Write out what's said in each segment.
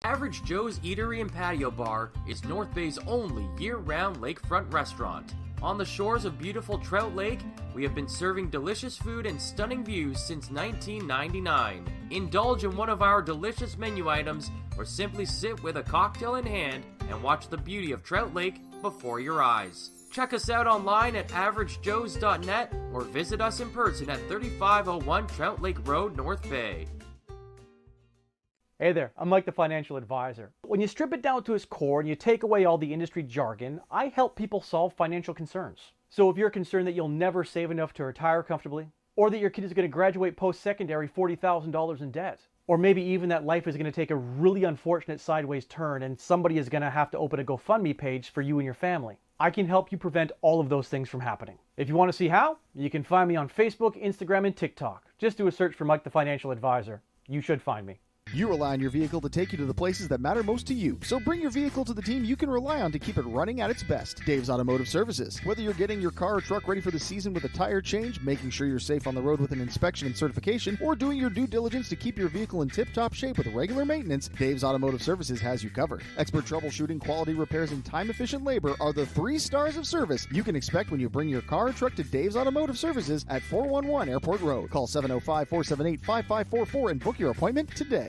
Average Joe's Eatery and Patio Bar is North Bay's only year-round lakefront restaurant. On the shores of beautiful Trout Lake, we have been serving delicious food and stunning views since 1999. Indulge in one of our delicious menu items or simply sit with a cocktail in hand and watch the beauty of Trout Lake before your eyes. Check us out online at averagejoes.net or visit us in person at 3501 Trout Lake Road, North Bay. Hey there, I'm Mike the Financial Advisor. When you strip it down to its core and you take away all the industry jargon, I help people solve financial concerns. So if you're concerned that you'll never save enough to retire comfortably, or that your kid is going to graduate post-secondary $40,000 in debt, or maybe even that life is going to take a really unfortunate sideways turn and somebody is going to have to open a GoFundMe page for you and your family, I can help you prevent all of those things from happening. If you want to see how, you can find me on Facebook, Instagram, and TikTok. Just do a search for Mike the Financial Advisor. You should find me. You rely on your vehicle to take you to the places that matter most to you. So bring your vehicle to the team you can rely on to keep it running at its best. Dave's Automotive Services. Whether you're getting your car or truck ready for the season with a tire change, making sure you're safe on the road with an inspection and certification, or doing your due diligence to keep your vehicle in tip-top shape with regular maintenance, Dave's Automotive Services has you covered. Expert troubleshooting, quality repairs, and time-efficient labor are the 3 stars of service you can expect when you bring your car or truck to Dave's Automotive Services at 411 Airport Road. Call 705-478-5544 and book your appointment today.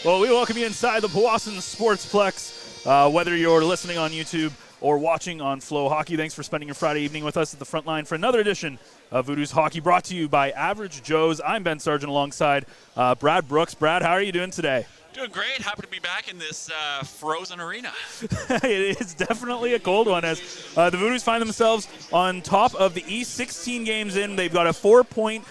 Well, we welcome you inside the Powassan Sportsplex, whether you're listening on YouTube or watching on Flow Hockey. Thanks for spending your Friday evening with us at the Frontline for another edition of Voodoos Hockey, brought to you by Average Joe's. I'm Ben Sargent alongside Brad Brooks. Brad, how are you doing today? Doing great. Happy to be back in this frozen arena. It is definitely a cold one as the Voodoos find themselves on top of the East, 16 games in. They've got a 4-point,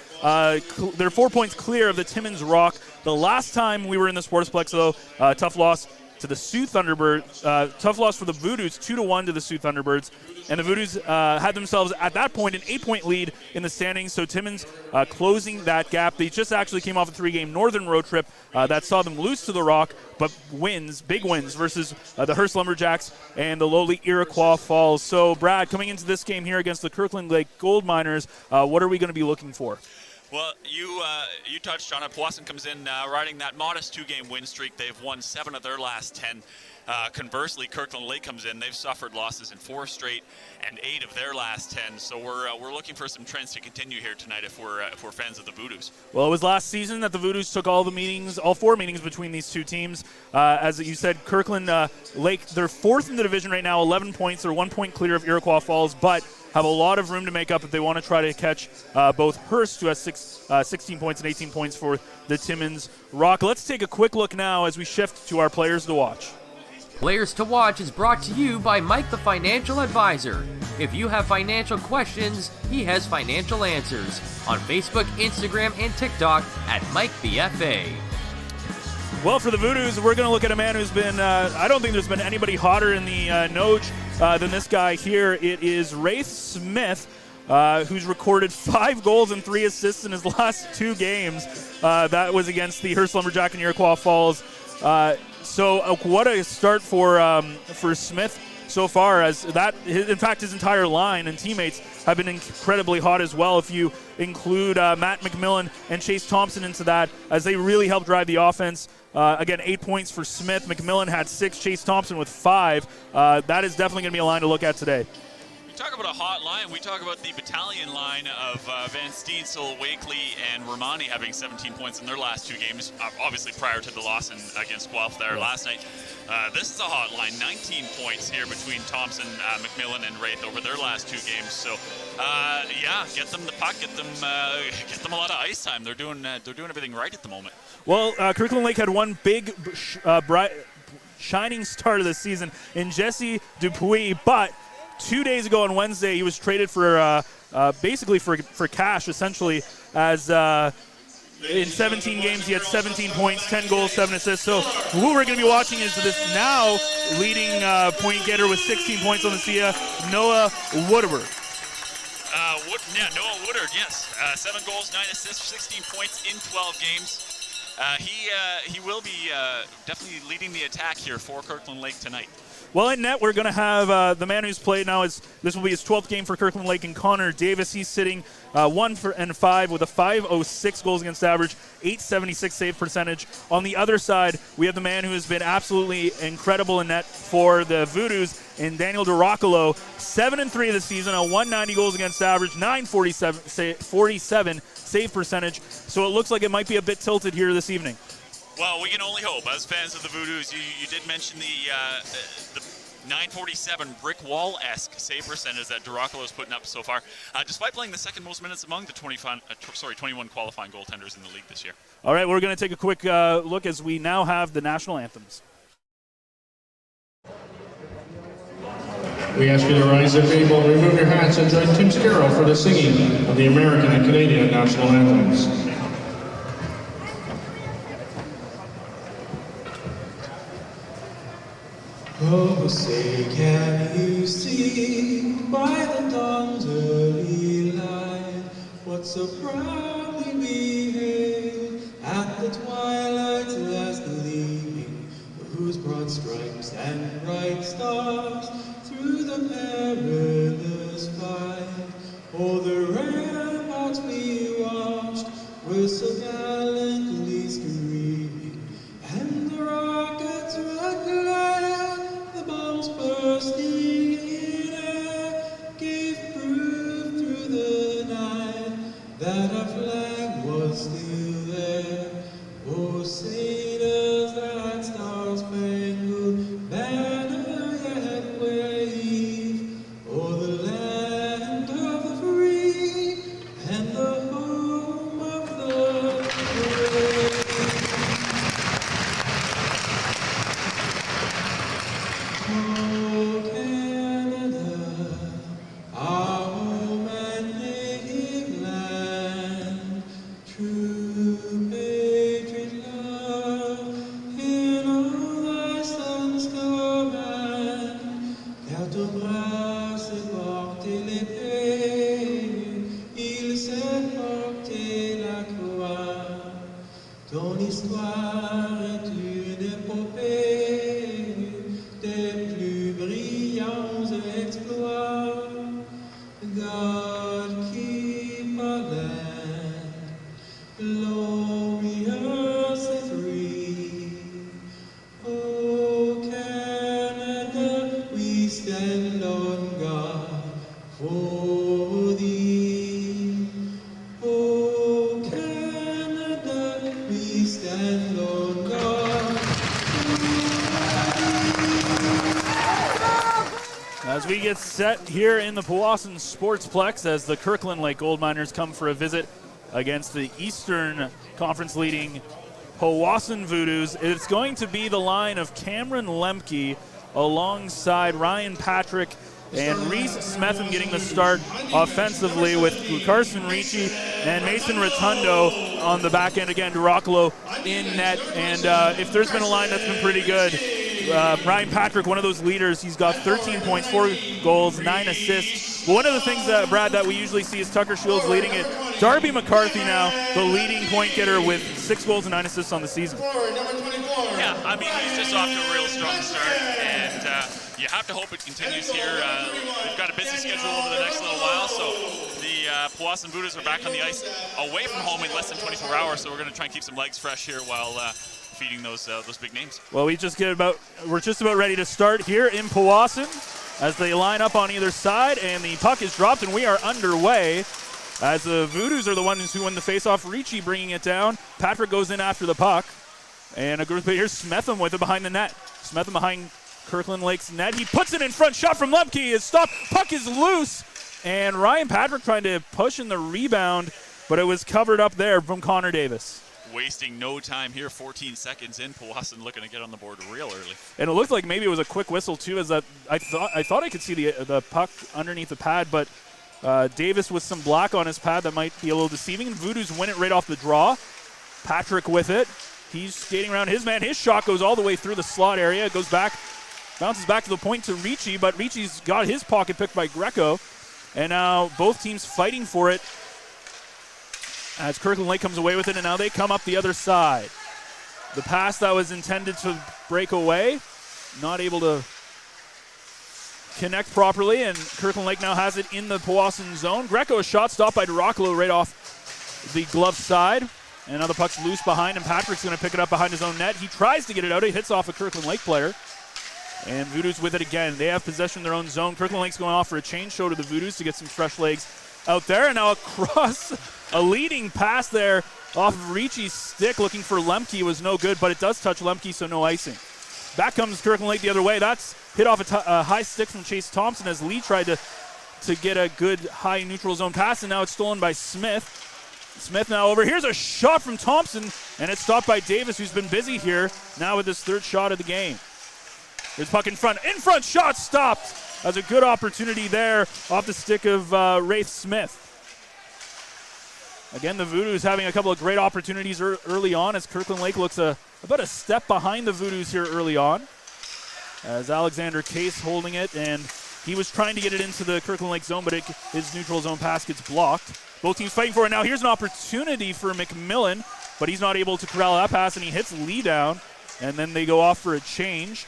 they're 4 points clear of the Timmins Rock. The last time we were in the Sportsplex, though, tough loss to the Sioux Thunderbirds. Tough loss for the Voodoos, 2-1 to the Sioux Thunderbirds. And the Voodoos had themselves, at that point, an 8-point lead in the standings. So Timmins closing that gap. They just actually came off a 3-game northern road trip that saw them lose to the Rock, but big wins versus the Hearst Lumberjacks and the lowly Iroquois Falls. So, Brad, coming into this game here against the Kirkland Lake Gold Miners, what are we going to be looking for? Well, you touched on it. Powassan comes in riding that modest 2-game win streak. They've won 7 of their last 10. Conversely, Kirkland Lake comes in. They've suffered losses in 4 straight and 8 of their last 10. So we're looking for some trends to continue here tonight if we're fans of the Voodoos. Well, it was last season that the Voodoos took all 4 meetings between these two teams. As you said, Kirkland Lake, they're 4th in the division right now, 11 points. They're 1 point clear of Iroquois Falls, but have a lot of room to make up if they want to try to catch both Hearst, who has 16 points and 18 points for the Timmins Rock. Let's take a quick look now as we shift to our players to watch. Players to Watch is brought to you by Mike the Financial Advisor. If you have financial questions, he has financial answers. On Facebook, Instagram, and TikTok at MikeTheFA. Well, for the Voodoos, we're going to look at a man who's been, I don't think there's been anybody hotter in the Noge than this guy here. It is Wraith Smith, who's recorded 5 goals and 3 assists in his last 2 games. That was against the Hearst Lumberjack and Iroquois Falls. So what a start for Smith so far, as that, in fact, his entire line and teammates have been incredibly hot as well. If you include Matt McMillan and Chase Thompson into that, as they really help drive the offense. Again, 8 points for Smith. McMillan had 6, Chase Thompson with 5. That is definitely going to be a line to look at today. Talk about a hot line. We talk about the battalion line of Van Steensel, Wakely, and Romani having 17 points in their last 2 games, obviously prior to the loss against Guelph there last night. This is a hot line. 19 points here between Thompson, McMillan, and Wraith over their last 2 games. So, get them the puck, get them a lot of ice time. They're doing everything right at the moment. Well, Kirkland Lake had one big, bright, shining start of the season in Jesse Dupuis, but 2 days ago on Wednesday, he was traded for basically for cash, essentially, as in 17 games, he had 17 points, 10 goals, 7 assists. So who we're going to be watching is this now leading point getter with 16 points on the SIA, Noah Woodward. Noah Woodard, yes. 7 goals, 9 assists, 16 points in 12 games. He will be definitely leading the attack here for Kirkland Lake tonight. Well, in net, we're going to have the man who's played now. This will be his 12th game for Kirkland Lake, and Connor Davis. He's sitting 1-5 with a 5.06 goals against average, 8.76 save percentage. On the other side, we have the man who has been absolutely incredible in net for the Voodoos, in Daniel DeRoccolo, 7-3 this season, a 190 goals against average, 9.47 save percentage. So it looks like it might be a bit tilted here this evening. Well, we can only hope. As fans of the Voodoos, you did mention the 947 brick wall-esque save percentage that DeRoccolo's putting up so far, despite playing the second most minutes among the 21 qualifying goaltenders in the league this year. All right, we're going to take a quick look as we now have the national anthems. We ask you to rise if able, remove your hats, and join Tim Scarrow for the singing of the American and Canadian national anthems. Oh, say, can you see by the dawn's early light what so proudly we hailed at the twilight's last gleaming, whose broad stripes and bright stars through the perilous fight? Oh, the ramparts we watched were so gallantly screaming, and the rockets' red glare, the bombs bursting in air, gave proof through the night that our flag was still there. Oh, say does that star-spangled banner yet wave o'er the land of the free and the home of the brave? Oh, Canada, our home and native land, true patriot love in all thy sons command, car ton bras s'est porté l'épée, il s'est porté la croix, ton histoire est une épopée des plus brillants exploits. God keep our land gloriously free. Oh, Canada, we stand on guard for thee. Oh, Canada, we stand on guard for As we get set here in the Powassan Sportsplex as the Kirkland Lake Gold Miners come for a visit against the Eastern Conference leading Powassan Voodoos, it's going to be the line of Cameron Lemke alongside Ryan Patrick and Reese Smetham getting the start offensively, with Carson Ricci and Mason Rotundo on the back end. Again, DeRoccolo in net. And if there's been a line that's been pretty good, Ryan Patrick, one of those leaders, he's got 13 points, 4 goals, 9 assists. But one of the things, Brad, that we usually see is Tucker Shields leading it. Darby McCarthy now, the leading point getter with 6 goals and 9 assists on the season. Yeah, I mean, he's just off to a real strong start, and you have to hope it continues here. We've got a busy schedule over the next little while, so the Powassan Voodoos are back on the ice away from home in less than 24 hours, so we're going to try and keep some legs fresh here while feeding those big names. Well, we're just about ready to start here in Powassan as they line up on either side, and the puck is dropped, and we are underway as the Voodoos are the ones who win the faceoff. Ricci bringing it down. Patrick goes in after the puck, and a group of here's Smetham with it behind the net. Smetham behind Kirkland Lake's net. He puts it in front. Shot from Lemke is stopped. Puck is loose, and Ryan Patrick trying to push in the rebound, but it was covered up there from Connor Davis. Wasting no time here, 14 seconds in. Powassan looking to get on the board real early. And it looked like maybe it was a quick whistle too, as that I thought I could see the puck underneath the pad, but Davis with some black on his pad that might be a little deceiving. And Voodoos win it right off the draw. Patrick with it. He's skating around his man. His shot goes all the way through the slot area. It goes back, bounces back to the point to Ricci, but Ricci's got his pocket picked by Greco. And now both teams fighting for it as Kirkland Lake comes away with it, and now they come up the other side. The pass that was intended to break away, not able to connect properly, and Kirkland Lake now has it in the Powassan zone. Greco, a shot stopped by Duracolo right off the glove side. And now the puck's loose behind, and Patrick's going to pick it up behind his own net. He tries to get it out. He hits off a Kirkland Lake player. And Voodoos with it again. They have possession in their own zone. Kirkland Lake's going off for a change show to the Voodoos to get some fresh legs out there. And now across a leading pass there off of Ricci's stick, looking for Lemke, was no good, but it does touch Lemke, so no icing. Back comes Kirkland Lake the other way. That's hit off a high stick from Chase Thompson as Lee tried to get a good high neutral zone pass, and now it's stolen by Smith. Smith now over. Here's a shot from Thompson, and it's stopped by Davis, who's been busy here now with his third shot of the game. There's puck in front. In front shot stopped. That's a good opportunity there off the stick of Wraith Smith. Again, the Voodoos having a couple of great opportunities early on as Kirkland Lake looks about a step behind the Voodoos here early on. As Alexander Case holding it, and he was trying to get it into the Kirkland Lake zone, but his neutral zone pass gets blocked. Both teams fighting for it. Now here's an opportunity for McMillan, but he's not able to corral that pass, and he hits Lee down, and then they go off for a change.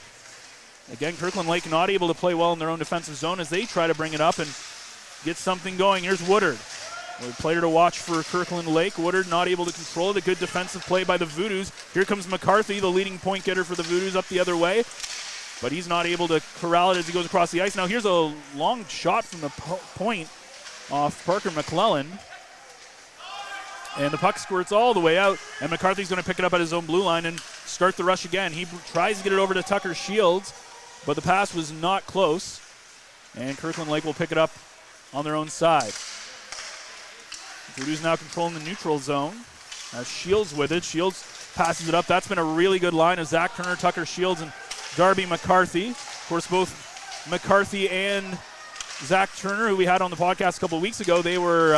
Again, Kirkland Lake not able to play well in their own defensive zone as they try to bring it up and get something going. Here's Woodard. A player to watch for Kirkland Lake. Woodard not able to control it. A good defensive play by the Voodoos. Here comes McCarthy, the leading point getter for the Voodoos, up the other way. But he's not able to corral it as he goes across the ice. Now here's a long shot from the point off Parker McClellan. And the puck squirts all the way out. And McCarthy's going to pick it up at his own blue line and start the rush again. He tries to get it over to Tucker Shields, but the pass was not close. And Kirkland Lake will pick it up on their own side. Voodoos now controlling the neutral zone. Shields with it. Shields passes it up. That's been a really good line of Zach Turner, Tucker Shields, and Darby McCarthy. Of course, both McCarthy and Zach Turner, who we had on the podcast a couple of weeks ago, they were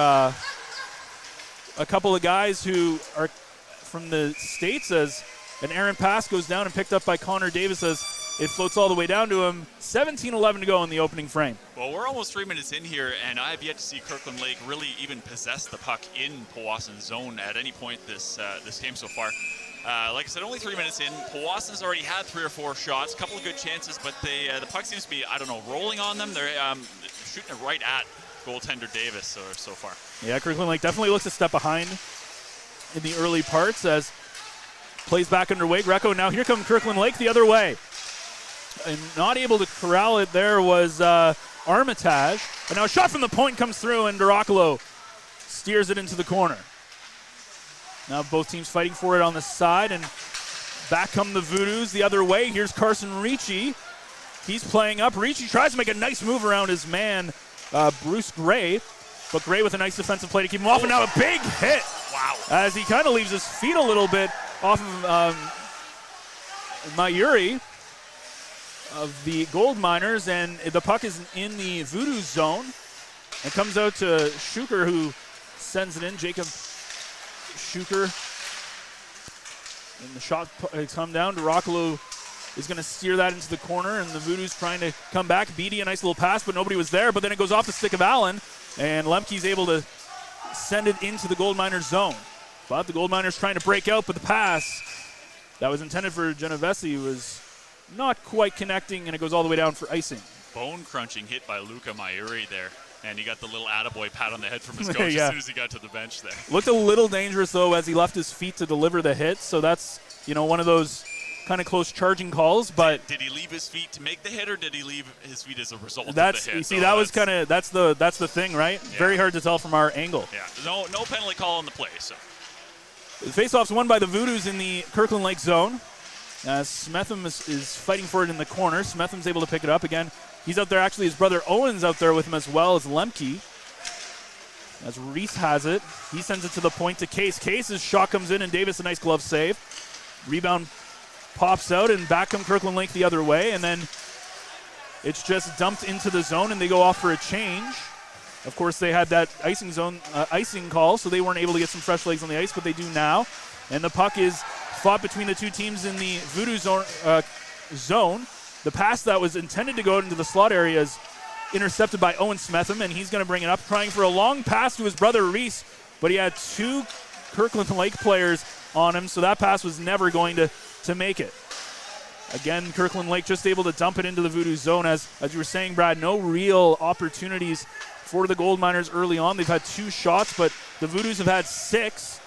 a couple of guys who are from the States as an errant pass goes down and picked up by Connor Davis as it floats all the way down to him. 17-11 to go in the opening frame. Well, we're almost 3 minutes in here, and I have yet to see Kirkland Lake really even possess the puck in Powassan's zone at any point this game so far. Like I said, only 3 minutes in. Powassan's already had 3 or 4 shots, a couple of good chances, but the puck seems to be, rolling on them. They're shooting it right at goaltender Davis so far. Yeah, Kirkland Lake definitely looks a step behind in the early parts as plays back underway. Greco, now here comes Kirkland Lake the other way. And not able to corral it there was Armitage. And now a shot from the point comes through, and Duracolo steers it into the corner. Now both teams fighting for it on the side, and back come the Voodoos the other way. Here's Carson Ricci. He's playing up. Ricci tries to make a nice move around his man, Bruce Gray, but Gray with a nice defensive play to keep him off, and now a big hit. Wow. As he kind of leaves his feet a little bit off of Mayuri of the Gold Miners, and the puck is in the Voodoo zone. It comes out to Schuker, who sends it in. Jacob Schuker. And the shot has come down. Duracolo is going to steer that into the corner, and the Voodoos trying to come back. Beatty, a nice little pass, but nobody was there. But then it goes off the stick of Allen, and Lemke's able to send it into the Gold Miners zone. But the Gold Miners trying to break out, but the pass that was intended for Genovese was not quite connecting, and it goes all the way down for icing. Bone-crunching hit by Luca Mayuri there. And he got the little attaboy pat on the head from his coach yeah. as soon as he got to the bench there. Looked a little dangerous, though, as he left his feet to deliver the hit. So that's, one of those kind of close charging calls. But did he leave his feet to make the hit, or did he leave his feet as a result of that's the hit? You see, that was kind of that's the thing, right? Yeah. Very hard to tell from our angle. Yeah, no penalty call on the play. So the faceoff's won by the Voodoos in the Kirkland Lake zone. Smetham is fighting for it in the corner. Smetham's able to pick it up again. He's out there. Actually, his brother Owen's out there with him as well as Lemke. As Reese has it, he sends it to the point to Case. Case's shot comes in, and Davis a nice glove save. Rebound pops out, and back come Kirkland Lake the other way, and then it's just dumped into the zone, and they go off for a change. Of course, they had that icing call, so they weren't able to get some fresh legs on the ice, but they do now. And the puck is fought between the two teams in the Voodoo zone. The pass that was intended to go into the slot area is intercepted by Owen Smetham, and he's going to bring it up, trying for a long pass to his brother Reese, but he had 2 Kirkland Lake players on him, so that pass was never going to make it. Again, Kirkland Lake just able to dump it into the Voodoos zone. As you were saying, Brad, no real opportunities for the Gold Miners early on. They've had 2 shots, but the Voodoos have had 6.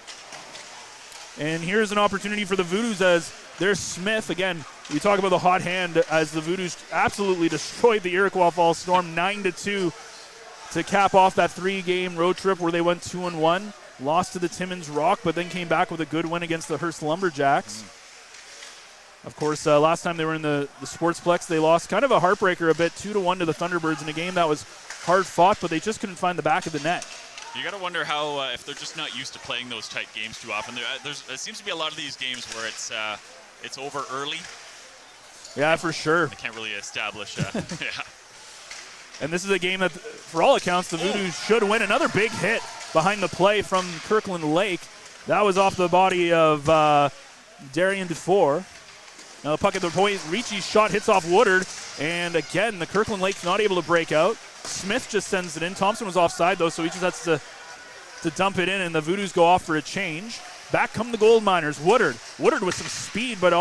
And here's an opportunity for the Voodoos as there's Smith. Again, we talk about the hot hand as the Voodoos absolutely destroyed the Iroquois Falls Storm 9-2 to cap off that 3-game road trip where they went 2-1. Lost to the Timmins Rock, but then came back with a good win against the Hearst Lumberjacks. Of course, last time they were in the Sportsplex, they lost kind of a heartbreaker a bit, 2-1 to the Thunderbirds in a game that was hard fought, but they just couldn't find the back of the net. You got to wonder how, if they're just not used to playing those tight games too often. There seems to be a lot of these games where it's over early. Yeah, for sure. They can't really establish. Yeah. And this is a game that, for all accounts, the Voodoos should win. Another big hit behind the play from Kirkland Lake. That was off the body of Darian Dufour. Now the puck at the point. Ricci's shot hits off Woodard. And again, the Kirkland Lake's not able to break out. Smith just sends it in. Thompson was offside, though, so he just has to dump it in, and the Voodoos go off for a change. Back come the Gold Miners. Woodard with some speed, but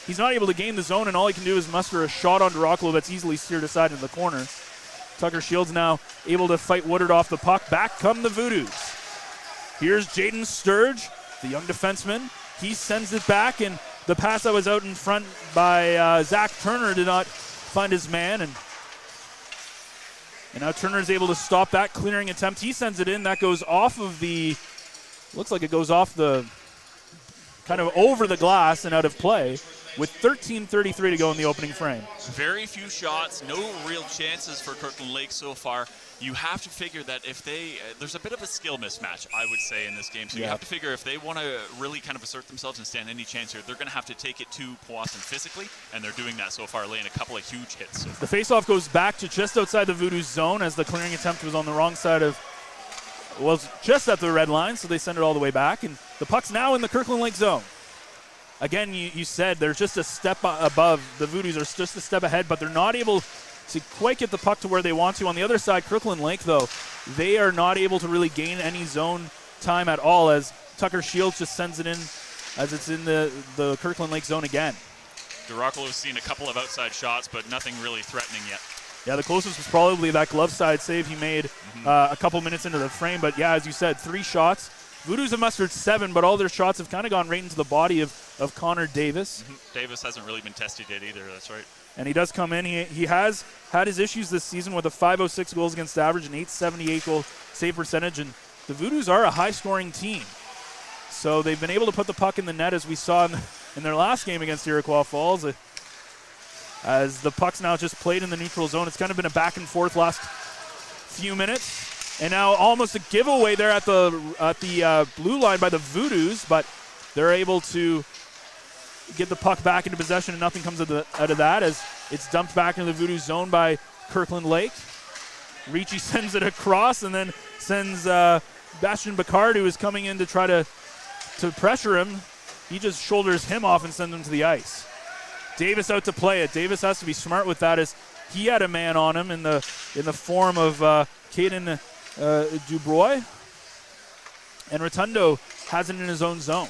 he's not able to gain the zone, and all he can do is muster a shot on Duracolo that's easily steered aside into the corner. Tucker Shields now able to fight Woodard off the puck. Back come the Voodoos. Here's Jaden Sturge, the young defenseman. He sends it back, and the pass that was out in front by Zach Turner did not find his man, and now Turner is able to stop that clearing attempt. He sends it in. That goes off of looks like it goes off the, kind of over the glass and out of play with 13:33 to go in the opening frame. Very few shots, no real chances for Kirkland Lake so far. You have to figure that if there's a bit of a skill mismatch, I would say, in this game. So you have to figure if they want to really kind of assert themselves and stand any chance here, they're going to have to take it to Powassan physically, and they're doing that so far, laying a couple of huge hits. So the faceoff goes back to just outside the Voodoos zone as the clearing attempt was on the wrong side of, well, just at the red line, so they send it all the way back, and the puck's now in the Kirkland Lake zone. Again, you said they're just a step above. The Voodoos are just a step ahead, but they're not able to quite get the puck to where they want to. On the other side, Kirkland Lake, though, they are not able to really gain any zone time at all as Tucker Shields just sends it in as it's in the Kirkland Lake zone again. Duracolo's seen a couple of outside shots, but nothing really threatening yet. Yeah, the closest was probably that glove side save he made a couple minutes into the frame. But, yeah, as you said, 3 shots. Voodoos have mustered 7, but all their shots have kind of gone right into the body of Connor Davis. Davis hasn't really been tested yet either, that's right. And he does come in. He has had his issues this season with a .506 goals against average and .878 goal save percentage. And the Voodoos are a high-scoring team. So they've been able to put the puck in the net, as we saw in their last game against Iroquois Falls. As the puck's now just played in the neutral zone. It's kind of been a back-and-forth last few minutes. And now almost a giveaway there at the blue line by the Voodoos, but they're able to get the puck back into possession, and nothing comes out of that as it's dumped back into the Voodoos zone by Kirkland Lake. Ricci sends it across and then sends Bastien Bacard, who is coming in to try to pressure him. He just shoulders him off and sends him to the ice. Davis out to play it. Davis has to be smart with that as he had a man on him in the form of Caden Dubois, and Rotundo has it in his own zone.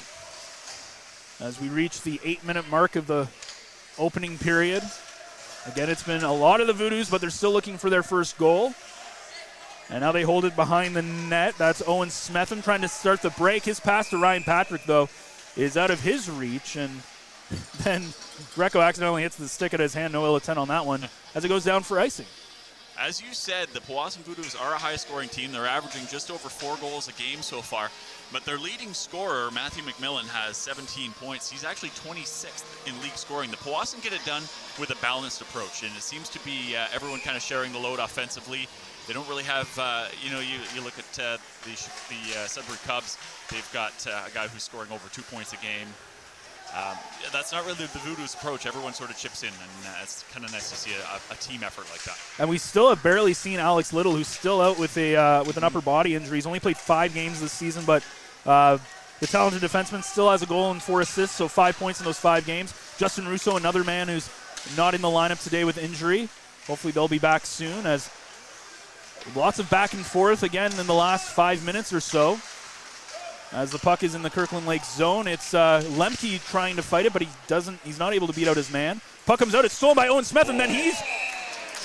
As we reach the 8-minute mark of the opening period. Again, it's been a lot of the Voodoos, but they're still looking for their first goal. And now they hold it behind the net. That's Owen Smetham trying to start the break. His pass to Ryan Patrick, though, is out of his reach, and then Greco accidentally hits the stick at his hand. No ill intent on that one as it goes down for icing. As you said, the Powassan Voodoos are a high-scoring team. They're averaging just over 4 goals a game so far. But their leading scorer, Matthew McMillan, has 17 points. He's actually 26th in league scoring. The Powassan get it done with a balanced approach, and it seems to be everyone kind of sharing the load offensively. They don't really have, you look at the Sudbury Cubs. They've got a guy who's scoring over 2 points a game. That's not really the Voodoos approach. Everyone sort of chips in, and it's kind of nice to see a team effort like that. And we still have barely seen Alex Little, who's still out with an upper body injury. He's only played 5 games this season, but the talented defenseman still has a goal and 4 assists, so 5 points in those 5 games. Justin Russo, another man who's not in the lineup today with injury. Hopefully they'll be back soon, as lots of back and forth again in the last 5 minutes or so. As the puck is in the Kirkland Lake zone, it's Lemke trying to fight it, but he's not able to beat out his man. Puck comes out. It's stolen by Owen Smith, and then he's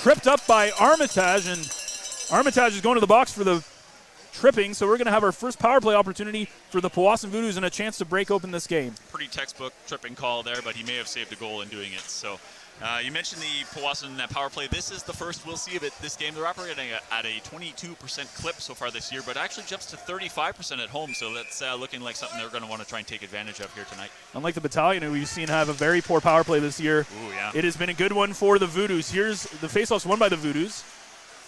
tripped up by Armitage, and Armitage is going to the box for the tripping, so we're going to have our first power play opportunity for the Powassan Voodoos and a chance to break open this game. Pretty textbook tripping call there, but he may have saved a goal in doing it. So you mentioned the Powassan power play. This is the first we'll see of it this game. They're operating at a 22% clip so far this year, but actually jumps to 35% at home, so that's looking like something they're going to want to try and take advantage of here tonight. Unlike the Battalion, who we've seen have a very poor power play this year, Ooh, yeah. It has been a good one for the Voodoos. Here's the faceoffs won by the Voodoos.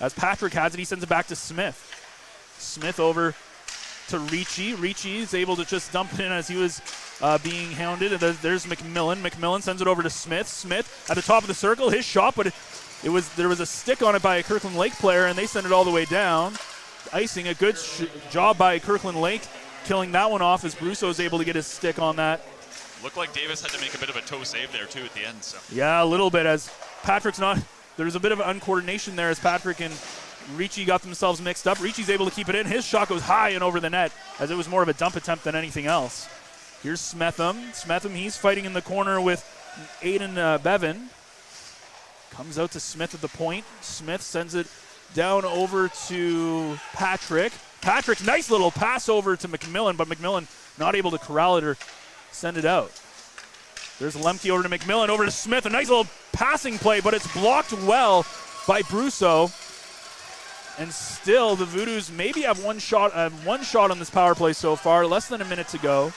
As Patrick has it, he sends it back to Smith. Smith over to Ricci. Ricci is able to just dump it in as he was being hounded. And there's McMillan. McMillan sends it over to Smith. Smith at the top of the circle. His shot, but there was a stick on it by a Kirkland Lake player, and they send it all the way down. Icing, a good job by Kirkland Lake, killing that one off as Brusso is able to get his stick on that. Looked like Davis had to make a bit of a toe save there, too, at the end. So. Yeah, a little bit, as Patrick's not... There was a bit of uncoordination there as Patrick and Ricci got themselves mixed up. Ricci's able to keep it in. His shot goes high and over the net, as it was more of a dump attempt than anything else. Here's Smetham. Smetham, he's fighting in the corner with Aiden Bevan. Comes out to Smith at the point. Smith sends it down over to Patrick. Patrick, nice little pass over to McMillan, but McMillan not able to corral it or send it out. There's Lemke over to McMillan, over to Smith. A nice little passing play, but it's blocked well by Brusso. And still, the Voodoos maybe have one shot on this power play so far. Less than a minute to go.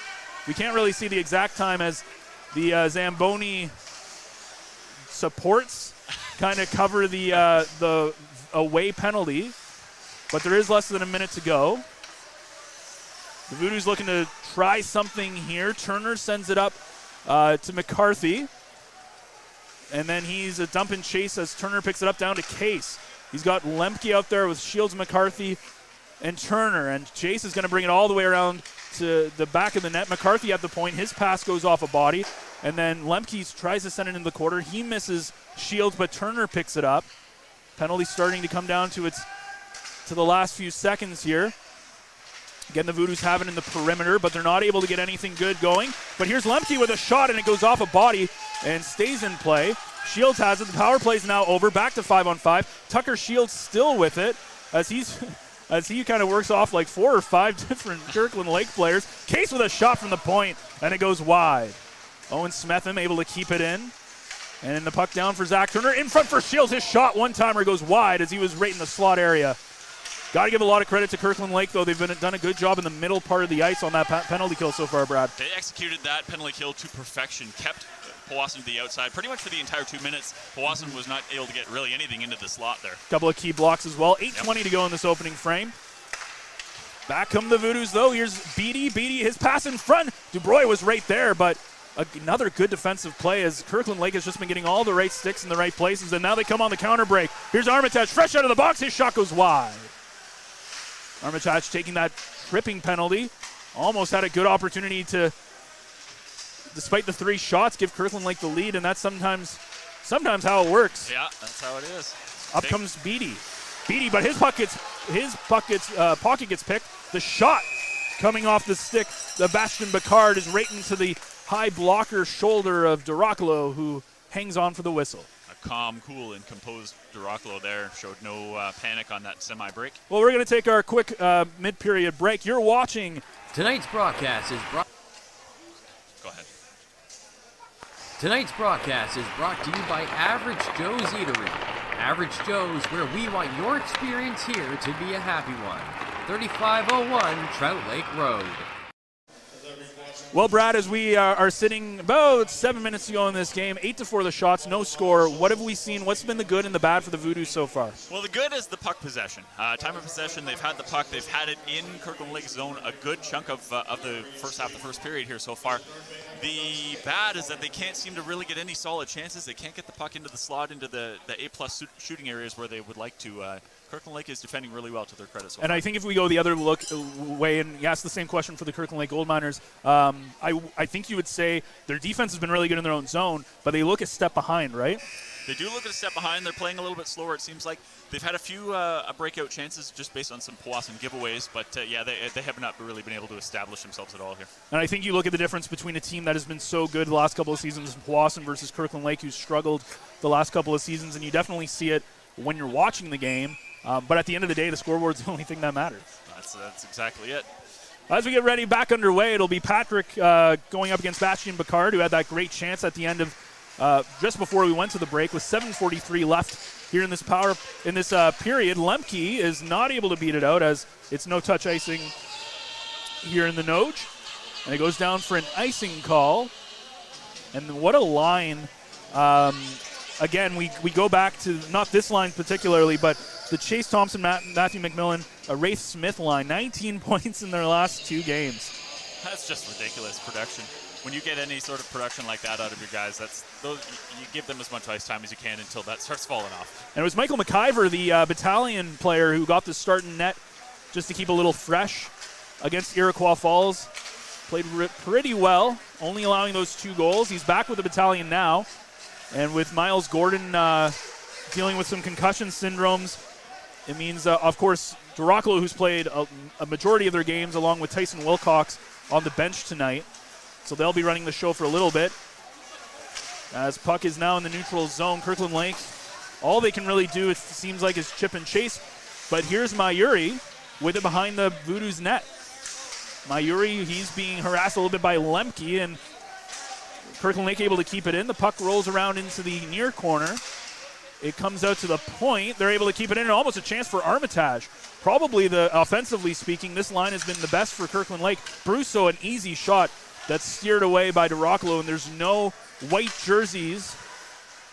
We can't really see the exact time as the Zamboni supports kind of cover the away penalty. But there is less than a minute to go. The Voodoos looking to try something here. Turner sends it up to McCarthy. And then he's a dump and chase as Turner picks it up down to Case. He's got Lemke out there with Shields, McCarthy, and Turner. And Chase is going to bring it all the way around to the back of the net. McCarthy at the point. His pass goes off a body. And then Lemke tries to send it into the quarter. He misses Shields, but Turner picks it up. Penalty starting to come down to the last few seconds here. Again, the Voodoos have it in the perimeter, but they're not able to get anything good going. But here's Lemke with a shot, and it goes off a body and stays in play. Shields has it. The power play is now over. Back to 5-on-5. Tucker Shields still with it as he kind of works off like 4 or 5 different Kirkland Lake players. Case with a shot from the point, and it goes wide. Owen Smetham able to keep it in. And the puck down for Zach Turner. In front for Shields. His shot one-timer goes wide as he was right in the slot area. Got to give a lot of credit to Kirkland Lake, though. They've done a good job in the middle part of the ice on that penalty kill so far, Brad. They executed that penalty kill to perfection. Kept Powassan to the outside pretty much for the entire 2 minutes. Powassan was not able to get really anything into the slot there. Couple of key blocks as well. 8:20 to go in this opening frame. Back come the Voodoos, though. Here's Beatty. Beatty, his pass in front. Dubroy was right there, but another good defensive play as Kirkland Lake has just been getting all the right sticks in the right places, and now they come on the counter break. Here's Armitage, fresh out of the box. His shot goes wide. Armitage taking that tripping penalty. Almost had a good opportunity to, despite the 3 shots, give Kirkland Lake the lead, and that's sometimes how it works. Yeah, that's how it is. Up comes Beatty. Beatty, but his pocket gets picked. The shot coming off the stick, the Bastion Bacard is right into the high blocker shoulder of Duracolo, who hangs on for the whistle. A calm, cool, and composed Duracolo there. Showed no panic on that semi-break. Well, we're going to take our quick mid-period break. You're watching. Tonight's broadcast is brought. Go ahead. Tonight's broadcast is brought to you by Average Joe's Eatery. Average Joe's, where we want your experience here to be a happy one. 3501 Trout Lake Road. Well, Brad, as we are sitting about 7 minutes to go in this game, 8-4 the shots, no score. What have we seen? What's been the good and the bad for the Voodoos so far? Well, the good is the puck possession. Time of possession, they've had the puck. They've had it in Kirkland Lake zone a good chunk of the first half, the first period here so far. The bad is that they can't seem to really get any solid chances. They can't get the puck into the slot, into the A-plus shooting areas where they would like to Kirkland Lake is defending really well to their credit so And far. I think if we go the other way and you ask the same question for the Kirkland Lake Gold Miners, I think you would say their defense has been really good in their own zone, but they look a step behind, right? They do look at a step behind. They're playing a little bit slower, it seems like. They've had a few breakout chances just based on some Powassan giveaways, but they have not really been able to establish themselves at all here. And I think you look at the difference between a team that has been so good the last couple of seasons, Powassan versus Kirkland Lake, who's struggled the last couple of seasons, and you definitely see it when you're watching the game. But at the end of the day, the scoreboard's the only thing that matters. That's exactly it. As we get ready, back underway, it'll be Patrick going up against Bastien Bacard, who had that great chance at the end of just before we went to the break with 7:43 left here in this period. Lemke is not able to beat it out as it's no-touch icing here in the Noge. And it goes down for an icing call. And what a line. Again, we go back to not this line particularly, but the Chase Thompson, Matthew McMillan, Rafe Smith line. 19 points in their last 2 games. That's just ridiculous production. When you get any sort of production like that out of your guys, you give them as much ice time as you can until that starts falling off. And it was Michael McIver, the battalion player, who got the start in net just to keep a little fresh against Iroquois Falls. Played pretty well, only allowing those 2 goals. He's back with the battalion now. And with Miles Gordon dealing with some concussion syndromes, it means, of course, Duraculo, who's played a majority of their games, along with Tyson Wilcox on the bench tonight. So they'll be running the show for a little bit. As puck is now in the neutral zone, Kirkland Lake, all they can really do, it seems like, is chip and chase. But here's Mayuri with it behind the Voodoos net. Mayuri, he's being harassed a little bit by Lemke, and Kirkland Lake able to keep it in. The puck rolls around into the near corner. It comes out to the point. They're able to keep it in, and almost a chance for Armitage. Probably, offensively speaking, this line has been the best for Kirkland Lake. Brusso, an easy shot that's steered away by Duraculo, and there's no white jerseys.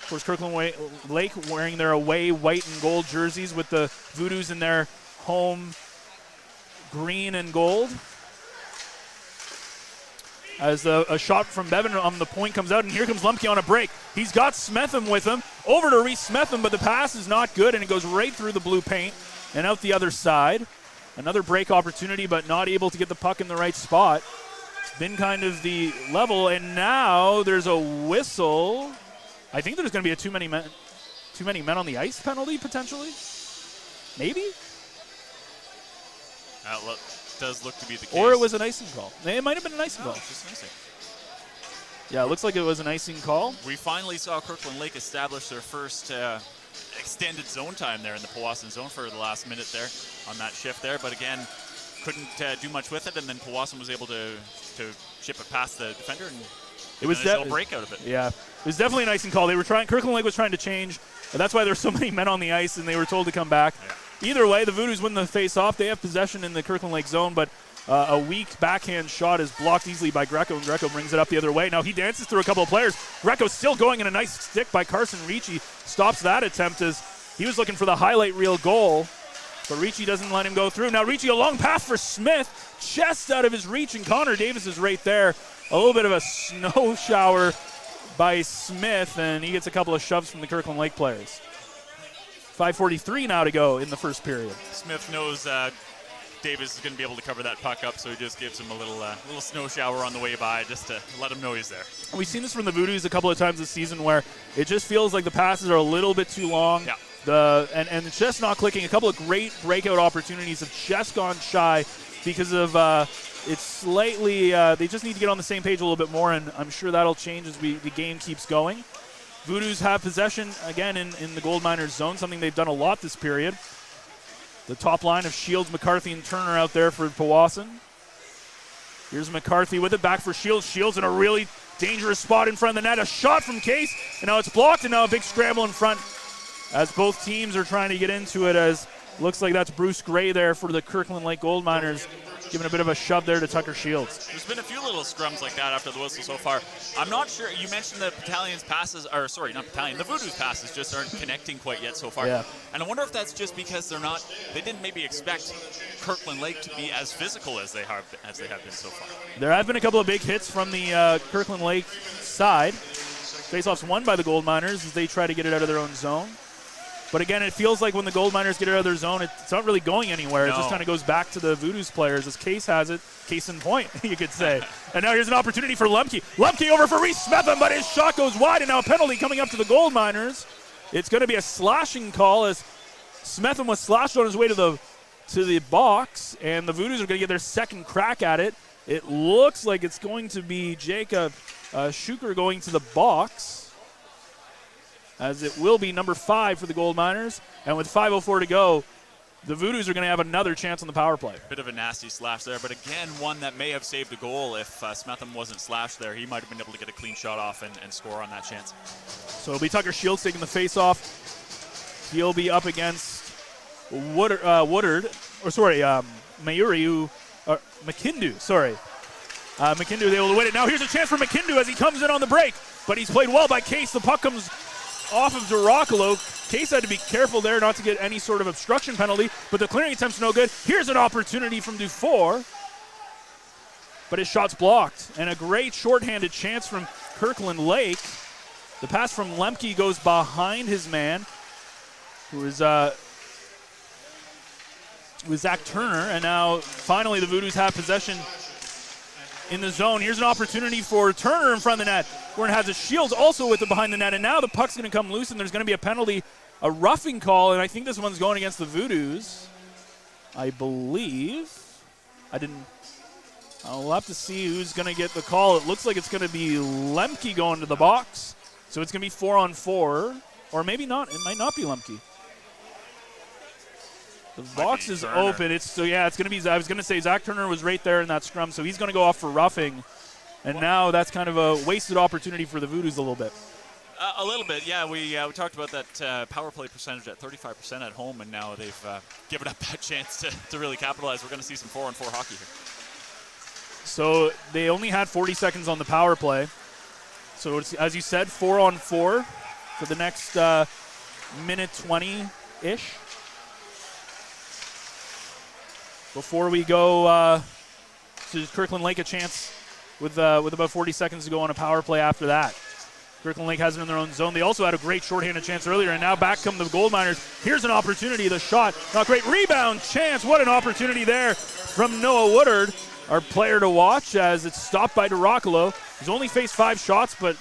Of course, Kirkland Lake wearing their away white and gold jerseys with the Voodoos in their home green and gold. As a shot from Bevan on the point comes out, and here comes Lemke on a break. He's got Smetham with him. Over to Reese Smetham, but the pass is not good, and it goes right through the blue paint and out the other side. Another break opportunity, but not able to get the puck in the right spot. It's been kind of the level, and now there's a whistle. I think there's going to be a too many men on the ice penalty, potentially. Maybe? Does look to be the case. Or it was an icing call. It might have been an icing call. It's just an icing. Yeah, it looks like it was an icing call. We finally saw Kirkland Lake establish their first extended zone time there in the Powassan zone for the last minute there on that shift there. But again, couldn't do much with it, and then Powassan was able to chip it past the defender and it was a nice little break out of it. Yeah, it was definitely an icing call. Kirkland Lake was trying to change. That's why there were so many men on the ice, and they were told to come back. Yeah. Either way, the Voodoos win the face-off. They have possession in the Kirkland Lake zone, but a weak backhand shot is blocked easily by Greco, and Greco brings it up the other way. Now he dances through a couple of players. Greco's still going in a nice stick by Carson Ricci. Stops that attempt as he was looking for the highlight reel goal, but Ricci doesn't let him go through. Now Ricci, a long pass for Smith. Chest out of his reach, and Connor Davis is right there. A little bit of a snow shower by Smith, and he gets a couple of shoves from the Kirkland Lake players. 5:43 now to go in the first period. Smith knows Davis is going to be able to cover that puck up, so he just gives him a little snow shower on the way by just to let him know he's there. We've seen this from the Voodoos a couple of times this season where it just feels like the passes are a little bit too long. Yeah. And it's just not clicking. A couple of great breakout opportunities have just gone shy because of it's slightly they just need to get on the same page a little bit more, and I'm sure that'll change as the game keeps going. Voodoos have possession again in the Gold Miners zone, something they've done a lot this period. The top line of Shields, McCarthy, and Turner out there for Powassan. Here's McCarthy with it, back for Shields. Shields in a really dangerous spot in front of the net. A shot from Case, and now it's blocked, and now a big scramble in front as both teams are trying to get into it, as looks like that's Bruce Gray there for the Kirkland Lake Gold Miners, giving a bit of a shove there to Tucker Shields. There's been a few little scrums like that after the whistle so far. I'm not sure. You mentioned the battalion's passes, or sorry, not battalion, the Voodoos passes just aren't connecting quite yet so far. Yeah. And I wonder if that's just because they didn't maybe expect Kirkland Lake to be as physical as they have been so far. There have been a couple of big hits from the Kirkland Lake side. Faceoffs won by the Gold Miners as they try to get it out of their own zone. But again, it feels like when the Gold Miners get out of their zone, it's not really going anywhere. No. It just kind of goes back to the Voodoos players. As Case has it, case in point, you could say. And now here's an opportunity for Lemke. Lemke over for Reese Smetham, but his shot goes wide, and now a penalty coming up to the Gold Miners. It's going to be a slashing call as Smetham was slashed on his way to the box, and the Voodoos are going to get their second crack at it. It looks like it's going to be Jacob Schuker going to the box, as it will be number 5 for the Gold Miners. And with 5:04 to go, the Voodoos are going to have another chance on the power play. Bit of a nasty slash there, but again, one that may have saved a goal. If Smetham wasn't slashed there, he might have been able to get a clean shot off and score on that chance. So it'll be Tucker Shields taking the face-off. He'll be up against Mayuri, McKindu, McKindu able to win it. Now here's a chance for McKindu as he comes in on the break, but he's played well by Case. The puck comes off of Duracolo. Case had to be careful there not to get any sort of obstruction penalty, but the clearing attempt's no good. Here's an opportunity from Dufour, but his shot's blocked. And a great shorthanded chance from Kirkland Lake. The pass from Lemke goes behind his man, who is Zach Turner, and now finally the Voodoos have possession in the zone. Here's an opportunity for Turner in front of the net. Gordon has his Shields also with it behind the net, and now the puck's going to come loose, and there's going to be a penalty, a roughing call, and I think this one's going against the Voodoos. I believe. I'll have to see who's going to get the call. It looks like it's going to be Lemke going to the box, so it's going to be 4-on-4, or maybe not. It might not be Lemke. The box is open. It's going to be. I was going to say Zach Turner was right there in that scrum, so he's going to go off for roughing, and now that's kind of a wasted opportunity for the Voodoos a little bit. A little bit, yeah. We talked about that power play percentage at 35% at home, and now they've given up that chance to really capitalize. We're going to see some 4-on-4 hockey here. So they only had 40 seconds on the power play. So it's, as you said, 4-on-4 for the next minute 20-ish. Before we go to Kirkland Lake, a chance with about 40 seconds to go on a power play after that. Kirkland Lake has it in their own zone. They also had a great shorthanded chance earlier, and now back come the Gold Miners. Here's an opportunity. The shot, not great. Rebound chance. What an opportunity there from Noah Woodard, our player to watch, as it's stopped by Duracolo. He's only faced 5 shots, but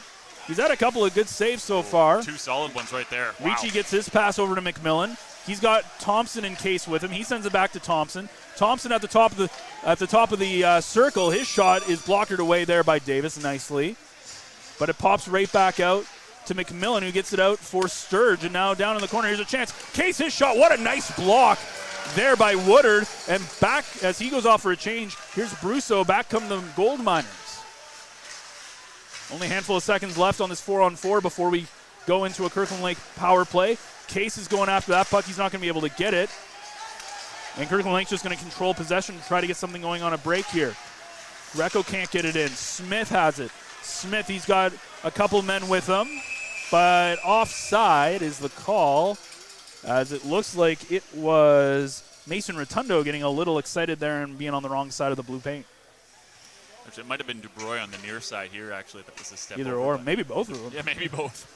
he's had a couple of good saves so far. 2 solid ones right there. Wow. Ricci gets his pass over to McMillan. He's got Thompson in Case with him. He sends it back to Thompson. Thompson at the top of the circle. His shot is blockered away there by Davis nicely, but it pops right back out to McMillan, who gets it out for Sturge, and now down in the corner. Here's a chance. Case, his shot. What a nice block there by Woodard, and back as he goes off for a change. Here's Brusso. Back come the Gold Miners. Only a handful of seconds left on this 4-on-4 before we go into a Kirkland Lake power play. Case is going after that puck. He's not going to be able to get it. And Kirkland Lake's just going to control possession to try to get something going on a break here. Greco can't get it in. Smith has it. Smith, he's got a couple men with him, but offside is the call, as it looks like it was Mason Rotundo getting a little excited there and being on the wrong side of the blue paint. Actually, it might have been DuBroy on the near side here, actually, that was a step Either over, or, maybe both of them. Yeah, maybe both.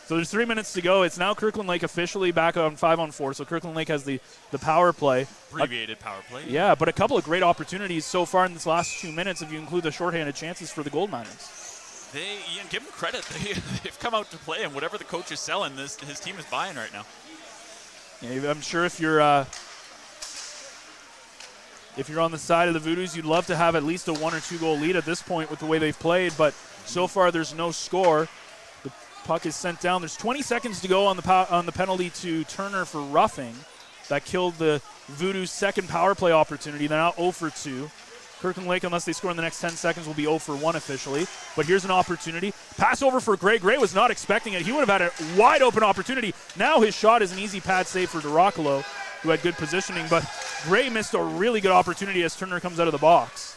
So there's 3 minutes to go. It's now Kirkland Lake officially back on 5-on-4, so Kirkland Lake has the power play. Abbreviated power play. Yeah, but a couple of great opportunities so far in this last 2 minutes, if you include the shorthanded chances for the Gold Miners. Ian, give them credit. They've come out to play, and whatever the coach is selling, his team is buying right now. Yeah, I'm sure if you're on the side of the Voodoos, you'd love to have at least a 1 or 2 goal lead at this point with the way they've played, but so far there's no score. The puck is sent down. There's 20 seconds to go on the penalty to Turner for roughing. That killed the Voodoos' second power play opportunity. They're now 0 for 2. Kirkland Lake, unless they score in the next 10 seconds, will be 0 for 1 officially. But here's an opportunity. Pass over for Gray. Gray was not expecting it. He would have had a wide open opportunity. Now his shot is an easy pad save for Duracolo, who had good positioning. But Gray missed a really good opportunity as Turner comes out of the box.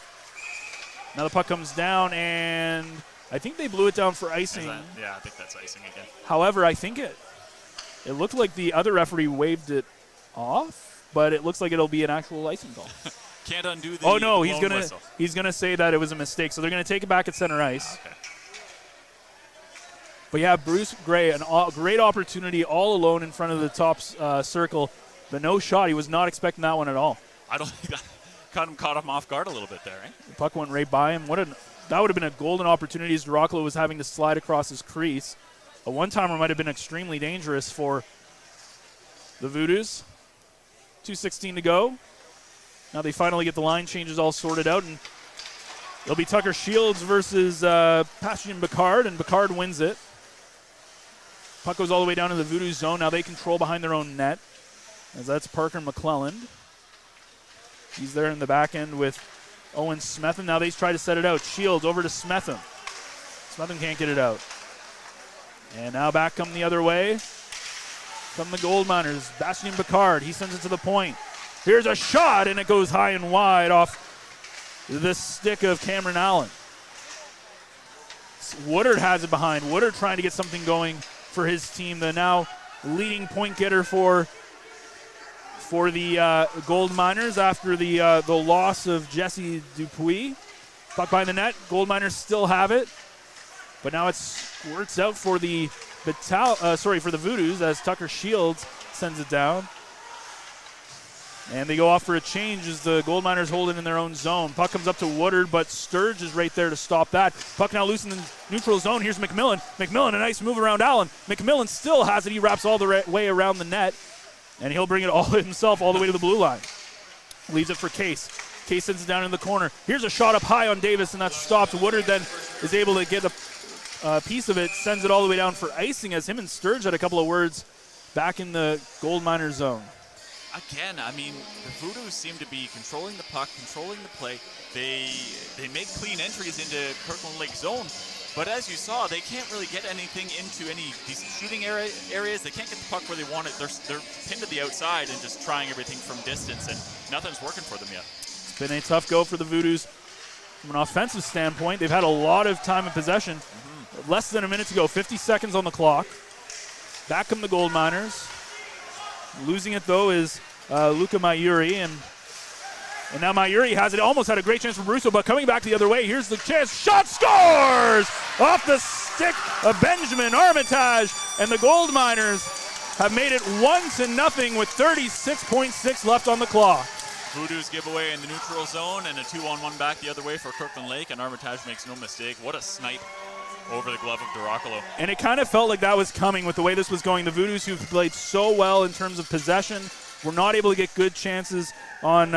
Now the puck comes down, and I think they blew it down for icing. Yeah, I think that's icing again. However, I think it looked like the other referee waved it off, but it looks like it'll be an actual icing call. Can't undo the Oh no, whistle. he's gonna say that it was a mistake. So they're gonna take it back at center ice. Okay. But yeah, Bruce Gray, great opportunity all alone in front of the top circle, but no shot. He was not expecting that one at all. I don't think that caught him off guard a little bit there, eh? The puck went right by him. That would have been a golden opportunity as Dorocolo was having to slide across his crease. A one-timer might have been extremely dangerous for the Voodoos. 2:16 to go. Now they finally get the line changes all sorted out, and it'll be Tucker Shields versus Passion Bacard, and Bacard wins it. Puck goes all the way down to the Voodoos zone. Now they control behind their own net, as that's Parker McClelland. He's there in the back end with Owen Smetham. Now they try to set it out. Shields over to Smetham. Smetham can't get it out. And now back come the other way. Come the Gold Miners. Bastien Bacard. He sends it to the point. Here's a shot, and it goes high and wide off the stick of Cameron Allen. Woodard has it behind. Woodard trying to get something going for his team. The now leading point getter for the Gold Miners after the loss of Jesse Dupuis. Puck behind the net. Gold Miners still have it, but now it squirts out for the Voodoos as Tucker Shields sends it down. And they go off for a change as the Gold Miners hold it in their own zone. Puck comes up to Woodard, but Sturge is right there to stop that. Puck now loose in the neutral zone. Here's McMillan. McMillan, a nice move around Allen. McMillan still has it. He wraps all the way around the net, and he'll bring it all himself all the way to the blue line. Leaves it for Case. Case sends it down in the corner. Here's a shot up high on Davis, and that's stopped. Woodard then is able to get a piece of it, sends it all the way down for icing as him and Sturge had a couple of words back in the Gold Miners zone. Again, I mean, the Voodoos seem to be controlling the puck, controlling the play. They make clean entries into Kirkland Lake zone, but as you saw, they can't really get anything into any decent shooting areas. They can't get the puck where they want it. They're pinned to the outside and just trying everything from distance, and nothing's working for them yet. It's been a tough go for the Voodoos from an offensive standpoint. They've had a lot of time in possession. Less than a minute to go, 50 seconds on the clock. Back come the Gold Miners. Losing it, though, is Luca Mayuri, and now Mayuri has it. Almost had a great chance for Russo, but coming back the other way, here's the chance. Shot, scores! Off the stick of Benjamin Armitage, and the Gold Miners have made it 1-0 with 36.6 left on the clock. Voodoos give away in the neutral zone, and a 2-on-1 back the other way for Kirkland Lake, and Armitage makes no mistake. What a snipe over the glove of Dorocolo. And it kind of felt like that was coming with the way this was going. The Voodoos, who've played so well in terms of possession, were not able to get good chances on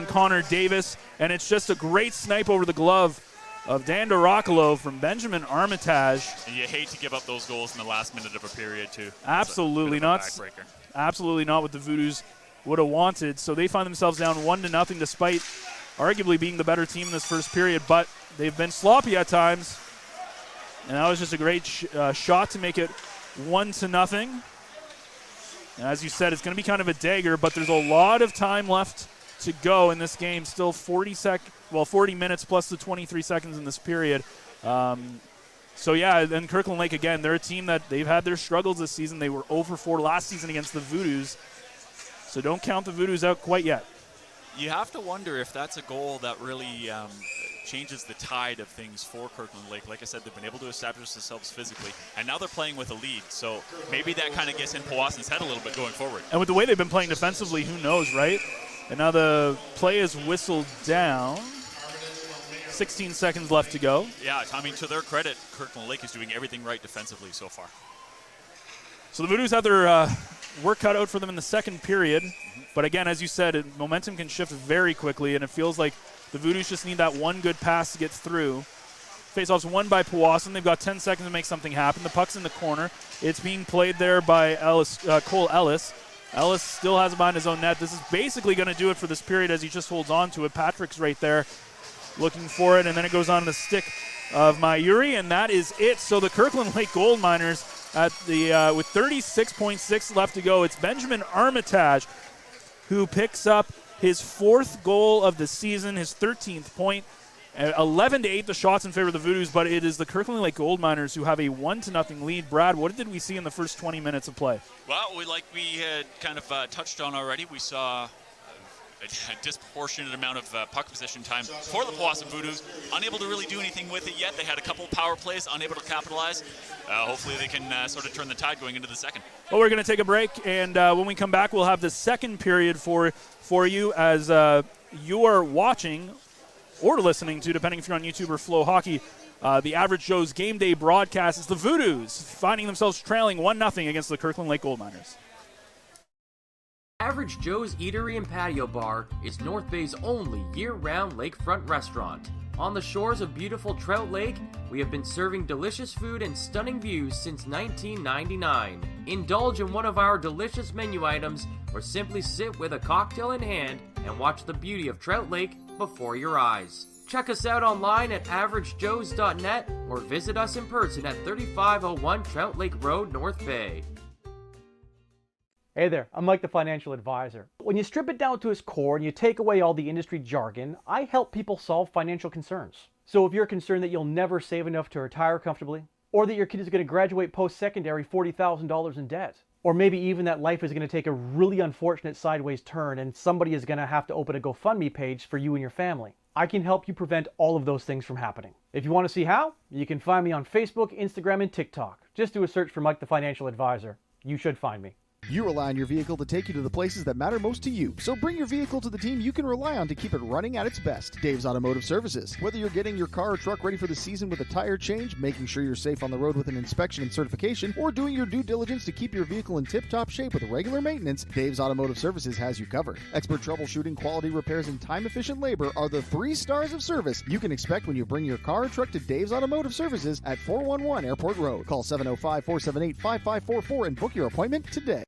Connor Davis, and it's just a great snipe over the glove of Dan Dorocolo from Benjamin Armitage. And you hate to give up those goals in the last minute of a period, too. Absolutely not. Absolutely not what the Voodoos would have wanted. So they find themselves down 1-0 despite arguably being the better team in this first period, but they've been sloppy at times. And that was just a great shot to make it 1-0. And as you said, it's going to be kind of a dagger, but there's a lot of time left to go in this game. Still 40 minutes plus the 23 seconds in this period. So yeah, then Kirkland Lake again, they're a team that they've had their struggles this season. They were 0-4 last season against the Voodoos. So don't count the Voodoos out quite yet. You have to wonder if that's a goal that really changes the tide of things for Kirkland Lake. Like I said, they've been able to establish themselves physically, and now they're playing with a lead. So maybe that kind of gets in Powassan's head a little bit going forward. And with the way they've been playing defensively, who knows, right? And now the play is whistled down. 16 seconds left to go. Yeah, I mean, to their credit, Kirkland Lake is doing everything right defensively so far. So the Voodoos have their work cut out for them in the second period. But again, as you said, momentum can shift very quickly, and it feels like the Voodoos just need that one good pass to get through. Faceoff's won by Powassan. They've got 10 seconds to make something happen. The puck's in the corner. It's being played there by Cole Ellis. Ellis still has it behind his own net. This is basically going to do it for this period as he just holds on to it. Patrick's right there looking for it, and then it goes on the stick of Mayuri, and that is it. So the Kirkland Lake Gold Miners at the with 36.6 left to go. It's Benjamin Armitage who picks up his fourth goal of the season, his 13th point. 11-8 the shots in favor of the Voodoos, but it is the Kirkland Lake Gold Miners who have a 1-0 lead. Brad, what did we see in the first 20 minutes of play? Well, like we had kind of touched on already, we saw a disproportionate amount of puck possession time for the Powassan Voodoos. Unable to really do anything with it yet. They had a couple power plays, unable to capitalize. Hopefully they can sort of turn the tide going into the second. Well, we're going to take a break, and when we come back, we'll have the second period for you as you are watching or listening to, depending if you're on YouTube or Flow Hockey, the Average Joe's Game Day broadcast. It's the Voodoos finding themselves trailing 1-0 against the Kirkland Lake Gold Miners. Average Joe's Eatery and Patio Bar is North Bay's only year-round lakefront restaurant. On the shores of beautiful Trout Lake, we have been serving delicious food and stunning views since 1999. Indulge in one of our delicious menu items or simply sit with a cocktail in hand and watch the beauty of Trout Lake before your eyes. Check us out online at averagejoes.net or visit us in person at 3501 Trout Lake Road, North Bay. Hey there, I'm Mike the Financial Advisor. When you strip it down to its core and you take away all the industry jargon, I help people solve financial concerns. So if you're concerned that you'll never save enough to retire comfortably, or that your kid is going to graduate post-secondary $40,000 in debt, or maybe even that life is going to take a really unfortunate sideways turn and somebody is going to have to open a GoFundMe page for you and your family, I can help you prevent all of those things from happening. If you want to see how, you can find me on Facebook, Instagram, and TikTok. Just do a search for Mike the Financial Advisor. You should find me. You rely on your vehicle to take you to the places that matter most to you. So bring your vehicle to the team you can rely on to keep it running at its best. Dave's Automotive Services. Whether you're getting your car or truck ready for the season with a tire change, making sure you're safe on the road with an inspection and certification, or doing your due diligence to keep your vehicle in tip-top shape with regular maintenance, Dave's Automotive Services has you covered. Expert troubleshooting, quality repairs, and time-efficient labor are the 3 stars of service you can expect when you bring your car or truck to Dave's Automotive Services at 411 Airport Road. Call 705-478-5544 and book your appointment today.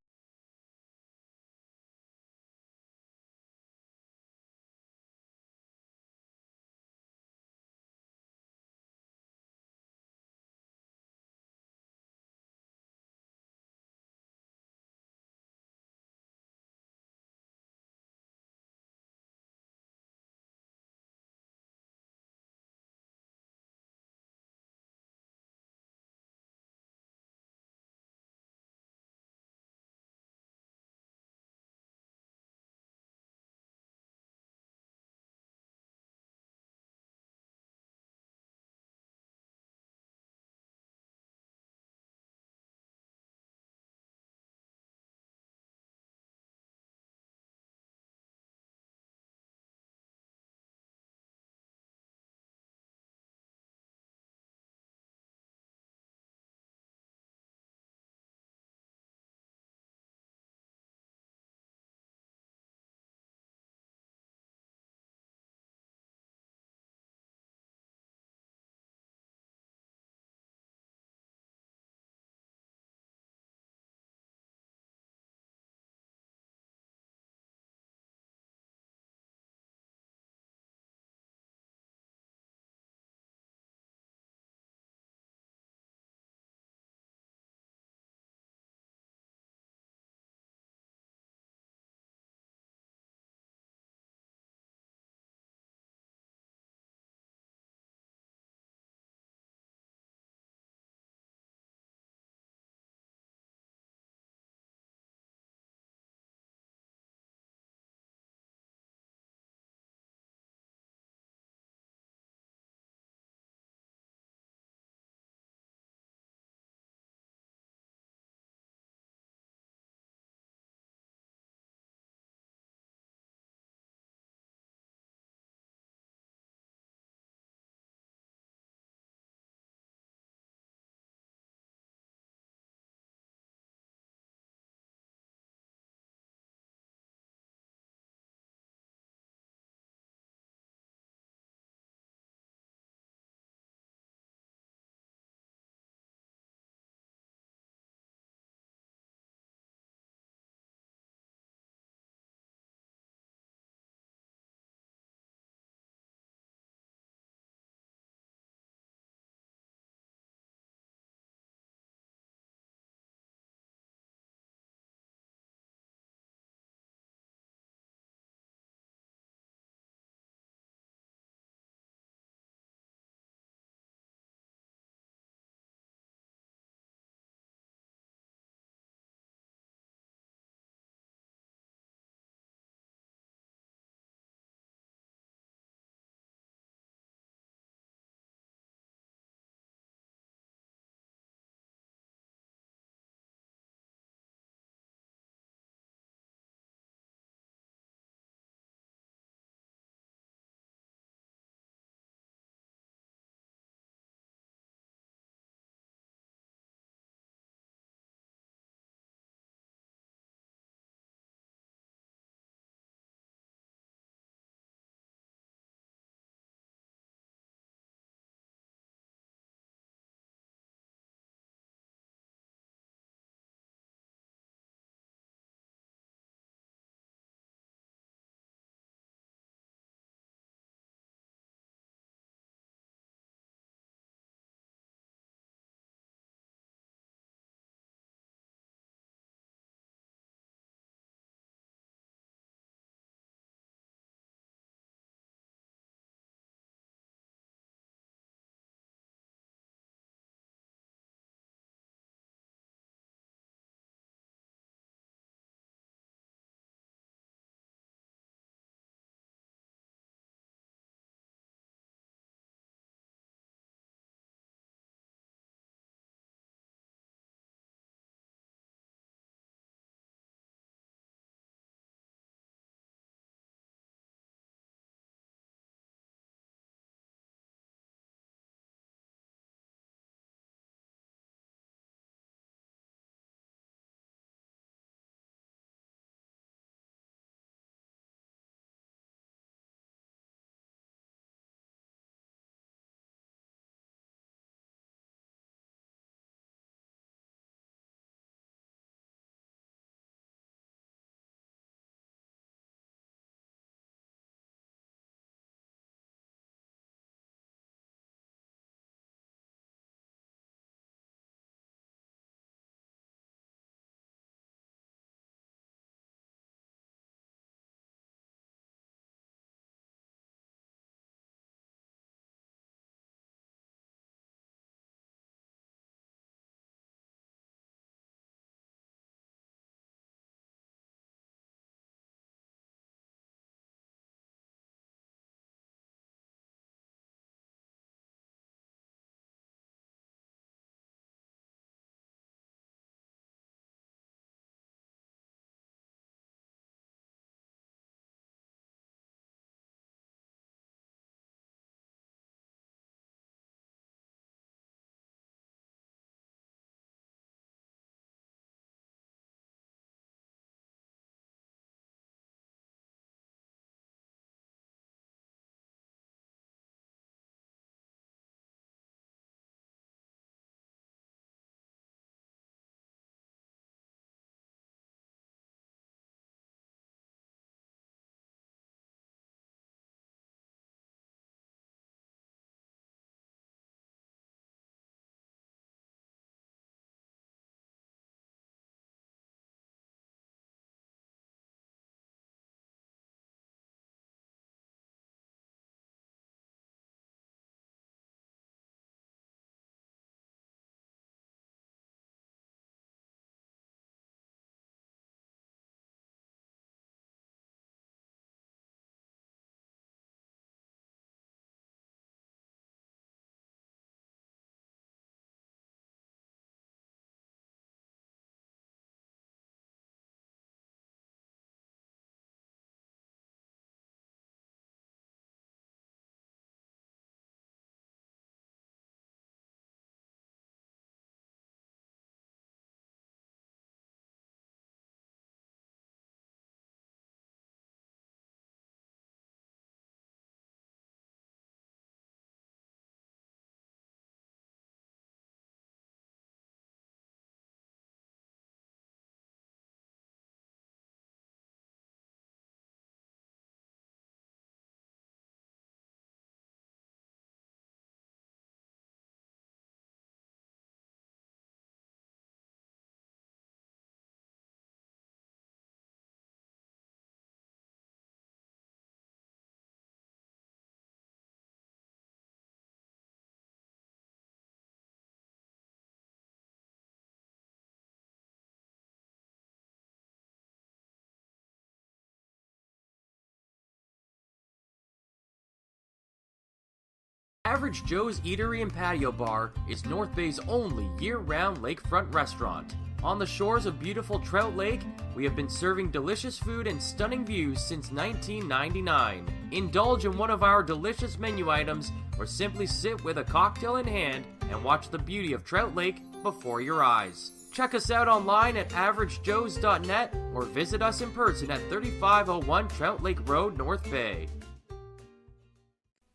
Average Joe's Eatery and Patio Bar is North Bay's only year-round lakefront restaurant. On the shores of beautiful Trout Lake, we have been serving delicious food and stunning views since 1999. Indulge in one of our delicious menu items or simply sit with a cocktail in hand and watch the beauty of Trout Lake before your eyes. Check us out online at averagejoes.net or visit us in person at 3501 Trout Lake Road, North Bay.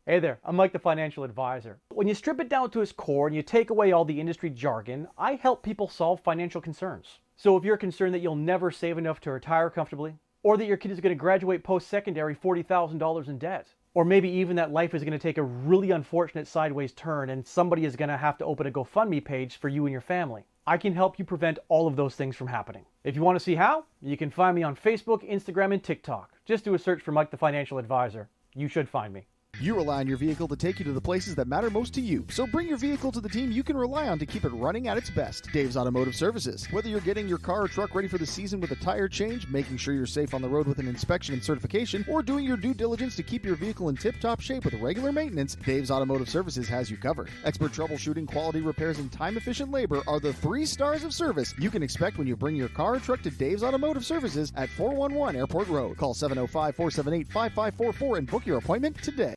Hey there, I'm Mike the Financial Advisor. When you strip it down to its core and you take away all the industry jargon, I help people solve financial concerns. So if you're concerned that you'll never save enough to retire comfortably, or that your kid is going to graduate post-secondary $40,000 in debt, or maybe even that life is going to take a really unfortunate sideways turn and somebody is going to have to open a GoFundMe page for you and your family, I can help you prevent all of those things from happening. If you want to see how, you can find me on Facebook, Instagram, and TikTok. Just do a search for Mike the Financial Advisor. You should find me. You rely on your vehicle to take you to the places that matter most to you. So bring your vehicle to the team you can rely on to keep it running at its best. Dave's Automotive Services. Whether you're getting your car or truck ready for the season with a tire change, making sure you're safe on the road with an inspection and certification, or doing your due diligence to keep your vehicle in tip-top shape with regular maintenance, Dave's Automotive Services has you covered. Expert troubleshooting, quality repairs, and time-efficient labor are the 3 stars of service you can expect when you bring your car or truck to Dave's Automotive Services at 411 Airport Road. Call 705-478-5544 and book your appointment today.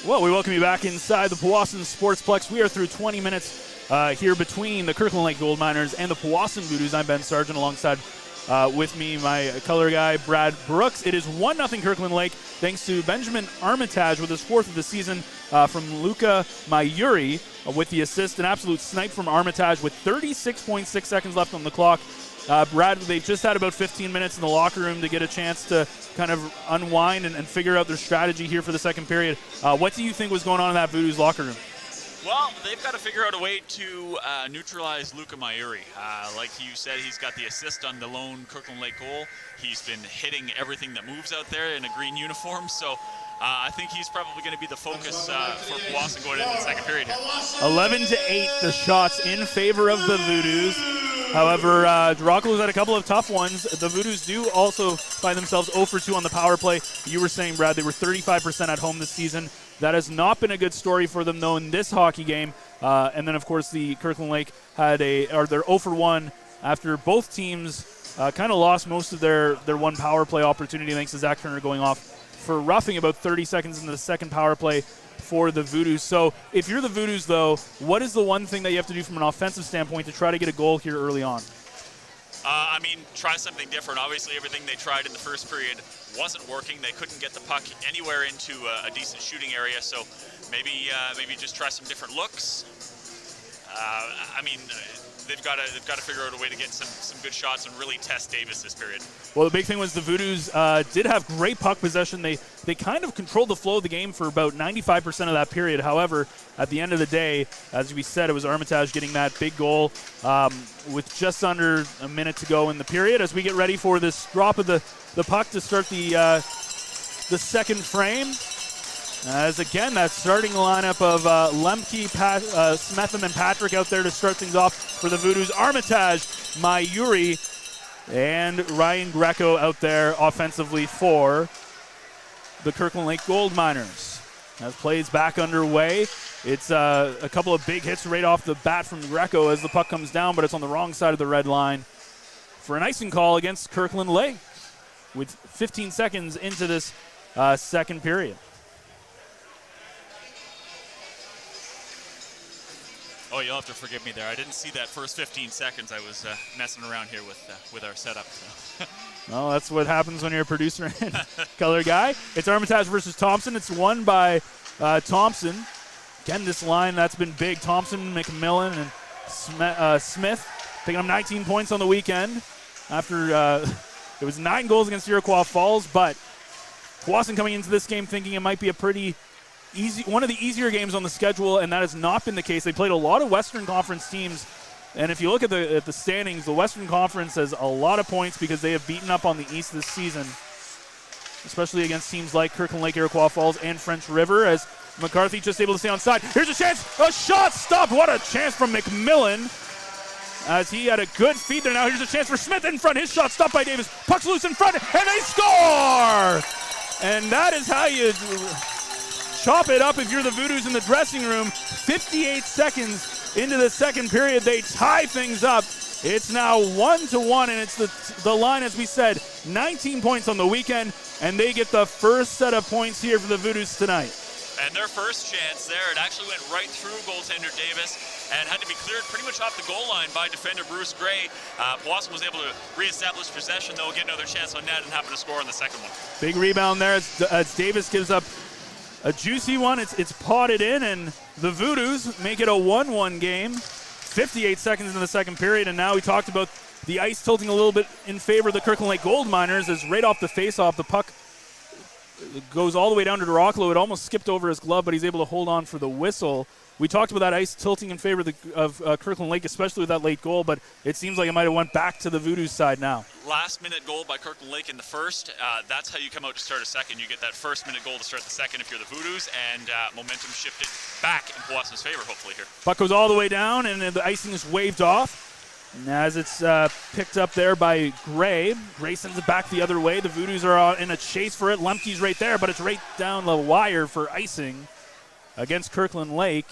Well, we welcome you back inside the Powassan Sportsplex. We are through 20 minutes here between the Kirkland Lake Gold Miners and the Powassan Voodoos. I'm Ben Sargent, alongside with me my color guy, Brad Brooks. It is 1-0 Kirkland Lake, thanks to Benjamin Armitage with his 4th of the season from Luka Mayuri with the assist. An absolute snipe from Armitage with 36.6 seconds left on the clock. Brad, they've just had about 15 minutes in the locker room to get a chance to kind of unwind and figure out their strategy here for the second period. What do you think was going on in that Voodoos locker room? Well, they've got to figure out a way to neutralize Luka Mayuri. Like you said, he's got the assist on the lone Kirkland Lake goal. He's been hitting everything that moves out there in a green uniform. So I think he's probably going to be the focus for Powassan going into the second period here. 11-8 the shots in favor of the Voodoos. However, Dracula's had a couple of tough ones. The Voodoos do also find themselves 0 for 2 on the power play. You were saying, Brad, they were 35% at home this season. That has not been a good story for them, though, in this hockey game. And then, of course, the Kirkland Lake they're 0 for 1 after both teams kind of lost most of their one power play opportunity, thanks to Zach Turner going off for roughing about 30 seconds into the second power play for the Voodoos. So if you're the Voodoos, though, what is the one thing that you have to do from an offensive standpoint to try to get a goal here early on? I mean, try something different. Obviously, everything they tried in the first period wasn't working. They couldn't get the puck anywhere into a decent shooting area. So maybe just try some different looks. I mean, they've got to figure out a way to get some good shots and really test Davis this period. Well, the big thing was the Voodoos did have great puck possession. They kind of controlled the flow of the game for about 95% of that period. However, at the end of the day, as we said, it was Armitage getting that big goal with just under a minute to go in the period. As we get ready for this drop of the puck to start the second frame. As again, that starting lineup of Lemke, Smetham, and Patrick out there to start things off for the Voodoos. Armitage, Mayuri, and Ryan Greco out there offensively for the Kirkland Lake Gold Miners. As plays back underway, it's a couple of big hits right off the bat from Greco as the puck comes down, but it's on the wrong side of the red line for an icing call against Kirkland Lake with 15 seconds into this second period. Oh, you'll have to forgive me there. I didn't see that first 15 seconds. I was messing around here with our setup. So. Well, that's what happens when you're a producer and color guy. It's Armitage versus Thompson. It's won by Thompson. Again, this line, that's been big. Thompson, McMillan, and Smith picking up 19 points on the weekend after it was 9 goals against Iroquois Falls. But Powassan coming into this game thinking it might be a pretty one of the easier games on the schedule, and that has not been the case. They played a lot of Western Conference teams, and if you look at the standings, the Western Conference has a lot of points because they have beaten up on the East this season, especially against teams like Kirkland Lake, Iroquois Falls, and French River, as McCarthy just able to stay on side. Here's a chance, a shot stopped. What a chance from McMillan, as he had a good feed there. Now here's a chance for Smith in front. His shot stopped by Davis. Puck's loose in front, and they score! And that is how you chop it up if you're the Voodoos in the dressing room. 58 seconds into the second period, they tie things up. It's now 1-1, and it's the line, as we said, 19 points on the weekend, and they get the first set of points here for the Voodoos tonight. And their first chance there, it actually went right through goaltender Davis and had to be cleared pretty much off the goal line by defender Bruce Gray. Powassan was able to reestablish possession, though, get another chance on net and happen to score on the second one. Big rebound there as Davis gives up a juicy one. It's potted in, and the Voodoos make it a 1-1 game. 58 seconds into the second period, and now we talked about the ice tilting a little bit in favor of the Kirkland Lake Gold Miners as right off the face-off, the puck goes all the way down to Duroclo. It almost skipped over his glove, but he's able to hold on for the whistle. We talked about that ice tilting in favor of Kirkland Lake, especially with that late goal, but it seems like it might have went back to the Voodoos side now. Last-minute goal by Kirkland Lake in the first. That's how you come out to start a second. You get that first-minute goal to start the second if you're the Voodoos, and momentum shifted back in Powassan's favor, hopefully, here. Puck goes all the way down, and the icing is waved off. And as it's picked up there by Gray, Gray sends it back the other way. The Voodoos are in a chase for it. Lemke's right there, but it's right down the wire for icing against Kirkland Lake.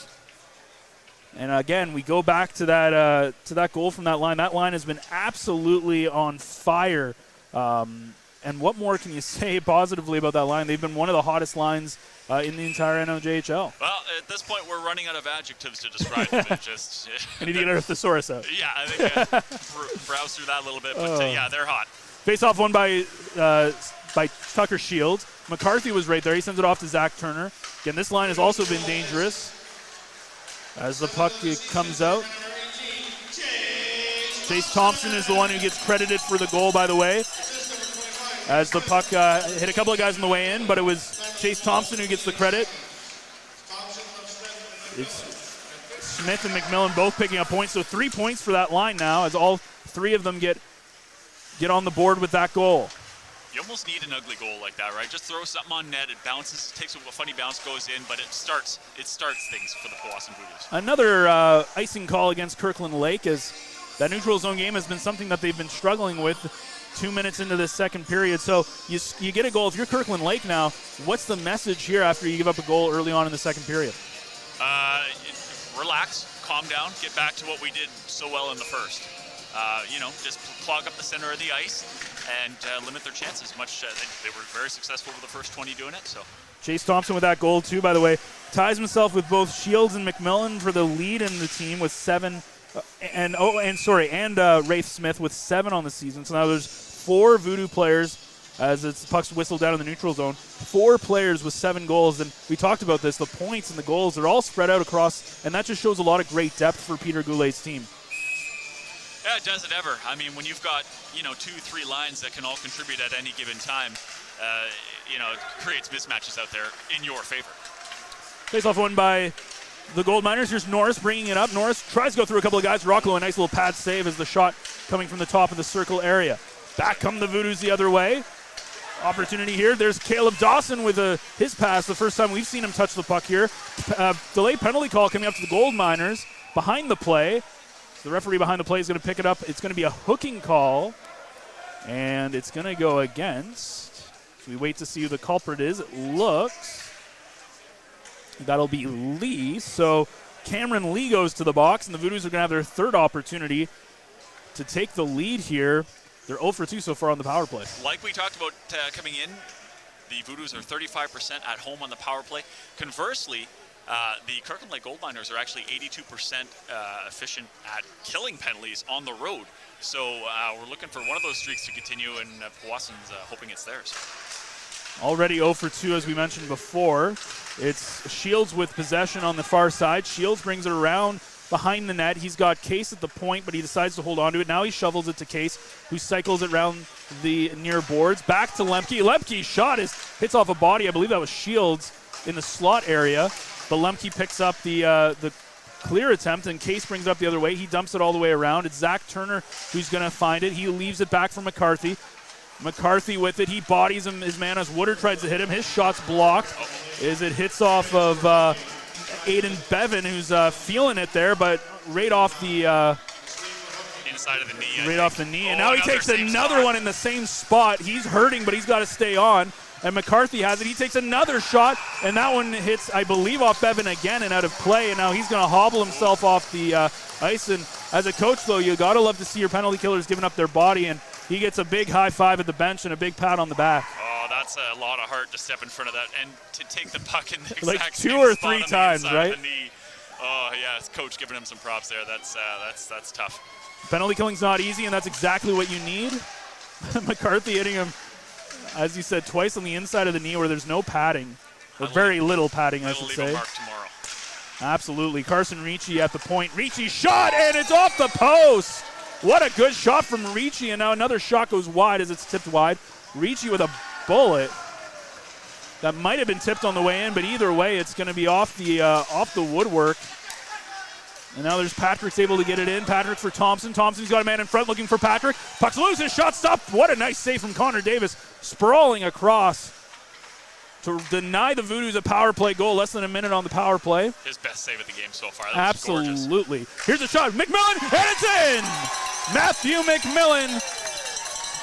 And again, we go back to that goal from that line. That line has been absolutely on fire. And what more can you say positively about that line? They've been one of the hottest lines in the entire NOJHL. Well, at this point, we're running out of adjectives to describe them. I need to get our thesaurus out. Yeah, I think browse through that a little bit. But yeah, they're hot. Face-off won by Tucker Shields. McCarthy was right there. He sends it off to Zach Turner. Again, this line has also been dangerous as the puck comes out. Chase Thompson is the one who gets credited for the goal, by the way, as the puck hit a couple of guys on the way in, but it was Chase Thompson who gets the credit. It's Smith and McMillan both picking up points, so 3 points for that line now as all three of them get on the board with that goal. You almost need an ugly goal like that, right? Just throw something on net, it bounces, takes a funny bounce, goes in, but it starts things for the Powassan Voodoos. Another icing call against Kirkland Lake, as that neutral zone game has been something that they've been struggling with 2 minutes into this second period. So you get a goal. If you're Kirkland Lake now, what's the message here after you give up a goal early on in the second period? Relax, calm down, get back to what we did so well in the first. Just clog up the center of the ice and limit their chances. They were very successful with the first 20 doing it. So Chase Thompson with that goal too, by the way, ties himself with both Shields and McMillan for the lead in the team with 7. And Rafe Smith with 7 on the season. So now there's 4 Voodoo players as it's puck's whistled down in the neutral zone. 4 players with 7 goals, and we talked about this. The points and the goals are all spread out across, and that just shows a lot of great depth for Peter Goulet's team. Yeah, it does it ever. I mean, when you've got 2-3 lines that can all contribute at any given time, it creates mismatches out there in your favor. Face-off won by the Gold Miners. Here's Norris bringing it up. Norris tries to go through a couple of guys. Rocklo, a nice little pad save as the shot coming from the top of the circle area. Back come the Voodoos the other way. Opportunity here. There's Caleb Dawson with his pass. The first time we've seen him touch the puck here. Delayed penalty call coming up to the Gold Miners behind the play. The referee behind the play is going to pick it up. It's going to be a hooking call, and it's going to go against. So we wait to see who the culprit is. It looks that'll be Lee. So Cameron Lee goes to the box, and the Voodoos are going to have their third opportunity to take the lead here. They're 0 for 2 so far on the power play. Like we talked about coming in, the Voodoos are 35% at home on the power play. Conversely, the Kirkland Lake Gold Miners are actually 82% efficient at killing penalties on the road. So we're looking for one of those streaks to continue, and Powassan's hoping it's theirs. Already 0 for 2, as we mentioned before. It's Shields with possession on the far side. Shields brings it around behind the net. He's got Case at the point, but he decides to hold on to it. Now he shovels it to Case, who cycles it around the near boards. Back to Lemke. Lemke's shot hits off a body. I believe that was Shields in the slot area. But Lemke picks up the clear attempt, and Case brings it up the other way. He dumps it all the way around. It's Zach Turner who's going to find it. He leaves it back for McCarthy. McCarthy with it. He bodies him, his man, as Woodard tries to hit him. His shot's blocked as it hits off of Aiden Bevan, who's feeling it there, but right off the inside of the knee. Right off the knee. And now he takes another one in the same spot. He's hurting, but he's got to stay on and McCarthy has it. He takes another shot, and that one hits, I believe, off Bevan again and out of play, and now he's going to hobble himself off the ice. And as a coach, though, you got to love to see your penalty killers giving up their body, and he gets a big high five at the bench and a big pat on the back. Oh, that's a lot of heart to step in front of that and to take the puck in the exact like same 2 or spot 3 on times, the inside right? of the knee. Oh, yeah, it's coach giving him some props there. That's tough. Penalty killing's not easy, and that's exactly what you need. McCarthy hitting him, as you said, twice on the inside of the knee where there's no padding, or very little padding, I should say. Mark tomorrow. Absolutely. Carson Ricci at the point. Ricci shot, and it's off the post. What a good shot from Ricci, and now another shot goes wide as it's tipped wide. Ricci with a bullet that might have been tipped on the way in, but either way, it's going to be off the woodwork. And now there's Patrick's able to get it in. Patrick for Thompson. Thompson's got a man in front looking for Patrick. Puck's loose, his shot stopped. What a nice save from Connor Davis, sprawling across to deny the Voodoos a power play goal. Less than a minute on the power play. His best save of the game so far. That was gorgeous. Absolutely. Here's a shot. McMillan, and it's in! Matthew McMillan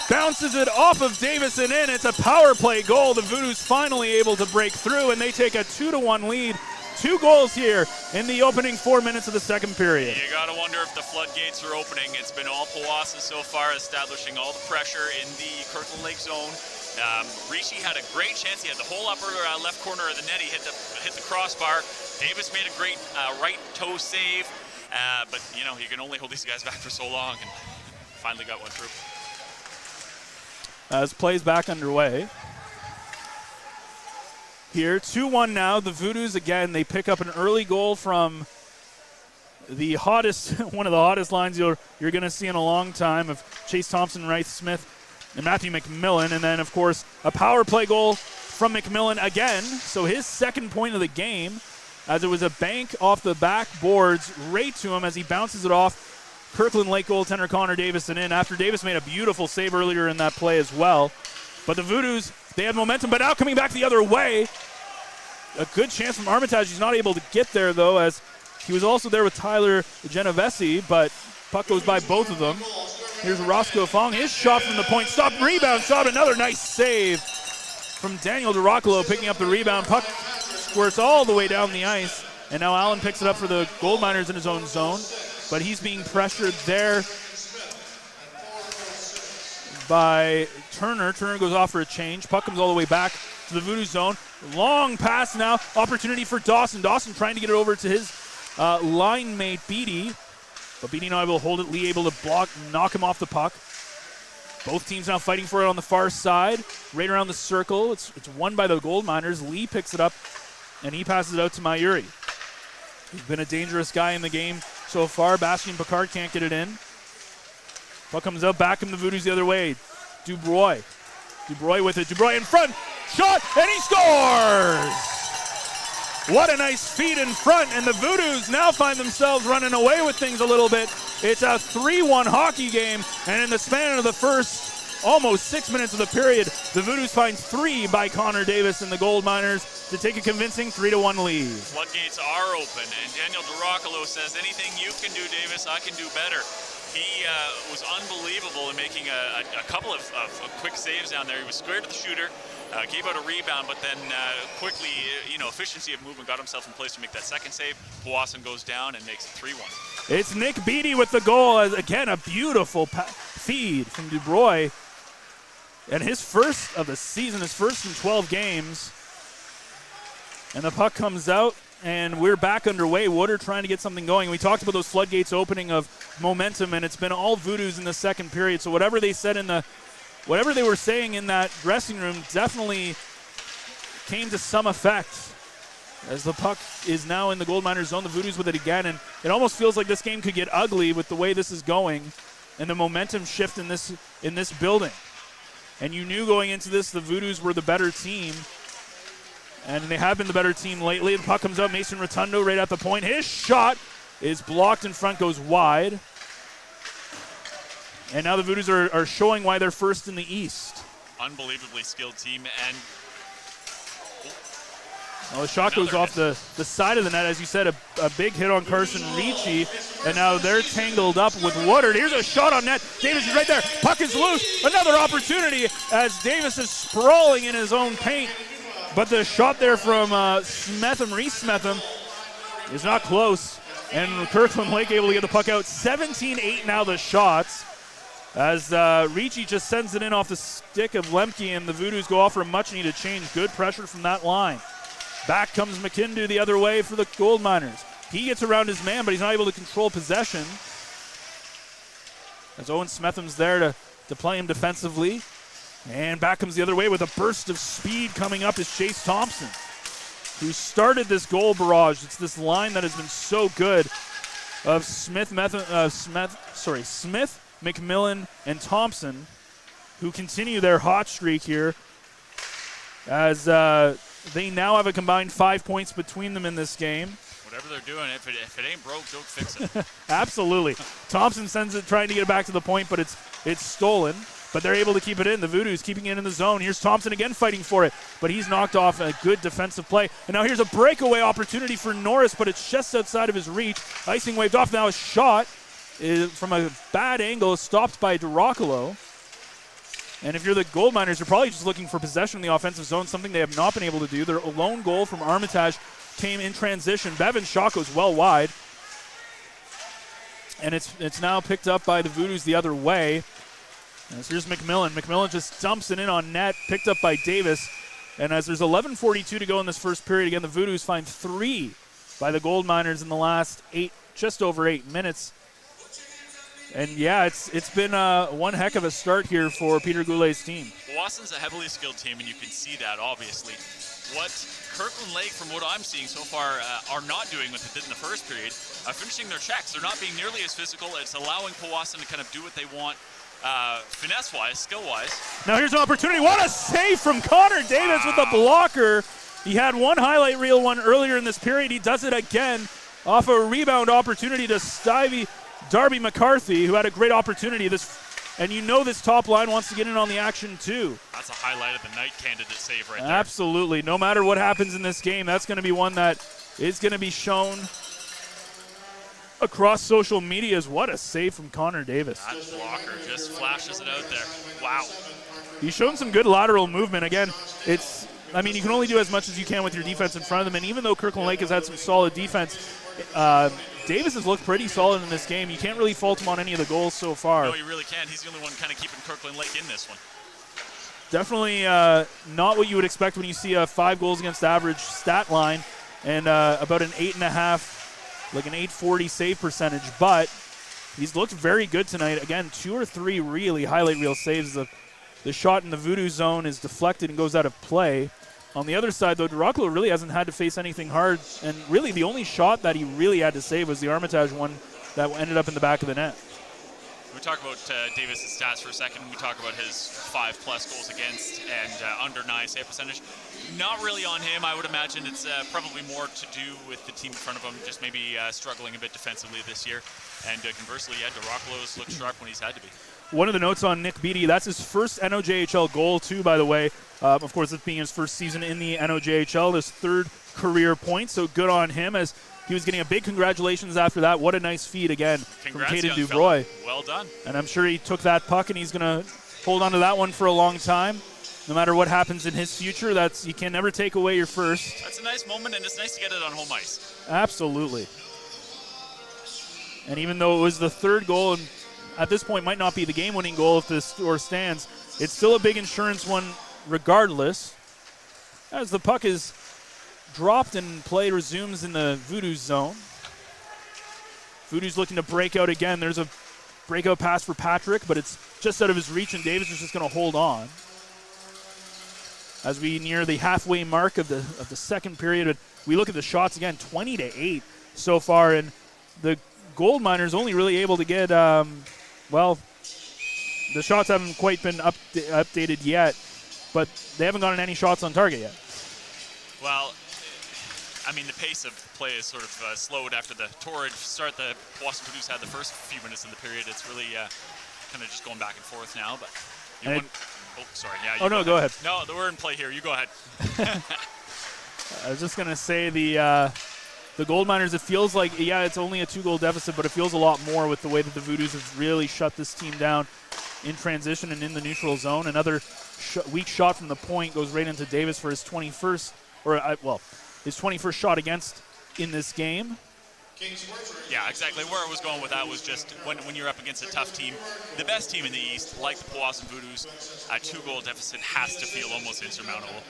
bounces it off of Davis and in. It's a power play goal. The Voodoos finally able to break through, and they take a 2-1 lead. 2 goals here in the opening 4 minutes of the second period. You got to wonder if the floodgates are opening. It's been all Powassan so far, establishing all the pressure in the Kirkland Lake zone. Ricci had a great chance. He had the whole upper left corner of the net. He hit the crossbar. Davis made a great right toe save. But, you know, you can only hold these guys back for so long, and finally got one through. As play's back underway. Here, 2-1 now. The Voodoos, again, they pick up an early goal from the hottest, one of the hottest lines you're going to see in a long time of Chase Thompson, Wright Smith, and Matthew McMillan. And then, of course, a power play goal from McMillan again. So his second point of the game, as it was a bank off the backboards right to him as he bounces it off Kirkland Lake goaltender Connor Davis and in. After Davis made a beautiful save earlier in that play as well. But the Voodoos, they have momentum, but now coming back the other way. A good chance from Armitage. He's not able to get there, though, as he was also there with Tyler Genovese, but puck goes by both of them. Here's Roscoe Fong. His shot from the point. Stop, rebound shot. Another nice save from Daniel DeRoccolo picking up the rebound. Puck squirts all the way down the ice, and now Allen picks it up for the Gold Miners in his own zone, but he's being pressured there by Turner. Turner goes off for a change. Puck comes all the way back to the Voodoo zone. Long pass now. Opportunity for Dawson. Dawson trying to get it over to his line mate, Beatty. But Beatty not able to hold it. Lee able to block, knock him off the puck. Both teams now fighting for it on the far side. Right around the circle. It's won by the Gold Miners. Lee picks it up, and he passes it out to Mayuri. He's been a dangerous guy in the game so far. Bastien Picard can't get it in. Puck comes out, back him the Voodoos the other way. Dubois with it. Dubois in front. Shot, and he scores! What a nice feed in front, and the Voodoos now find themselves running away with things a little bit. It's a 3-1 hockey game, and in the span of the first almost 6 minutes of the period, the Voodoos find 3 by Connor Davis and the Gold Miners to take a convincing 3-1 lead. Floodgates are open, and Daniel DeRoccolo says, anything you can do, Davis, I can do better. He was unbelievable in making a couple of quick saves down there. He was squared to the shooter, gave out a rebound, but then quickly, efficiency of movement got himself in place to make that second save. Powassan goes down and makes it 3-1. It's Nick Beatty with the goal. Again, a beautiful feed from Dubois. And his first of the season, his first in 12 games. And the puck comes out, and we're back underway. Woodard trying to get something going. We talked about those floodgates opening of momentum, and it's been all Voodoos in the second period. So whatever they were saying in that dressing room definitely came to some effect. As the puck is now in the Gold Miners zone, the Voodoos with it again, and it almost feels like this game could get ugly with the way this is going and the momentum shift in this building. And you knew going into this the Voodoos were the better team. And they have been the better team lately. The puck comes out, Mason Rotundo right at the point. His shot is blocked in front, goes wide. And now the Voodoos are showing why they're first in the East. Unbelievably skilled team. And Well, the shot goes off the side of the net. As you said, a big hit on Carson Ricci. And now they're tangled up with Woodard. Here's a shot on net. Davis is right there. Puck is loose. Another opportunity as Davis is sprawling in his own paint. But the shot there from Reese Smetham, is not close. And Kirkland Lake able to get the puck out. 17-8 now the shots. As Ricci just sends it in off the stick of Lemke, and the Voodoos go off for a much-needed change. Good pressure from that line. Back comes McKindu the other way for the Gold Miners. He gets around his man, but he's not able to control possession. As Owen Smetham's there to play him defensively. And back comes the other way with a burst of speed coming up is Chase Thompson, who started this goal barrage. It's this line that has been so good of Smith, McMillan, and Thompson, who continue their hot streak here as they now have a combined 5 points between them in this game. Whatever they're doing, if it ain't broke, don't fix it. Absolutely. Thompson sends it, trying to get it back to the point, but it's stolen. But they're able to keep it in. The Voodoos keeping it in the zone. Here's Thompson again fighting for it, but he's knocked off a good defensive play. And now here's a breakaway opportunity for Norris, but it's just outside of his reach. Icing waved off. Now a shot is from a bad angle, stopped by Duracolo. And if you're the Gold Miners, you're probably just looking for possession in the offensive zone, something they have not been able to do. Their lone goal from Armitage came in transition. Bevan's shot goes well wide. And it's now picked up by the Voodoos the other way. And so here's McMillan. McMillan just dumps it in on net, picked up by Davis. And as there's 11:42 to go in this first period, again, the Voodoos find 3 by the Gold Miners in the last just over 8 minutes. And yeah, it's been one heck of a start here for Peter Goulet's team. Powassan's a heavily skilled team, and you can see that, obviously. What Kirkland Lake, from what I'm seeing so far, are not doing what they did in the first period, finishing their checks. They're not being nearly as physical. It's allowing Powassan to kind of do what they want, finesse-wise, skill-wise. Now here's an opportunity. What a save from Connor Davis with the blocker. He had one highlight reel one earlier in this period. He does it again off a rebound opportunity to stymie Darby McCarthy, who had a great opportunity. And you know this top line wants to get in on the action too. That's a highlight of the night candidate save right there. Absolutely. No matter what happens in this game, that's going to be one that is going to be shown across social media as what a save from Connor Davis. That blocker just flashes it out there. Wow. He's shown some good lateral movement. Again, you can only do as much as you can with your defense in front of them. And even though Kirkland Lake has had some solid defense, Davis has looked pretty solid in this game. You can't really fault him on any of the goals so far. No, you really can't. He's the only one kind of keeping Kirkland Lake in this one. Definitely not what you would expect when you see a 5 goals against average stat line and about an 8.5, like an 840 save percentage. But he's looked very good tonight. Again, 2 or 3 really highlight reel saves. The shot in the Voodoo zone is deflected and goes out of play. On the other side, though, Duracolo really hasn't had to face anything hard, and really the only shot that he really had to save was the Armitage one that ended up in the back of the net. We talk about Davis' stats for a second. We talk about his 5+ goals against and under 9 save percentage. Not really on him. I would imagine it's probably more to do with the team in front of him, just maybe struggling a bit defensively this year. And conversely, Duracolo's looked sharp when he's had to be. One of the notes on Nick Beattie, that's his first NOJHL goal, too, by the way. Of course, this being his first season in the NOJHL, his 3rd career point, so good on him as he was getting a big congratulations after that. What a nice feed again from Caden Dubroy. Well done. And I'm sure he took that puck and he's going to hold on to that one for a long time. No matter what happens in his future, you can never take away your first. That's a nice moment, and it's nice to get it on home ice. Absolutely. And even though it was the 3rd goal, and at this point might not be the game-winning goal if the score stands, it's still a big insurance one regardless. As the puck is dropped and play resumes in the Voodoo zone. Voodoo's looking to break out again. There's a breakout pass for Patrick, but it's just out of his reach, and Davis is just going to hold on. As we near the halfway mark of the second period, we look at the shots again, 20-8 so far, and the Gold Miners only really able to get, the shots haven't quite been updated yet, but they haven't gotten any shots on target yet. Well, I mean, the pace of play is sort of slowed after the torrid start the Powassan Voodoos had the first few minutes in the period. It's really kind of just going back and forth now. But go ahead. Go ahead. No, we're in play here. You go ahead. I was just going to say the Gold Miners, it feels like, yeah, it's only a 2-goal deficit, but it feels a lot more with the way that the Voodoos have really shut this team down in transition and in the neutral zone. Another weak shot from the point goes right into Davis for his 21st, his 21st shot against in this game. Yeah, exactly. Where I was going with that was just when you're up against a tough team, the best team in the East, like the Powassan Voodoos, a 2-goal deficit has to feel almost insurmountable.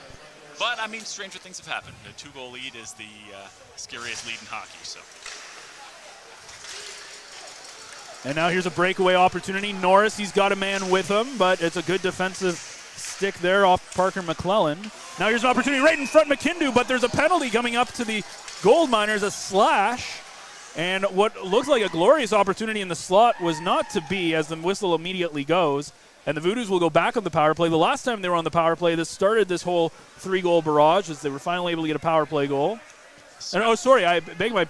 But, I mean, stranger things have happened. A 2-goal lead is the scariest lead in hockey. So. And now here's a breakaway opportunity. Norris, he's got a man with him, but it's a good defensive stick there off Parker McClellan. Now here's an opportunity right in front of McKindu, but there's a penalty coming up to the Gold Miners, a slash. And what looks like a glorious opportunity in the slot was not to be, as the whistle immediately goes. And the Voodoos will go back on the power play. The last time they were on the power play, this started this whole 3-goal barrage as they were finally able to get a power play goal. And I beg my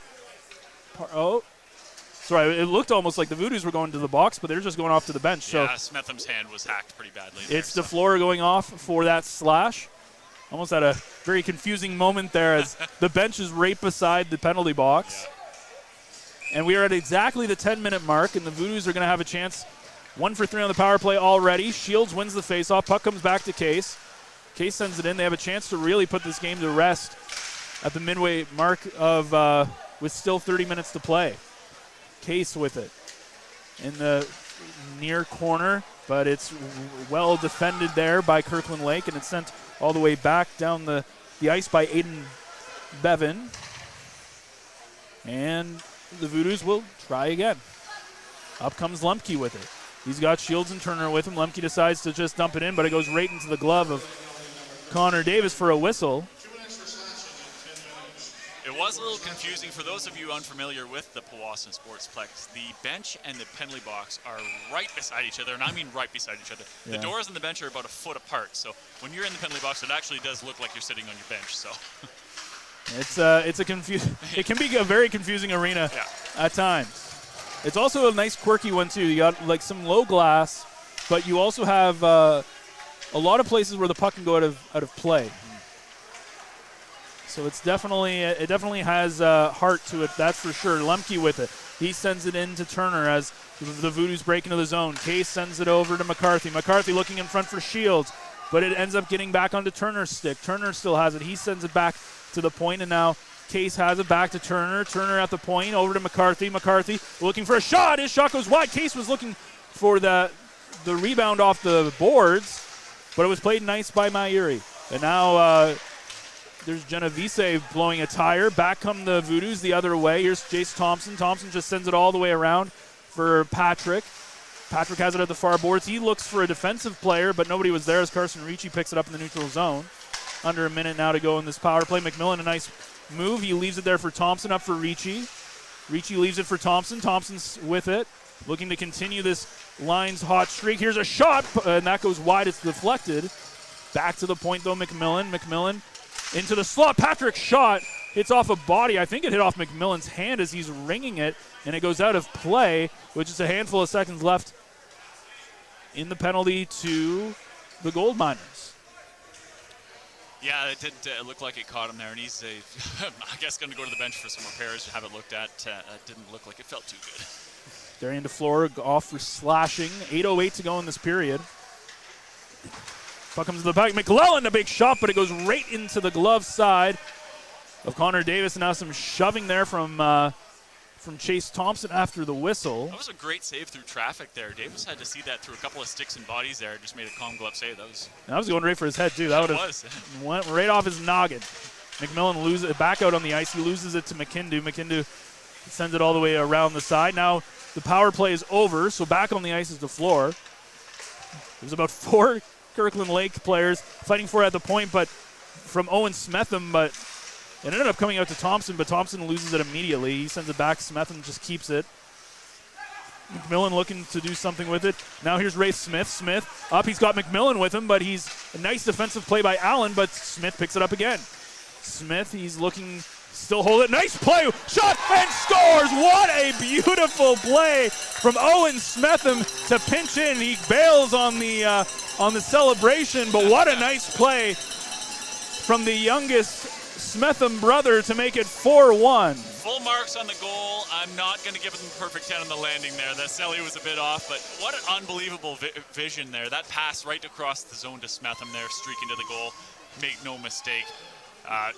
sorry, it looked almost like the Voodoos were going to the box, but they're just going off to the bench. Yeah, Smetham's hand was hacked pretty badly there. It's DeFleur going off for that slash. Almost had a very confusing moment there as the bench is right beside the penalty box. Yeah. And we are at exactly the 10-minute mark, and the Voodoos are going to have a chance. 1 for 3 on the power play already. Shields wins the faceoff. Puck comes back to Case. Case sends it in. They have a chance to really put this game to rest at the midway mark of with still 30 minutes to play. Case with it in the near corner, but it's well defended there by Kirkland Lake, and it's sent all the way back down the ice by Aiden Bevan. And the Voodoos will try again. Up comes Lemke with it. He's got Shields and Turner with him. Lemke decides to just dump it in, but it goes right into the glove of Connor Davis for a whistle. It was a little confusing for those of you unfamiliar with the Powassan Sportsplex. The bench and the penalty box are right beside each other, and I mean right beside each other. Yeah. The doors and the bench are about a foot apart, so when you're in the penalty box, it actually does look like you're sitting on your bench. So it can be a very confusing arena at times. It's also a nice quirky one too. You got like some low glass, but you also have a lot of places where the puck can go out of play. So it definitely has heart to it, that's for sure. Lemke with it. He sends it in to Turner as the Voodoos break into the zone. Case sends it over to McCarthy. McCarthy looking in front for Shields, but it ends up getting back onto Turner's stick. Turner still has it. He sends it back to the point, and now Case has it back to Turner. Turner at the point, over to McCarthy. McCarthy looking for a shot. His shot goes wide. Case was looking for the rebound off the boards, but it was played nice by Mayuri. And now there's Genovese blowing a tire. Back come the Voodoos the other way. Here's Jace Thompson. Thompson just sends it all the way around for Patrick. Patrick has it at the far boards. He looks for a defensive player, but nobody was there as Carson Ricci picks it up in the neutral zone. Under a minute now to go in this power play. McMillan, a nice move. He leaves it there for Thompson, up for Ricci. Ricci leaves it for Thompson. Thompson's with it, looking to continue this line's hot streak. Here's a shot, and that goes wide. It's deflected. Back to the point, though, McMillan. McMillan into the slot. Patrick's shot hits off a body. I think it hit off McMillan's hand as he's ringing it, and it goes out of play, which is a handful of seconds left in the penalty to the Gold Miners. Yeah, it did look like it caught him there, and he's, I guess, going to go to the bench for some repairs, have it looked at. It didn't look like it felt too good. Darian DeFleur off for slashing. 8:08 to go in this period. Puck comes to the back. McClellan, a big shot, but it goes right into the glove side of Connor Davis. And now some shoving there from Chase Thompson after the whistle. That was a great save through traffic there. Davis had to see that through a couple of sticks and bodies there. Just made a calm glove save. That was going right for his head, too. That would have went right off his noggin. McMillan loses it back out on the ice. He loses it to McKindu. McKindu sends it all the way around the side. Now the power play is over, so back on the ice is DeFleur. There's about 4 Kirkland Lake players fighting for it at the point, but from Owen Smetham, but it ended up coming out to Thompson, but Thompson loses it immediately. He sends it back. Smetham just keeps it. McMillan looking to do something with it. Now here's Ray Smith. Smith up. He's got McMillan with him, but he's a nice defensive play by Allen, but Smith picks it up again. Smith, he's looking, still hold it. Nice play. Shot and scores. What a beautiful play from Owen Smetham to pinch in. He bails on the celebration, but what a nice play from the youngest Smetham brother to make it 4-1. Full marks on the goal. I'm not going to give them perfect 10 on the landing there. That Selly was a bit off, but what an unbelievable vision there. That pass right across the zone to Smetham there, streaking to the goal. Make no mistake.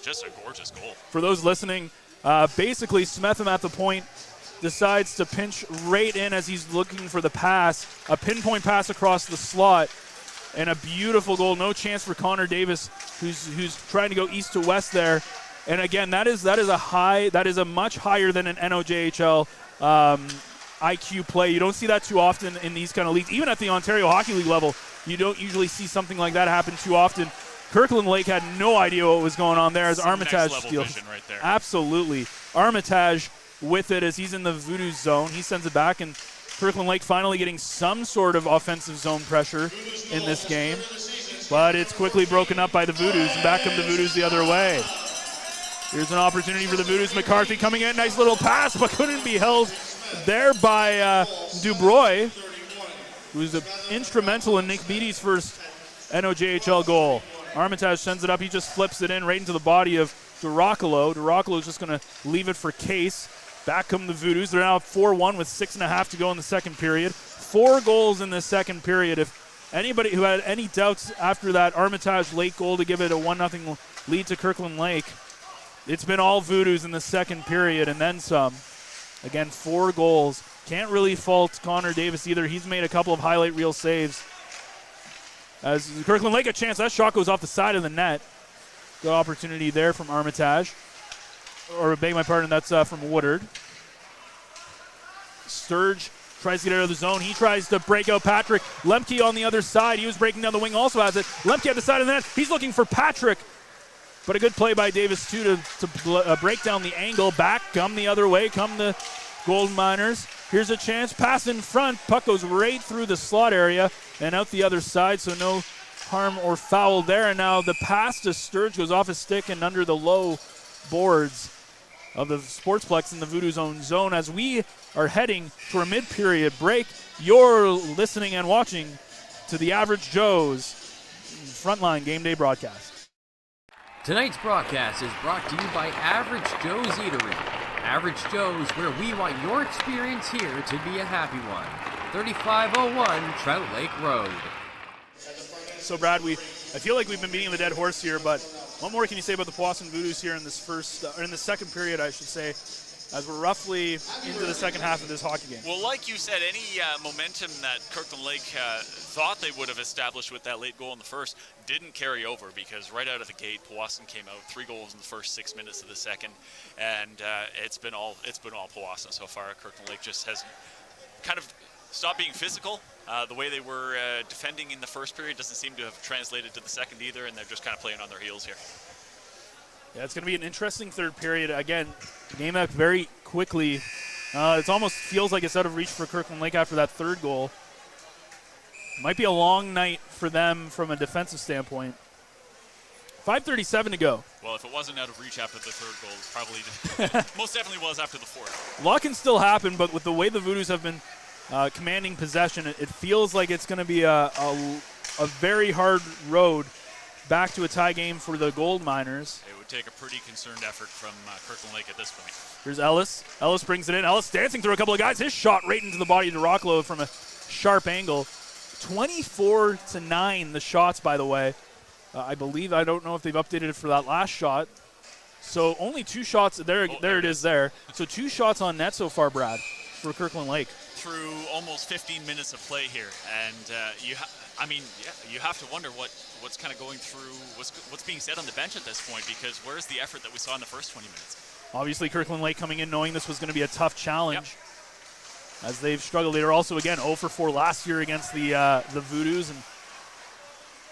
Just a gorgeous goal. For those listening, basically Smetham at the point decides to pinch right in as he's looking for the pass. A pinpoint pass across the slot. And a beautiful goal. No chance for Connor Davis, who's trying to go east to west there. And again, that is a much higher than an NOJHL IQ play. You don't see that too often in these kind of leagues. Even at the Ontario Hockey League level, you don't usually see something like that happen too often. Kirkland Lake had no idea what was going on there as Armitage steals. Right there. Absolutely. Armitage with it as he's in the Voodoos zone. He sends it back, and Kirkland Lake finally getting some sort of offensive zone pressure in this game. But it's quickly broken up by the Voodoos, and back come the Voodoos the other way. Here's an opportunity for the Voodoos. McCarthy coming in. Nice little pass, but couldn't be held there by Dubroy, who's instrumental in Nick Beatty's first NOJHL goal. Armitage sends it up. He just flips it in right into the body of Duracolo. Duracolo is just going to leave it for Case. Back come the Voodoos. They're now 4-1 with 6.5 to go in the second period. 4 goals in the second period. If anybody who had any doubts after that Armitage late goal to give it a 1-0 lead to Kirkland Lake, it's been all Voodoos in the second period and then some. Again, 4 goals. Can't really fault Connor Davis either. He's made a couple of highlight reel saves. As Kirkland Lake a chance, that shot goes off the side of the net. Good opportunity there from Armitage. Or beg my pardon, that's from Woodard. Sturge tries to get out of the zone. He tries to break out Patrick. Lemke on the other side. He was breaking down the wing, also has it. Lemke at the side of the net. He's looking for Patrick. But a good play by Davis, too, to break down the angle. Back, come the other way, come the Gold Miners. Here's a chance. Pass in front. Puck goes right through the slot area and out the other side, so no harm or foul there. And now the pass to Sturge goes off his stick and under the low boards of the Sportsplex in the Voodoos own zone. As we are heading to a mid-period break, you're listening and watching to the Average Joe's Frontline Game Day broadcast. Tonight's broadcast is brought to you by Average Joe's Eatery. Average Joe's, where we want your experience here to be a happy one. 3501 Trout Lake Road. So, Brad, I feel like we've been beating the dead horse here, but what more can you say about the Powassan Voodoos here in this in the second period, I should say, as we're roughly into the second half of this hockey game? Well, like you said, any momentum that Kirkland Lake thought they would have established with that late goal in the first didn't carry over, because right out of the gate, Powassan came out 3 goals in the first 6 minutes of the second, and it's been all Powassan so far. Kirkland Lake just has kind of stopped being physical. The way they were defending in the first period doesn't seem to have translated to the second either, and they're just kind of playing on their heels here. Yeah, it's going to be an interesting third period. Again, game up very quickly. It almost feels like it's out of reach for Kirkland Lake after that third goal. Might be a long night for them from a defensive standpoint. 5:37 to go. Well, if it wasn't out of reach after the third goal, it probably most definitely was after the fourth. A lot can still happen, but with the way the Voodoos have been commanding possession, it feels like it's going to be a very hard road back to a tie game for the Gold Miners. It would take a pretty concerned effort from Kirkland Lake at this point. Here's Ellis. Ellis brings it in. Ellis dancing through a couple of guys. His shot right into the body of Duracolo from a sharp angle. 24-9 the shots, by the way. I don't know if they've updated it for that last shot. So only 2 shots. There it is there. So 2 shots on net so far, Brad, for Kirkland Lake. Through almost 15 minutes of play here, and you have to wonder what's kind of going through, what's being said on the bench at this point, because where's the effort that we saw in the first 20 minutes? Obviously, Kirkland Lake coming in knowing this was going to be a tough challenge, as they've struggled. They were also, again, 0-4 last year against the Voodoos, and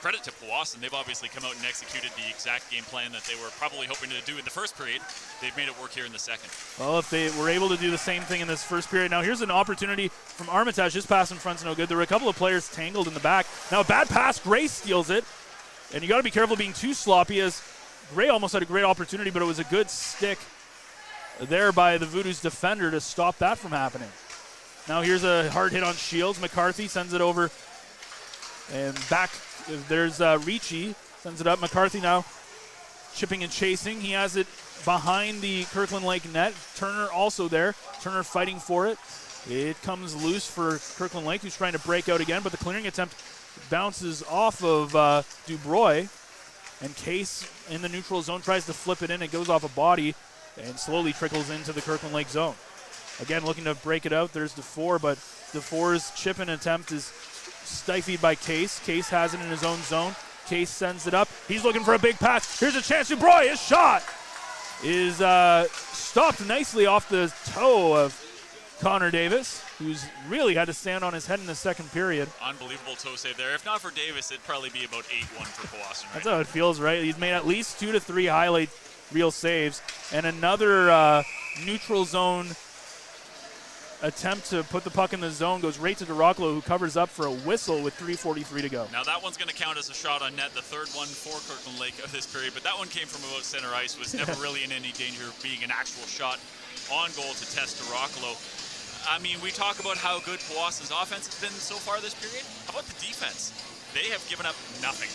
credit to Powassan. They've obviously come out and executed the exact game plan that they were probably hoping to do in the first period. They've made it work here in the second. Well, if they were able to do the same thing in this first period. Now here's an opportunity from Armitage. His pass in front's no good. There were a couple of players tangled in the back. Now a bad pass. Gray steals it. And you got to be careful being too sloppy, as Gray almost had a great opportunity, but it was a good stick there by the Voodoos defender to stop that from happening. Now here's a hard hit on Shields. McCarthy sends it over and back. There's Ricci, sends it up. McCarthy now chipping and chasing. He has it behind the Kirkland Lake net. Turner also there. Turner fighting for it. It comes loose for Kirkland Lake, who's trying to break out again, but the clearing attempt bounces off of Dubroy. And Case in the neutral zone tries to flip it in. It goes off a body and slowly trickles into the Kirkland Lake zone. Again, looking to break it out. There's DeFore, but DeFore's chip-in attempt is stymied by Case. Case has it in his own zone. Case sends it up. He's looking for a big pass. Here's a chance. Dubroy, his shot is stopped nicely off the toe of Connor Davis, who's really had to stand on his head in the second period. Unbelievable toe save there. If not for Davis, it'd probably be about 8-1 for Powassan, right? That's how it feels, right? He's made at least 2 to 3 highlight reel saves. And another neutral zone attempt to put the puck in the zone goes right to DeRocklo, who covers up for a whistle with 3:43 to go. Now that one's going to count as a shot on net, the third one for Kirkland Lake of this period, but that one came from about center ice, was never really in any danger of being an actual shot on goal to test DeRocklo. I mean, we talk about how good Powassan's offense has been so far this period. How about the defense? They have given up nothing.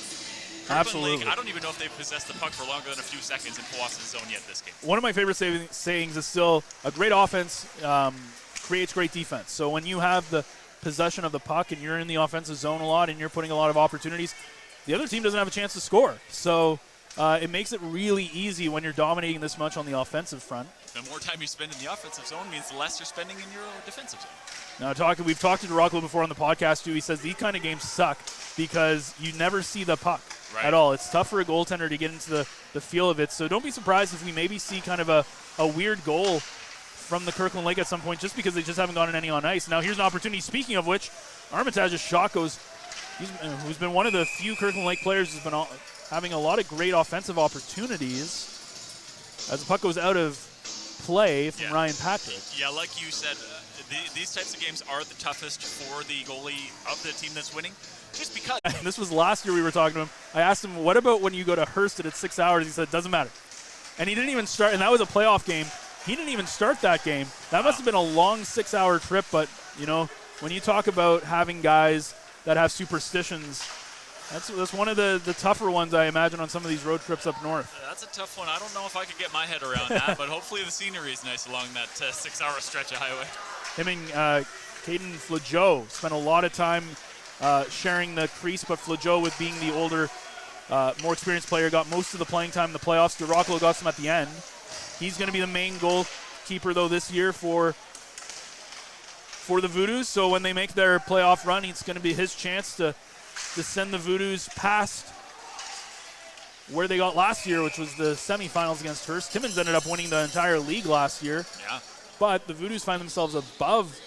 Kirkland Absolutely. Lake, I don't even know if they've possessed the puck for longer than a few seconds in Powassan's zone yet this game. One of my favorite sayings is still a great offense creates great defense. So when you have the possession of the puck and you're in the offensive zone a lot and you're putting a lot of opportunities, the other team doesn't have a chance to score. So it makes it really easy when you're dominating this much on the offensive front. The more time you spend in the offensive zone means the less you're spending in your defensive zone. Now, we've talked to DeRocklo before on the podcast, too. He says these kind of games suck because you never see the puck at all. It's tough for a goaltender to get into the feel of it. So don't be surprised if we maybe see kind of a weird goal from the Kirkland Lake at some point just because they just haven't gotten any on ice. Now, here's an opportunity. Speaking of which, Armitage's shot goes, who's been one of the few Kirkland Lake players who's been having a lot of great offensive opportunities as the puck goes out of play from Ryan Patrick. Yeah, like you said, these types of games are the toughest for the goalie of the team that's winning, just because. And this was last year we were talking to him. I asked him, what about when you go to Hurston at 6 hours? He said, doesn't matter. And he didn't even start, and that was a playoff game. He didn't even start that game. That must have been a long 6-hour trip, but, you know, when you talk about having guys that have superstitions, that's one of the tougher ones, I imagine, on some of these road trips up north. That's a tough one. I don't know if I could get my head around that, but hopefully the scenery is nice along that 6-hour stretch of highway. Him and Caden Flageau spent a lot of time sharing the crease, but Flageau, with being the older, more experienced player, got most of the playing time in the playoffs. DeRocklo got some at the end. He's going to be the main goalkeeper, though, this year for the Voodoos. So when they make their playoff run, it's going to be his chance to send the Voodoos past where they got last year, which was the semifinals against Hearst. Timmins ended up winning the entire league last year. Yeah. But the Voodoos find themselves above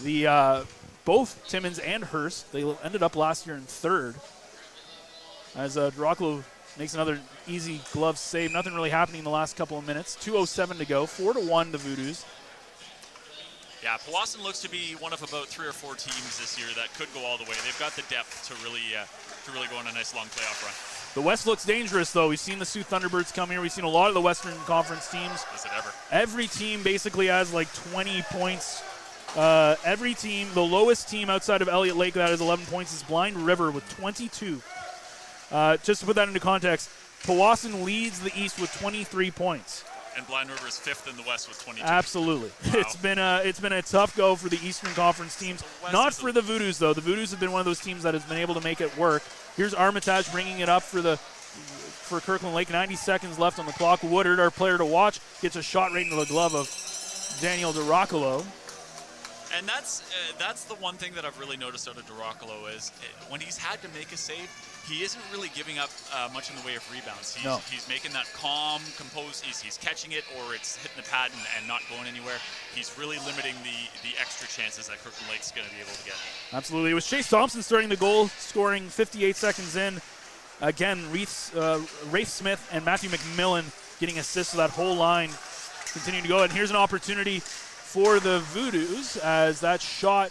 the both Timmins and Hearst. They ended up last year in third. As DeRocklo makes another easy glove save. Nothing really happening in the last couple of minutes. 2:07 to go. 4-1 the Voodoos. Yeah, Powassan looks to be one of about 3 or 4 teams this year that could go all the way. They've got the depth to really go on a nice long playoff run. The West looks dangerous, though. We've seen the Sioux Thunderbirds come here. We've seen a lot of the Western Conference teams. Is it ever? Every team basically has like 20 points. Every team, the lowest team outside of Elliott Lake that has 11 points is Blind River with 22. Just to put that into context, Powassan leads the East with 23 points. And Blind River is 5th in the West with 22. Absolutely. Wow. It's been a tough go for the Eastern Conference teams. Not for the Voodoos, though. The Voodoos have been one of those teams that has been able to make it work. Here's Armitage bringing it up for Kirkland Lake. 90 seconds left on the clock. Woodard, our player to watch, gets a shot right into the glove of Daniel DeRocklo. And that's the one thing that I've really noticed out of DeRocklo is when he's had to make a save, he isn't really giving up much in the way of rebounds. He's making that calm, composed. He's catching it, or it's hitting the pad and not going anywhere. He's really limiting the extra chances that Kirkland Lake's going to be able to get. Absolutely. It was Chase Thompson starting the goal, scoring 58 seconds in. Again, Rafe Smith and Matthew McMillan getting assists to that whole line. Continuing to go. And here's an opportunity for the Voodoos as that shot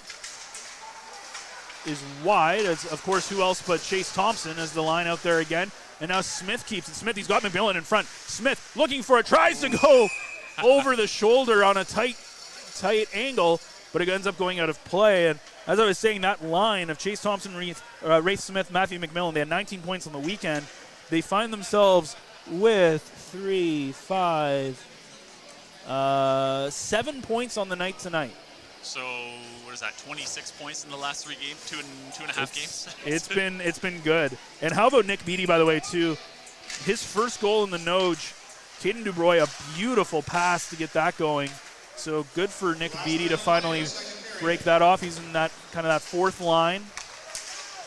is wide. As, of course, who else but Chase Thompson as the line out there again. And now Smith keeps it. Smith, he's got McMillan in front. Smith looking for it, tries to go over the shoulder on a tight angle, but it ends up going out of play. And as I was saying, that line of Chase Thompson, Rafe Smith, Matthew McMillan, they had 19 points on the weekend. They find themselves with 7 points on the night tonight. So what is that? 26 points in the last 3 games, two and a half games. It's been good. And how about Nick Beattie, by the way, too? His first goal in the Noge, Caden Dubroy, a beautiful pass to get that going. So good for Nick Beattie to finally break that off. He's in that kind of that fourth line,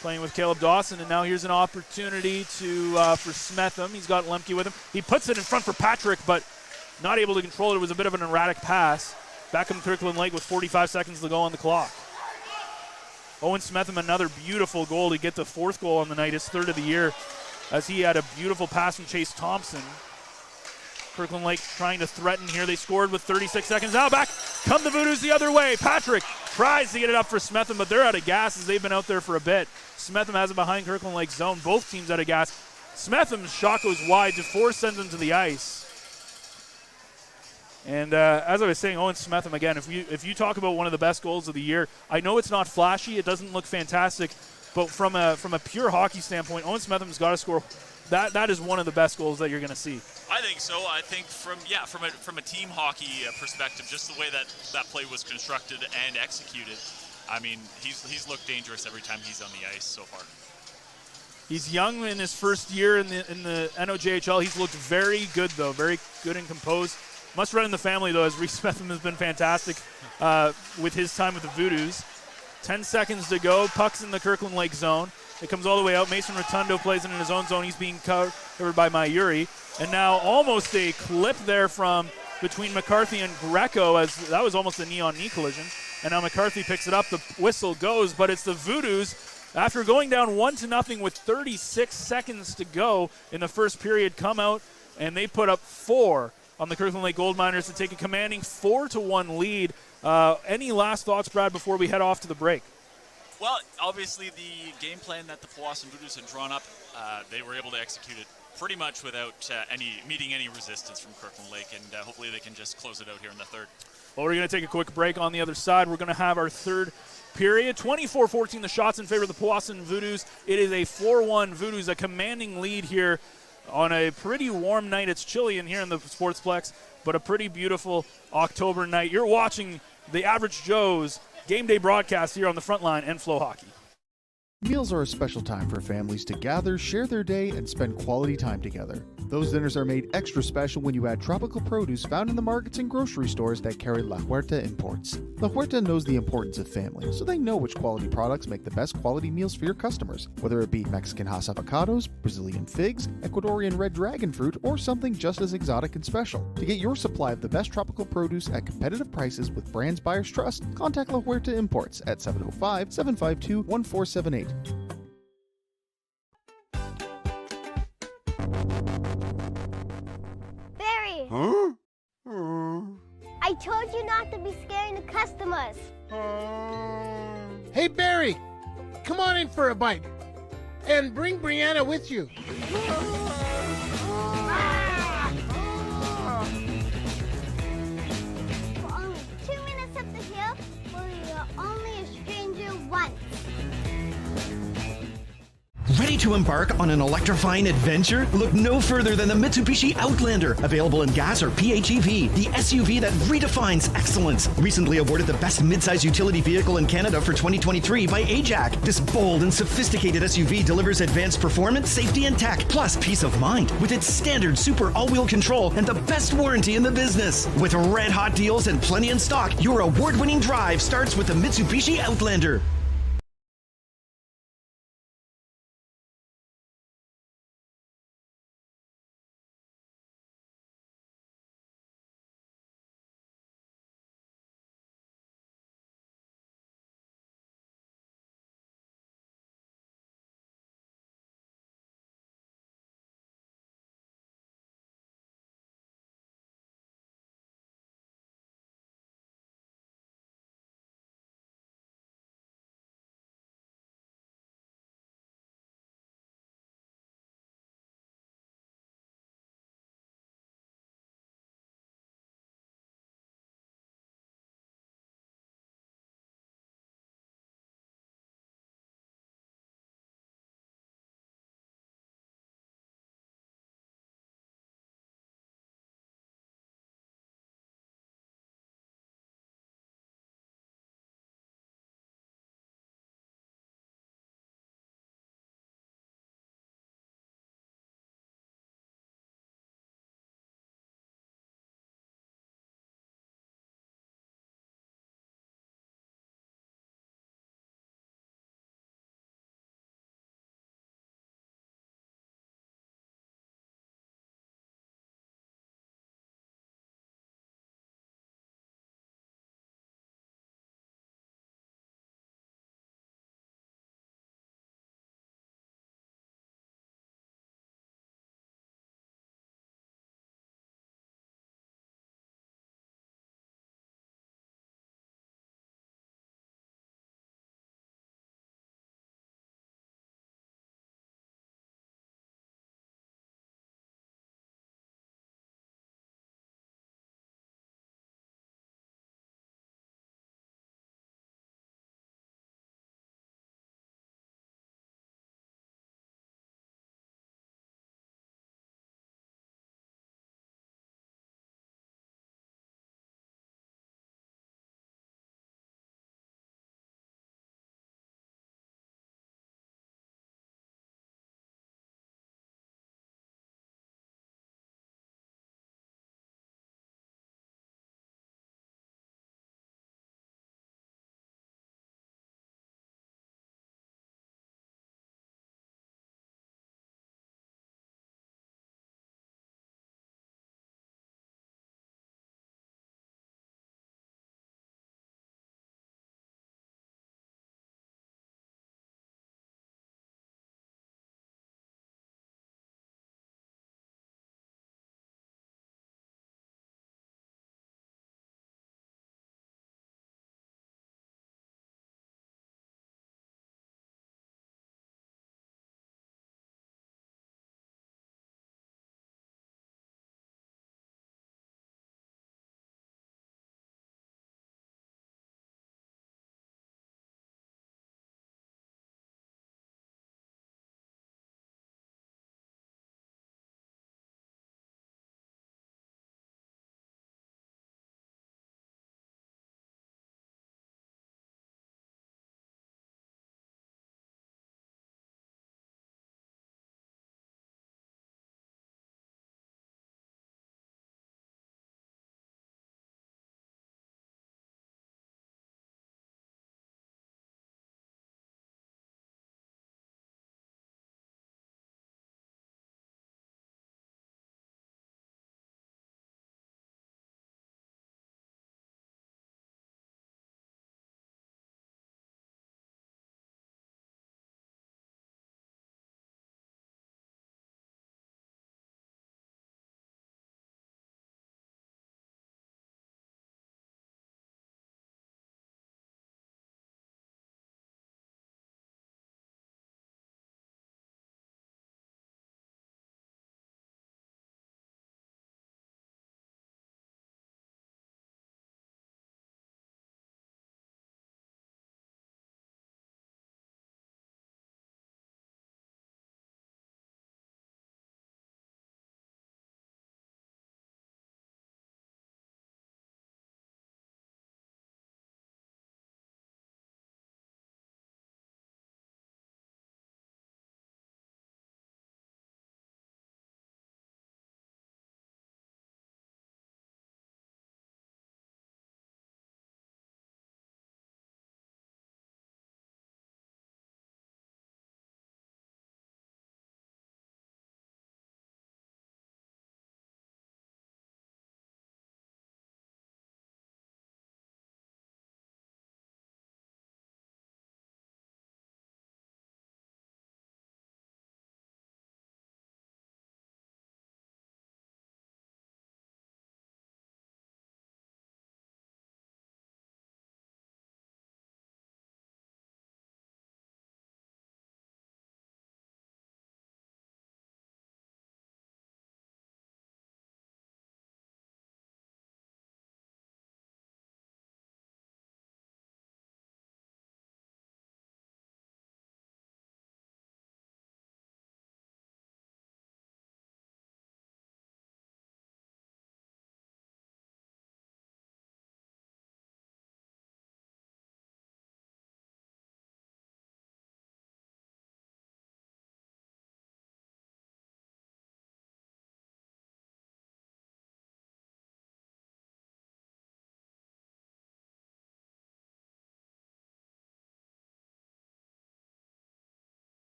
playing with Caleb Dawson, and now here's an opportunity for Smetham. He's got Lemke with him. He puts it in front for Patrick, but not able to control it. It was a bit of an erratic pass. Back in Kirkland Lake with 45 seconds to go on the clock. Owen Smetham, another beautiful goal to get the 4th goal on the night, his 3rd of the year, as he had a beautiful pass from Chase Thompson. Kirkland Lake trying to threaten here. They scored with 36 seconds. Now back come the Voodoos the other way. Patrick tries to get it up for Smetham, but they're out of gas as they've been out there for a bit. Smetham has it behind Kirkland Lake's zone. Both teams out of gas. Smetham's shot goes wide. DeFore sends him to the ice. And as I was saying, Owen Smetham, again, if you talk about one of the best goals of the year, I know it's not flashy, it doesn't look fantastic, but from a pure hockey standpoint, Owen Smetham's got to score. That is one of the best goals that you're going to see. I think so. I think from a team hockey perspective, just the way that play was constructed and executed, I mean, he's looked dangerous every time he's on the ice so far. He's young in his first year in the NOJHL. He's looked very good, though, very good and composed. Must run in the family, though, as Reese Smetham has been fantastic with his time with the Voodoos. 10 seconds to go. Puck's in the Kirkland Lake zone. It comes all the way out. Mason Rotundo plays it in his own zone. He's being covered by Mayuri. And now almost a clip there from between McCarthy and Greco, as that was almost a knee-on-knee collision. And now McCarthy picks it up. The whistle goes, but it's the Voodoos. After going down 1-0 with 36 seconds to go in the first period, come out, and they put up 4 on the Kirkland Lake Gold Miners to take a commanding 4-1 lead. Any last thoughts, Brad, before we head off to the break? Well, obviously the game plan that the Powassan Voodoos had drawn up, they were able to execute it pretty much without meeting any resistance from Kirkland Lake, and hopefully they can just close it out here in the 3rd. Well, we're going to take a quick break. On the other side, we're going to have our 3rd period. 24-14, the shots in favor of the Powassan Voodoos. It is a 4-1 Voodoos, a commanding lead here on a pretty warm night. It's chilly in here in the Sportsplex, but a pretty beautiful October night. You're watching the Average Joe's game day broadcast here on the Frontline and Flow Hockey. Meals are a special time for families to gather, share their day, and spend quality time together. Those dinners are made extra special when you add tropical produce found in the markets and grocery stores that carry La Huerta imports. La Huerta knows the importance of family, so they know which quality products make the best quality meals for your customers, whether it be Mexican Hass avocados, Brazilian figs, Ecuadorian red dragon fruit, or something just as exotic and special. To get your supply of the best tropical produce at competitive prices with brands buyers trust, contact La Huerta Imports at 705-752-1478. Barry! Huh? I told you not to be scaring the customers. Hey, Barry, come on in for a bite. And bring Brianna with you. For only 2 minutes up the hill, where you're only a stranger once. Ready to embark on an electrifying adventure? Look no further than the Mitsubishi Outlander, available in gas or PHEV, the SUV that redefines excellence. Recently awarded the best midsize utility vehicle in Canada for 2023 by AJAC. This bold and sophisticated SUV delivers advanced performance, safety, and tech, plus peace of mind with its standard super all-wheel control and the best warranty in the business. With red-hot deals and plenty in stock, your award-winning drive starts with the Mitsubishi Outlander.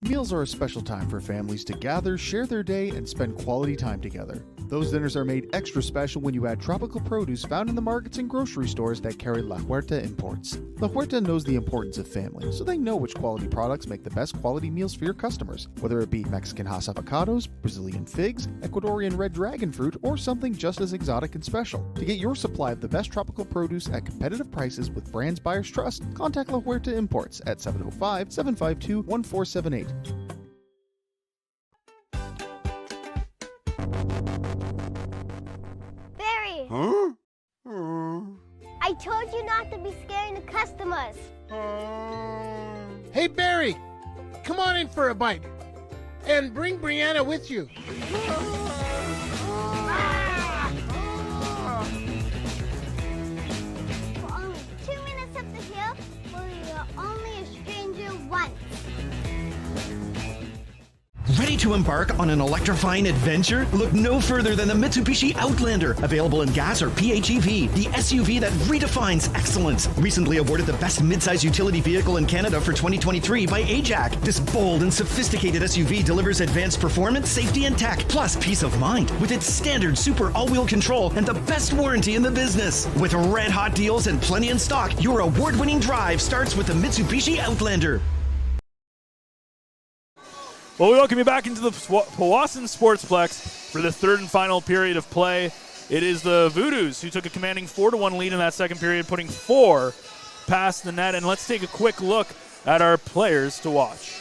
Meals are a special time for families to gather, share their day, and spend quality time together. Those dinners are made extra special when you add tropical produce found in the markets and grocery stores that carry La Huerta imports. La Huerta knows the importance of family, so they know which quality products make the best quality meals for your customers, whether it be Mexican Hass avocados, Brazilian figs, Ecuadorian red dragon fruit, or something just as exotic and special. To get your supply of the best tropical produce at competitive prices with brands buyers trust, contact La Huerta Imports at 705-752-1478. Barry! Huh? I told you not to be scaring the customers. Hey, Barry, come on in for a bite. And bring Brianna with you. For only 2 minutes up the hill, where you're only a stranger once. Ready to embark on an electrifying adventure? Look no further than the Mitsubishi Outlander, available in gas or PHEV, the SUV that redefines excellence. Recently awarded the best midsize utility vehicle in Canada for 2023 by AJAC. This bold and sophisticated SUV delivers advanced performance, safety, and tech, plus peace of mind with its standard super all-wheel control and the best warranty in the business. With red-hot deals and plenty in stock, your award-winning drive starts with the Mitsubishi Outlander. Well, we welcome you back into the Powassan Sportsplex for the third and final period of play. It is the Voodoos who took a commanding 4-1 lead in that second period, putting 4 past the net. And let's take a quick look at our players to watch.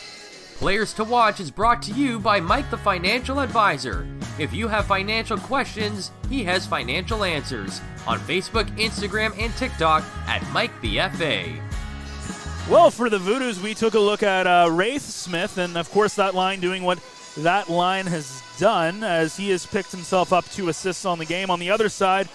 Players to Watch is brought to you by Mike the Financial Advisor. If you have financial questions, he has financial answers. On Facebook, Instagram, and TikTok at Mike the FA. Well, for the Voodoos, we took a look at Wraith Smith, and of course that line doing what that line has done, as he has picked himself up 2 assists on the game. On the other side,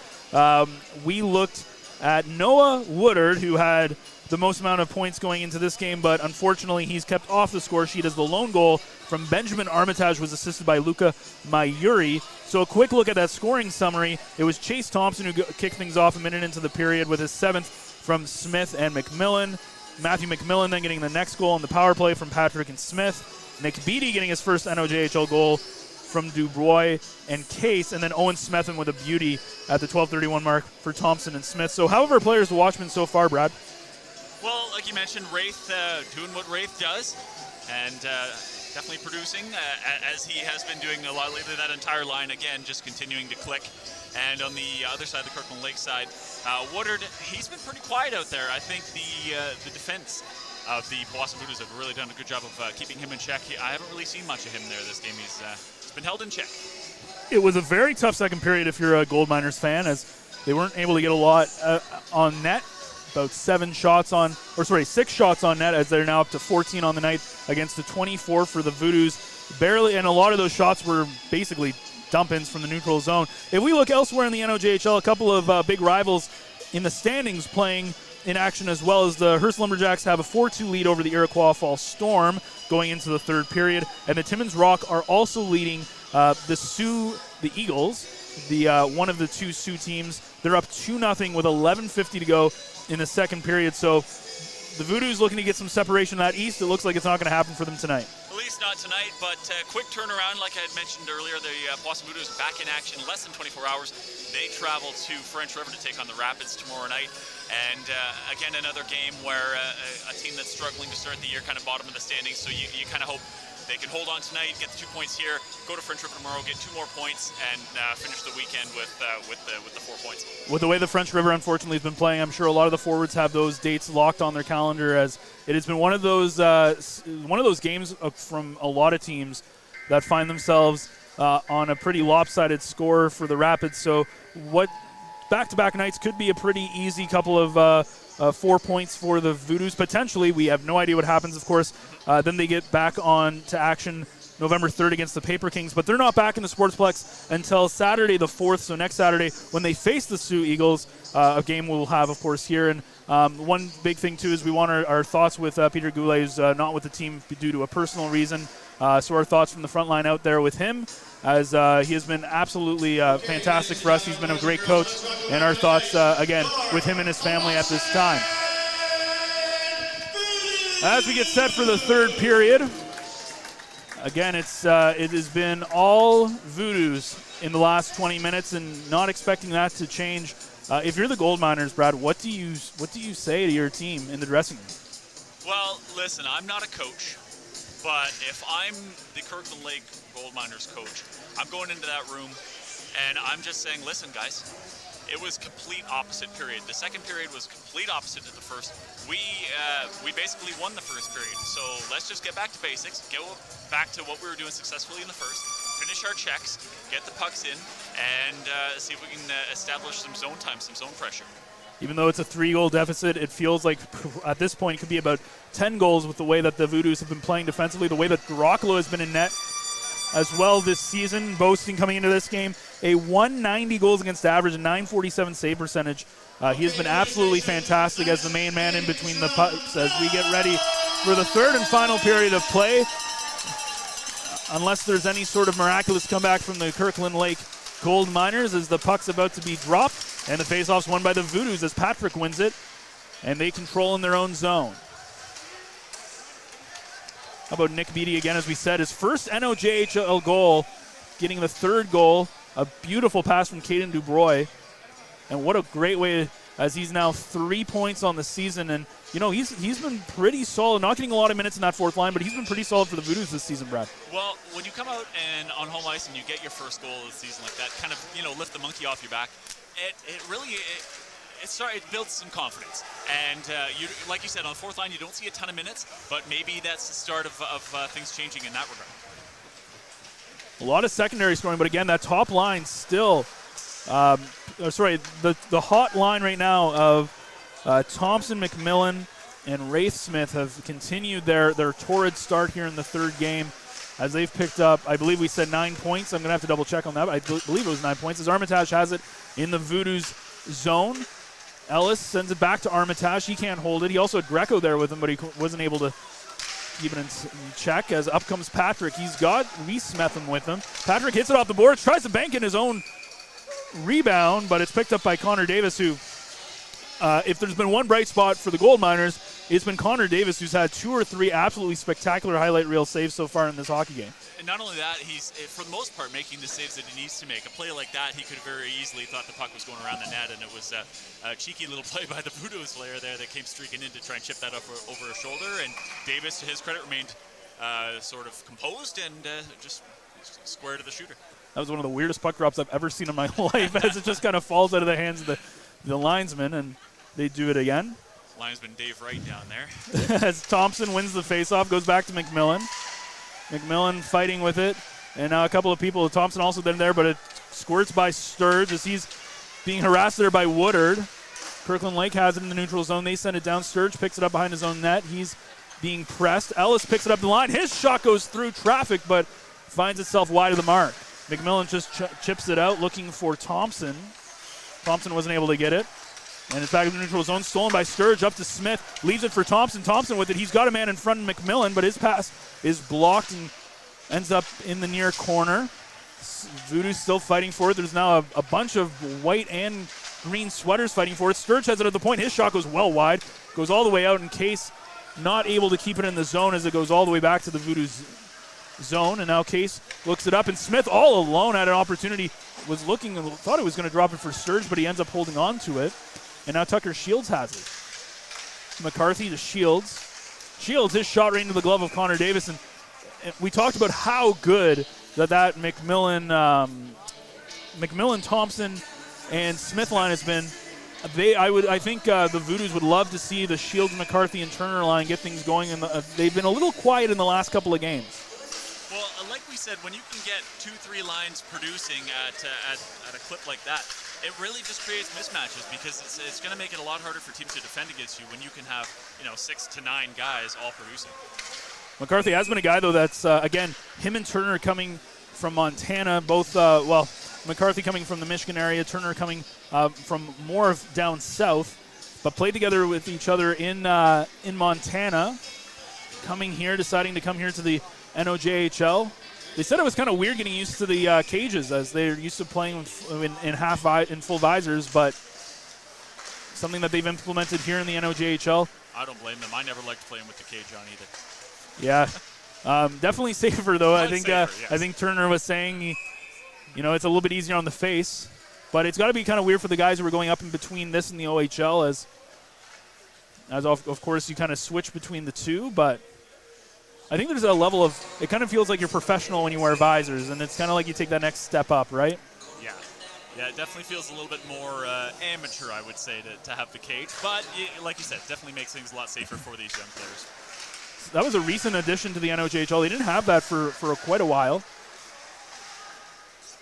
we looked at Noah Woodard, who had the most amount of points going into this game, but unfortunately he's kept off the score sheet as the lone goal from Benjamin Armitage was assisted by Luca Mayuri. So a quick look at that scoring summary. It was Chase Thompson who kicked things off a minute into the period with his 7th from Smith and McMillan. Matthew McMillan then getting the next goal on the power play from Patrick and Smith. Nick Beattie getting his first NOJHL goal from Dubois and Case, and then Owen Smetham with a beauty at the 12:31 mark for Thompson and Smith. So however players to watch so far, Brad? Well, like you mentioned, Wraith doing what Wraith does, and definitely producing, as he has been doing a lot lately. That entire line, again, just continuing to click. And on the other side, the Kirkland Lake side, Woodard, he's been pretty quiet out there. I think the defense of the Powassan Voodoos have really done a good job of keeping him in check. I haven't really seen much of him there this game. He's been held in check. It was a very tough second period if you're a Gold Miners fan, as they weren't able to get a lot on net. About 6 shots on net, as they're now up to 14 on the night against the 24 for the Voodoos. Barely, and a lot of those shots were basically dump-ins from the neutral zone. If we look elsewhere in the NOJHL, a couple of big rivals in the standings playing in action as well, as the Hearst Lumberjacks have a 4-2 lead over the Iroquois Falls Storm going into the third period. And the Timmins Rock are also leading the Eagles, one of the 2 Sioux teams. They're up 2-0 with 11:50 to go in the second period. So the Voodoos looking to get some separation out east. It looks like it's not going to happen for them tonight. At least not tonight, but quick turnaround. Like I had mentioned earlier, the Powassan Voodoos back in action in less than 24 hours. They travel to French River to take on the Rapids tomorrow night. And again, another game where a team that's struggling to start the year, kind of bottom of the standings. So you kind of hope they can hold on tonight, get the 2 points here, go to French River tomorrow, get 2 more points, and finish the weekend with the 4 points. With the way the French River unfortunately has been playing, I'm sure a lot of the forwards have those dates locked on their calendar, as it has been one of those games from a lot of teams that find themselves on a pretty lopsided score for the Rapids. So what back-to-back nights could be a pretty easy couple of 4 points for the Voodoos. Potentially, we have no idea what happens, of course. Then they get back on to action November 3rd against the Paper Kings, but they're not back in the Sportsplex until Saturday the 4th, so next Saturday when they face the Sioux Eagles, a game we'll have, of course, here. And one big thing, too, is we want our thoughts with Peter Goulet, who's not with the team due to a personal reason. So our thoughts from the front line out there with him, as he has been absolutely fantastic for us. He's been a great coach, and our thoughts, again, with him and his family at this time. As we get set for the third period, Again, it has been all Voodoos in the last 20 minutes, and not expecting that to change. If you're the Gold Miners, Brad, what do you say to your team in the dressing room? Well, listen, I'm not a coach, but if I'm the Kirkland Lake Gold Miners coach, I'm going into that room and I'm just saying, listen, guys, it was complete opposite period. The second period was complete opposite to the first. We basically won the first period, so let's just get back to basics, go back to what we were doing successfully in the first, finish our checks, get the pucks in, and see if we can establish some zone time, some zone pressure. Even though it's a 3-goal deficit, it feels like at this point it could be about 10 goals with the way that the Voodoos have been playing defensively, the way that Rocklo has been in net as well this season, boasting coming into this game a 190 goals against average and 947 save percentage. He has been absolutely fantastic as the main man in between the pucks as we get ready for the third and final period of play. Unless there's any sort of miraculous comeback from the Kirkland Lake Gold Miners as the puck's about to be dropped. And the faceoff's won by the Voodoos as Patrick wins it. And they control in their own zone. How about Nick Beattie again, as we said, his first NOJHL goal, getting the third goal. A beautiful pass from Caden Dubroy. And what a great way, as he's now 3 points on the season. And, you know, he's been pretty solid, not getting a lot of minutes in that fourth line, but he's been pretty solid for the Voodoos this season, Brad. Well, when you come out and on home ice and you get your first goal of the season like that, kind of, you know, lift the monkey off your back, it builds some confidence. And you, like you said, on the fourth line, you don't see a ton of minutes, but maybe that's the start of things changing in that regard. A lot of secondary scoring, but again, that top line still, the hot line right now of Thompson, McMillan, and Wraith Smith have continued their torrid start here in the third game as they've picked up, I believe we said 9 points. I'm going to have to double check on that, but I believe it was 9 points as Armitage has it in the Voodoos zone. Ellis sends it back to Armitage. He can't hold it. He also had Greco there with him, but he wasn't able to keep it in check as up comes Patrick. He's got Smetham with him. Patrick hits it off the boards, tries to bank in his own rebound, but it's picked up by Connor Davis, who, if there's been one bright spot for the Gold Miners, it's been Connor Davis, who's had 2 or 3 absolutely spectacular highlight reel saves so far in this hockey game. And not only that, he's, for the most part, making the saves that he needs to make. A play like that, he could have very easily thought the puck was going around the net, and it was a cheeky little play by the Voodoos player there that came streaking in to try and chip that up over his shoulder. And Davis, to his credit, remained sort of composed and just square to the shooter. That was one of the weirdest puck drops I've ever seen in my life as it just kind of falls out of the hands of the linesman, and they do it again. Linesman Dave Wright down there. As Thompson wins the faceoff, goes back to McMillan. McMillan fighting with it. And now a couple of people, Thompson also been there, but it squirts by Sturge as he's being harassed there by Woodard. Kirkland Lake has it in the neutral zone. They send it down. Sturge picks it up behind his own net. He's being pressed. Ellis picks it up the line. His shot goes through traffic, but finds itself wide of the mark. McMillan just chips it out, looking for Thompson. Thompson wasn't able to get it. And it's back in the neutral zone, stolen by Sturge, up to Smith, leaves it for Thompson. Thompson with it, he's got a man in front of McMillan, but his pass is blocked and ends up in the near corner. Voodoo's still fighting for it. There's now a bunch of white and green sweaters fighting for it. Sturge has it at the point. His shot goes well wide, goes all the way out in Case, not able to keep it in the zone as it goes all the way back to the Voodoo's zone. And now Case looks it up, and Smith all alone had an opportunity, was looking and thought he was going to drop it for Sturge, but he ends up holding on to it. And now Tucker Shields has it. McCarthy to Shields. Shields, his shot right into the glove of Connor Davis. And we talked about how good that McMillan, Thompson, and Smith line has been. I think the Voodoos would love to see the Shields, McCarthy, and Turner line get things going. They've been a little quiet in the last couple of games. Well, like we said, when you can get 2-3 lines producing at a clip like that, it really just creates mismatches because it's going to make it a lot harder for teams to defend against you when you can have 6 to 9 guys all producing. McCarthy has been a guy, though, that's, again, him and Turner coming from Montana, both, McCarthy coming from the Michigan area, Turner coming from more of down south, but played together with each other in Montana, coming here, deciding to come here to the NOJHL. They said it was kind of weird getting used to the cages as they're used to playing in full visors, but something that they've implemented here in the NOJHL. I don't blame them. I never liked playing with the cage on either. Yeah. Definitely safer, though. I think safer, yes. I think Turner was saying, it's a little bit easier on the face. But it's got to be kind of weird for the guys who are going up in between this and the OHL as of course, you kind of switch between the two. But I think there's a level of – it kind of feels like you're professional when you wear visors, and it's kind of like you take that next step up, right? Yeah. Yeah, it definitely feels a little bit more amateur, I would say, to have the cage. But, like you said, definitely makes things a lot safer for these young players. That was a recent addition to the NOJHL. They didn't have that for quite a while.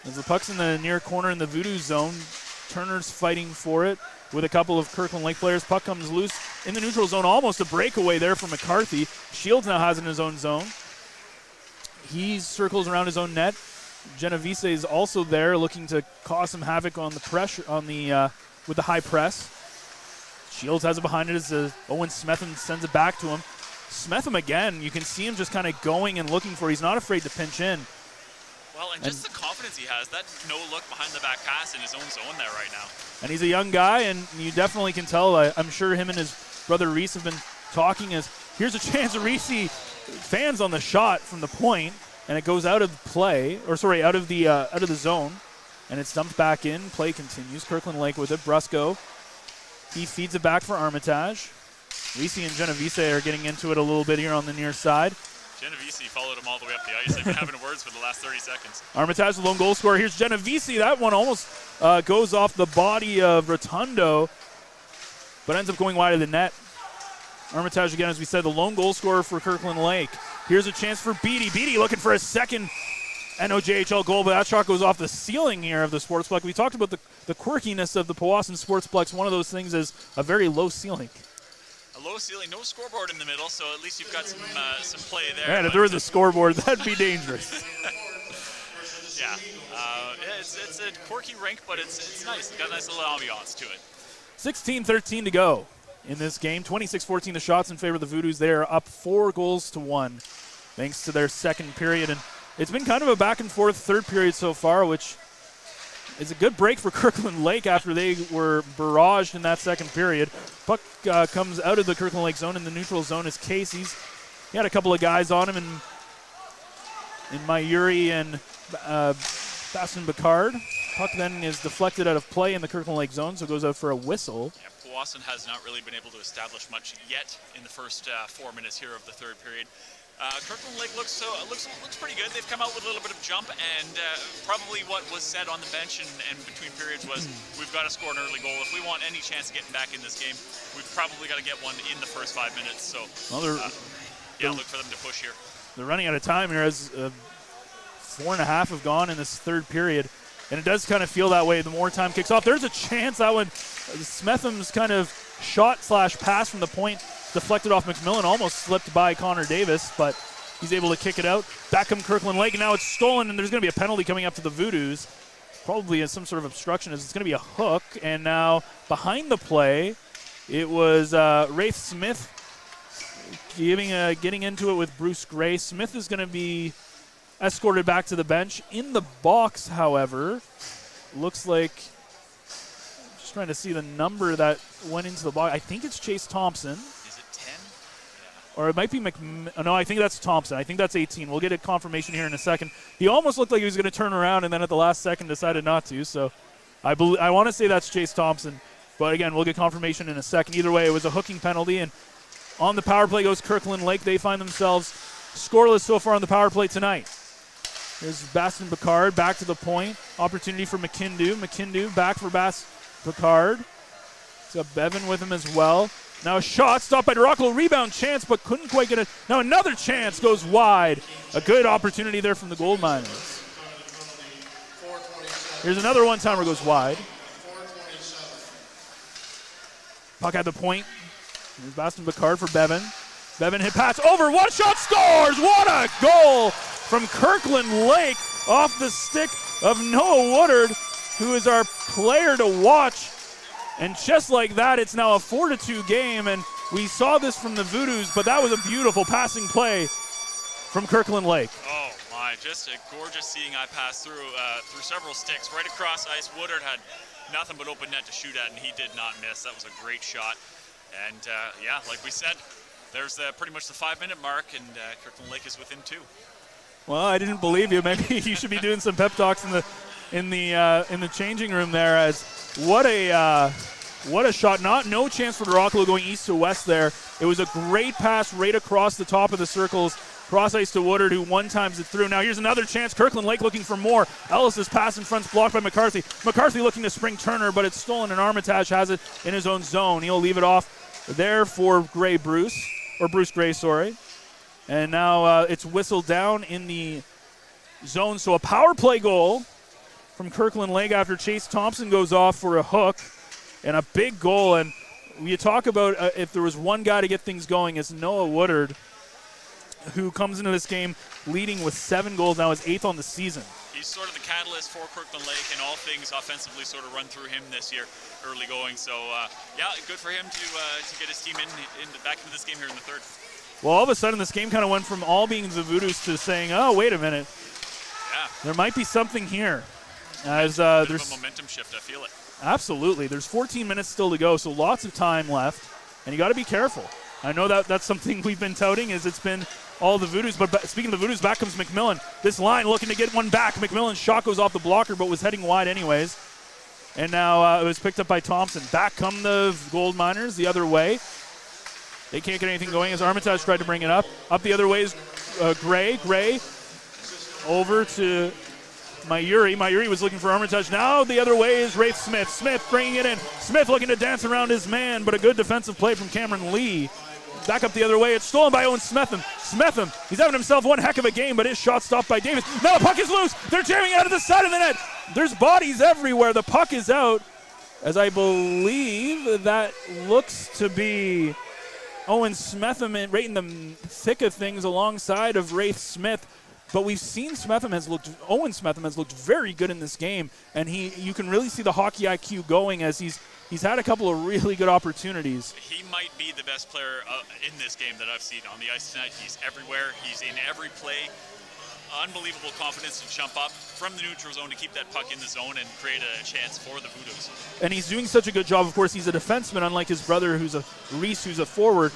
As the puck's in the near corner in the Voodoos zone, Turner's fighting for it with a couple of Kirkland Lake players. Puck comes loose in the neutral zone. Almost a breakaway there for McCarthy. Shields now has it in his own zone. He circles around his own net. Genovese is also there, looking to cause some havoc on the pressure with the high press. Shields has it behind it as Owen Smetham sends it back to him. Smetham again, you can see him just kind of going and looking for it. He's not afraid to pinch in. Well, and just the confidence he has, that no look behind the back pass in his own zone there right now. And he's a young guy, and you definitely can tell. I'm sure him and his brother Reese have been talking as here's a chance Reese fans on the shot from the point, and it goes out of play, out of the zone, and it's dumped back in. Play continues. Kirkland Lake with it. Brusco, he feeds it back for Armitage. Reese and Genovese are getting into it a little bit here on the near side. Genovese followed him all the way up the ice. They've been having words for the last 30 seconds. Armitage, the lone goal scorer. Here's Genovese. That one almost goes off the body of Rotundo, but ends up going wide of the net. Armitage, again, as we said, the lone goal scorer for Kirkland Lake. Here's a chance for Beatty. Beatty looking for a second NOJHL goal, but that shot goes off the ceiling here of the Sportsplex. We talked about the quirkiness of the Powassan Sportsplex. One of those things is a very low ceiling. A low ceiling, no scoreboard in the middle, so at least you've got some play there. Man, if there was a scoreboard, that'd be dangerous. Yeah, it's a quirky rink, but it's nice. It's got a nice little ambiance to it. 16-13 to go in this game. 26-14 the shots in favor of the Voodoos. They are up 4-1 thanks to their second period. And it's been kind of a back-and-forth third period so far, which is a good break for Kirkland Lake after they were barraged in that second period. Puck comes out of the Kirkland Lake zone. In the neutral zone is Casey's. He had a couple of guys on him in Mayuri and Baston Bacard. Puck then is deflected out of play in the Kirkland Lake zone, so it goes out for a whistle. Yeah, Powassan has not really been able to establish much yet in the first 4 minutes here of the third period. Kirkland Lake looks pretty good. They've come out with a little bit of jump, and probably what was said on the bench and between periods was, we've got to score an early goal. If we want any chance of getting back in this game, we've probably got to get one in the first 5 minutes. So, look for them to push here. They're running out of time here as 4.5 have gone in this third period, and it does kind of feel that way the more time kicks off. There's a chance that one, Smetham's kind of shot/pass from the point deflected off McMillan, almost slipped by Connor Davis, but he's able to kick it out. Back come Kirkland Lake, and now it's stolen, and there's going to be a penalty coming up to the Voodoos. Probably as some sort of obstruction, as it's going to be a hook, and now behind the play, it was Rafe Smith getting into it with Bruce Gray. Smith is going to be escorted back to the bench. In the box, however, looks like, just trying to see the number that went into the box. I think it's Chase Thompson. Or it might be no, I think that's Thompson. I think that's 18. We'll get a confirmation here in a second. He almost looked like he was going to turn around, and then at the last second decided not to. So I want to say that's Chase Thompson. But again, we'll get confirmation in a second. Either way, it was a hooking penalty, and on the power play goes Kirkland Lake. They find themselves scoreless so far on the power play tonight. There's Baston Bacard back to the point. Opportunity for McKindu. McKindu back for Bacard. He's got Bevan with him as well. Now a shot stopped by Duraclo, rebound chance, but couldn't quite get it. Now another chance goes wide. A good opportunity there from the Gold Miners. Here's another one-timer goes wide. Puck at the point. Here's Baston Bacard for Bevan. Bevan hit pass over, one shot, scores! What a goal from Kirkland Lake off the stick of Noah Woodard, who is our player to watch. And just like that, it's now a 4-2 game, and we saw this from the Voodoos, but that was a beautiful passing play from Kirkland Lake. Oh my, just a gorgeous seeing eye pass through several sticks right across ice. Woodard had nothing but open net to shoot at, and he did not miss. That was a great shot. And like we said, there's pretty much the 5-minute mark, and Kirkland Lake is within 2. Well, I didn't believe you. Maybe you should be doing some pep talks in the changing room there. As what a shot! No chance for Dorockalo going east to west there. It was a great pass right across the top of the circles. Cross ice to Woodard, who one times it through. Now here's another chance. Kirkland Lake looking for more. Ellis's pass in front's blocked by McCarthy. McCarthy looking to spring Turner, but it's stolen, and Armitage has it in his own zone. He'll leave it off there for Bruce Gray, sorry. And now it's whistled down in the zone. So a power play goal from Kirkland Lake after Chase Thompson goes off for a hook, and a big goal. And you talk about if there was one guy to get things going, it's Noah Woodard, who comes into this game leading with 7 goals, now his 8th on the season. He's sort of the catalyst for Kirkland Lake, and all things offensively sort of run through him this year, early going. So, good for him to get his team back into this game here in the third. Well, all of a sudden, this game kind of went from all being the Voodoos to saying, oh, wait a minute. Yeah. There might be something here. As there's a momentum shift, I feel it. Absolutely. There's 14 minutes still to go, so lots of time left, and you got to be careful. I know that's something we've been touting, is it's been all the Voodoos, but speaking of the Voodoos, back comes McMillan. This line looking to get one back. McMillan's shot goes off the blocker, but was heading wide anyways. And now it was picked up by Thompson. Back come the Gold Miners the other way. They can't get anything going as Armitage tried to bring it up. Up the other way is Gray. Gray over to Mayuri. Mayuri was looking for Armitage. Now the other way is Wraith Smith. Smith bringing it in. Smith looking to dance around his man, but a good defensive play from Cameron Lee. Back up the other way. It's stolen by Owen Smetham. Smetham, he's having himself one heck of a game, but his shot stopped by Davis. Now the puck is loose. They're jamming out of the side of the net. There's bodies everywhere. The puck is out, as I believe that looks to be Owen Smetham right in the thick of things alongside of Wraith Smith. But we've seen Owen Smetham has looked very good in this game, and you can really see the hockey IQ going as he's had a couple of really good opportunities. He might be the best player in this game that I've seen on the ice tonight. He's everywhere. He's in every play. Unbelievable confidence to jump up from the neutral zone to keep that puck in the zone and create a chance for the Voodoos. And he's doing such a good job. Of course, he's a defenseman, unlike his brother, who's a forward.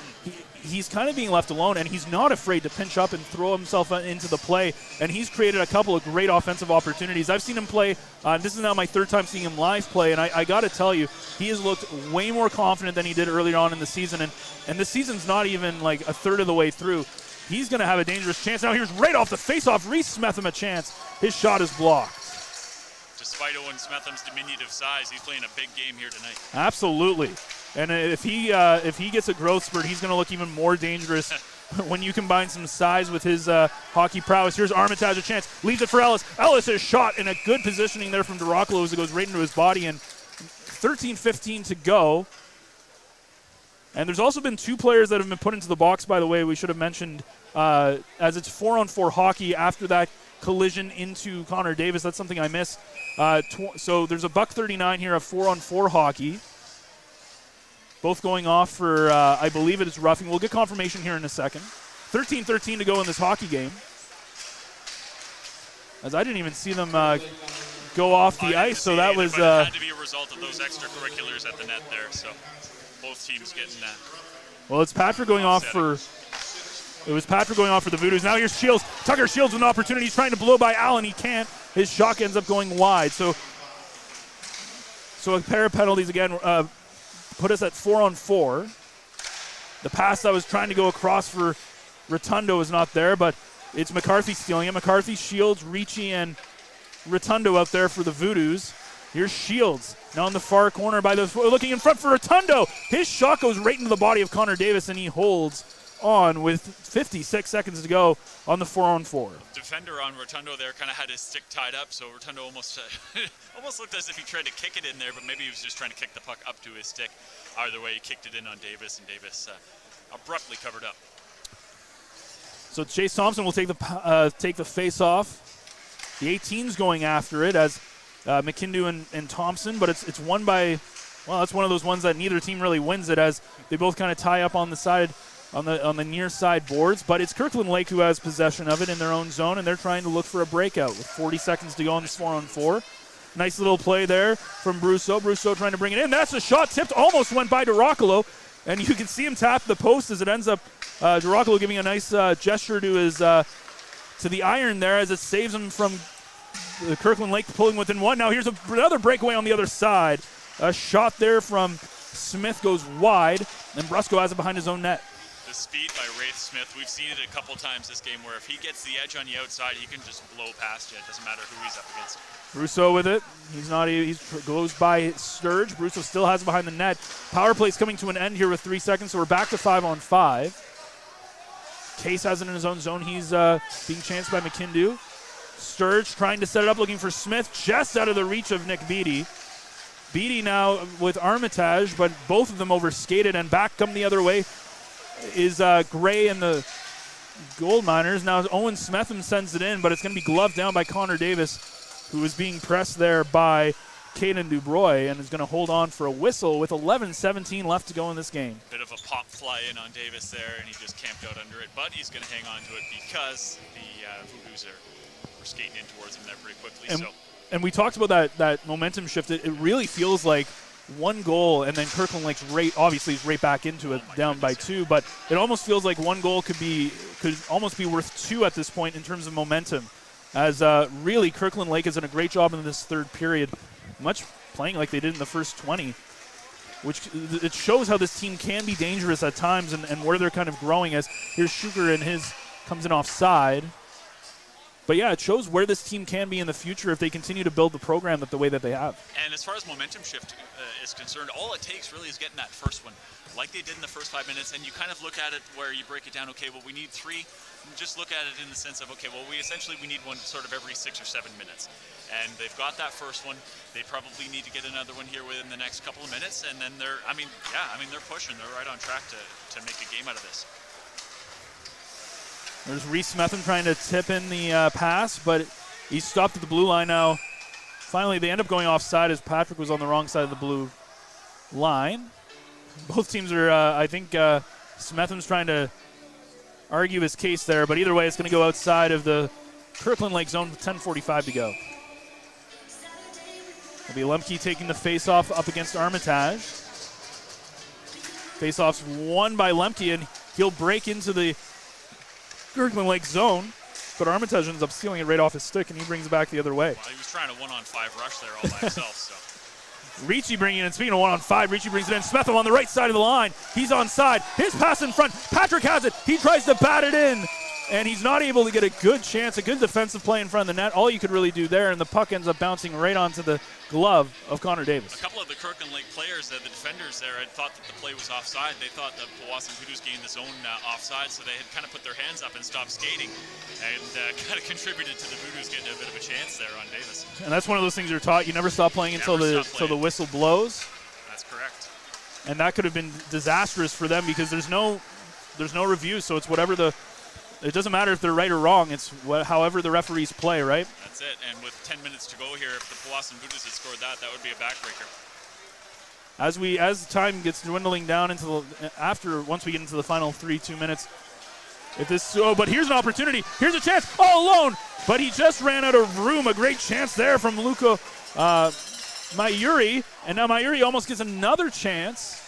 He's kind of being left alone, and he's not afraid to pinch up and throw himself into the play. And he's created a couple of great offensive opportunities. I've seen him play. This is now my 3rd time seeing him live play, and I got to tell you, he has looked way more confident than he did earlier on in the season. And the season's not even like a third of the way through. He's going to have a dangerous chance. Now here's right off the face-off, Reese Smetham a chance. His shot is blocked. Despite Owen Smetham's diminutive size, he's playing a big game here tonight. Absolutely. And if he gets a growth spurt, he's going to look even more dangerous when you combine some size with his hockey prowess. Here's Armitage a chance. Leaves it for Ellis. Ellis is shot in a good positioning there from Dorockalo as it goes right into his body. And 13-15 to go. And there's also been 2 players that have been put into the box, by the way. We should have mentioned as it's 4-on-4 hockey after that collision into Connor Davis. That's something I missed. So there's a $1.39 here of 4-on-4 hockey. Both going off for, I believe it is roughing. We'll get confirmation here in a second. 13-13 to go in this hockey game. As I didn't even see them go off the ice, so that was... It had to be a result of those extracurriculars at the net there, so both teams getting that. Well, it's Patrick going off for... It was Patrick going off for the Voodoos. Now here's Shields. Tucker Shields with an opportunity. He's trying to blow by Allen. He can't. His shot ends up going wide. So a pair of penalties again put us at 4-on-4. The pass that was trying to go across for Rotundo is not there, but it's McCarthy stealing it. McCarthy, Shields, Ricci, and Rotundo out there for the Voodoos. Here's Shields. Now in the far corner looking in front for Rotundo. His shot goes right into the body of Connor Davis, and he holds on with 56 seconds to go on the 4-on-4. Defender on Rotundo there kind of had his stick tied up, so Rotundo almost looked as if he tried to kick it in there, but maybe he was just trying to kick the puck up to his stick. Either way, he kicked it in on Davis, and Davis abruptly covered up. So Chase Thompson will take the face-off. The 18's going after it as McKindu and Thompson, but it's won by, well, it's one of those ones that neither team really wins it, as they both kind of tie up on the side, on the near side boards. But it's Kirkland Lake who has possession of it in their own zone, and they're trying to look for a breakout with 40 seconds to go on this 4-on-4. Nice little play there from Brousseau. Brousseau trying to bring it in. That's a shot tipped, almost went by Dorockalo, and you can see him tap the post as it ends up Girocolo giving a nice gesture to his to the iron there as it saves him from the Kirkland Lake pulling within one. Now here's another breakaway on the other side. A shot there from Smith goes wide, and Brusco has it behind his own net. The speed by Wraith Smith, we've seen it a couple times this game where if he gets the edge on the outside, he can just blow past you. It doesn't matter who he's up against. Russo with it. He goes by Sturge. Russo still has it behind the net. Power play's coming to an end here with 3 seconds, so we're back to 5-on-5. Case has it in his own zone. He's being chanced by McKindu. Sturge trying to set it up, looking for Smith, just out of the reach of Nick Beattie. Beattie now with Armitage, but both of them overskated, and back come the other way is Gray and the Gold Miners. Now Owen Smetham sends it in, but it's going to be gloved down by Connor Davis, who is being pressed there by Caden Dubroy, and is going to hold on for a whistle with 11:17 left to go in this game. Bit of a pop fly in on Davis there, and he just camped out under it, but he's going to hang on to it because the Voodoos were skating in towards him there pretty quickly. And we talked about that momentum shift. It really feels like one goal, and then Kirkland Lake's obviously is right back into it, down by 2, but it almost feels like one goal could almost be worth 2 at this point in terms of momentum, as really Kirkland Lake has done a great job in this third period, much playing like they did in the first 20, which it shows how this team can be dangerous at times and where they're kind of growing, as here's Schuker and his comes in offside. But yeah, it shows where this team can be in the future if they continue to build the program the way that they have. And as far as momentum shift is concerned, all it takes really is getting that first one, like they did in the first 5 minutes. And you kind of look at it where you break it down. Okay, well, we need 3. Just look at it in the sense of, okay, well, we need one sort of every 6 or 7 minutes. And they've got that first one. They probably need to get another one here within the next couple of minutes. And then they're pushing. They're right on track to make a game out of this. There's Reese Smetham trying to tip in the pass, but he's stopped at the blue line now. Finally, they end up going offside as Patrick was on the wrong side of the blue line. Both teams are, I think, Smetham's trying to argue his case there, but either way, it's going to go outside of the Kirkland Lake zone with 10:45 to go. It'll be Lemke taking the face-off up against Armitage. Face-off's won by Lemke, and he'll break into the Kirkland Lake zone, but Armitage ends up stealing it right off his stick, and he brings it back the other way. Well, he was trying a 1-on-5 rush there all by himself. So. Ricci bringing it in. Speaking of 1-on-5, Ricci brings it in. Smetham on the right side of the line. He's onside. His pass in front. Patrick has it. He tries to bat it in, and he's not able to get a good chance, a good defensive play in front of the net. All you could really do there, and the puck ends up bouncing right onto the glove of Connor Davis. A couple of the Kirkland Lake players, the defenders there, had thought that the play was offside. They thought that Powassan Voodoos gained the zone offside, so they had kind of put their hands up and stopped skating, and kind of contributed to the Voodoos getting a bit of a chance there on Davis. And that's one of those things you're taught. You never stop playing until the whistle blows. That's correct. And that could have been disastrous for them because there's no review, so it's whatever it doesn't matter if they're right or wrong. It's however the referees play, right? That's it. And with 10 minutes to go here, if the Powassan Voodoos had scored that would be a backbreaker. As time gets dwindling down once we get into the final 2 minutes, but here's an opportunity. Here's a chance all alone, but he just ran out of room. A great chance there from Luka Mayuri, and now Mayuri almost gets another chance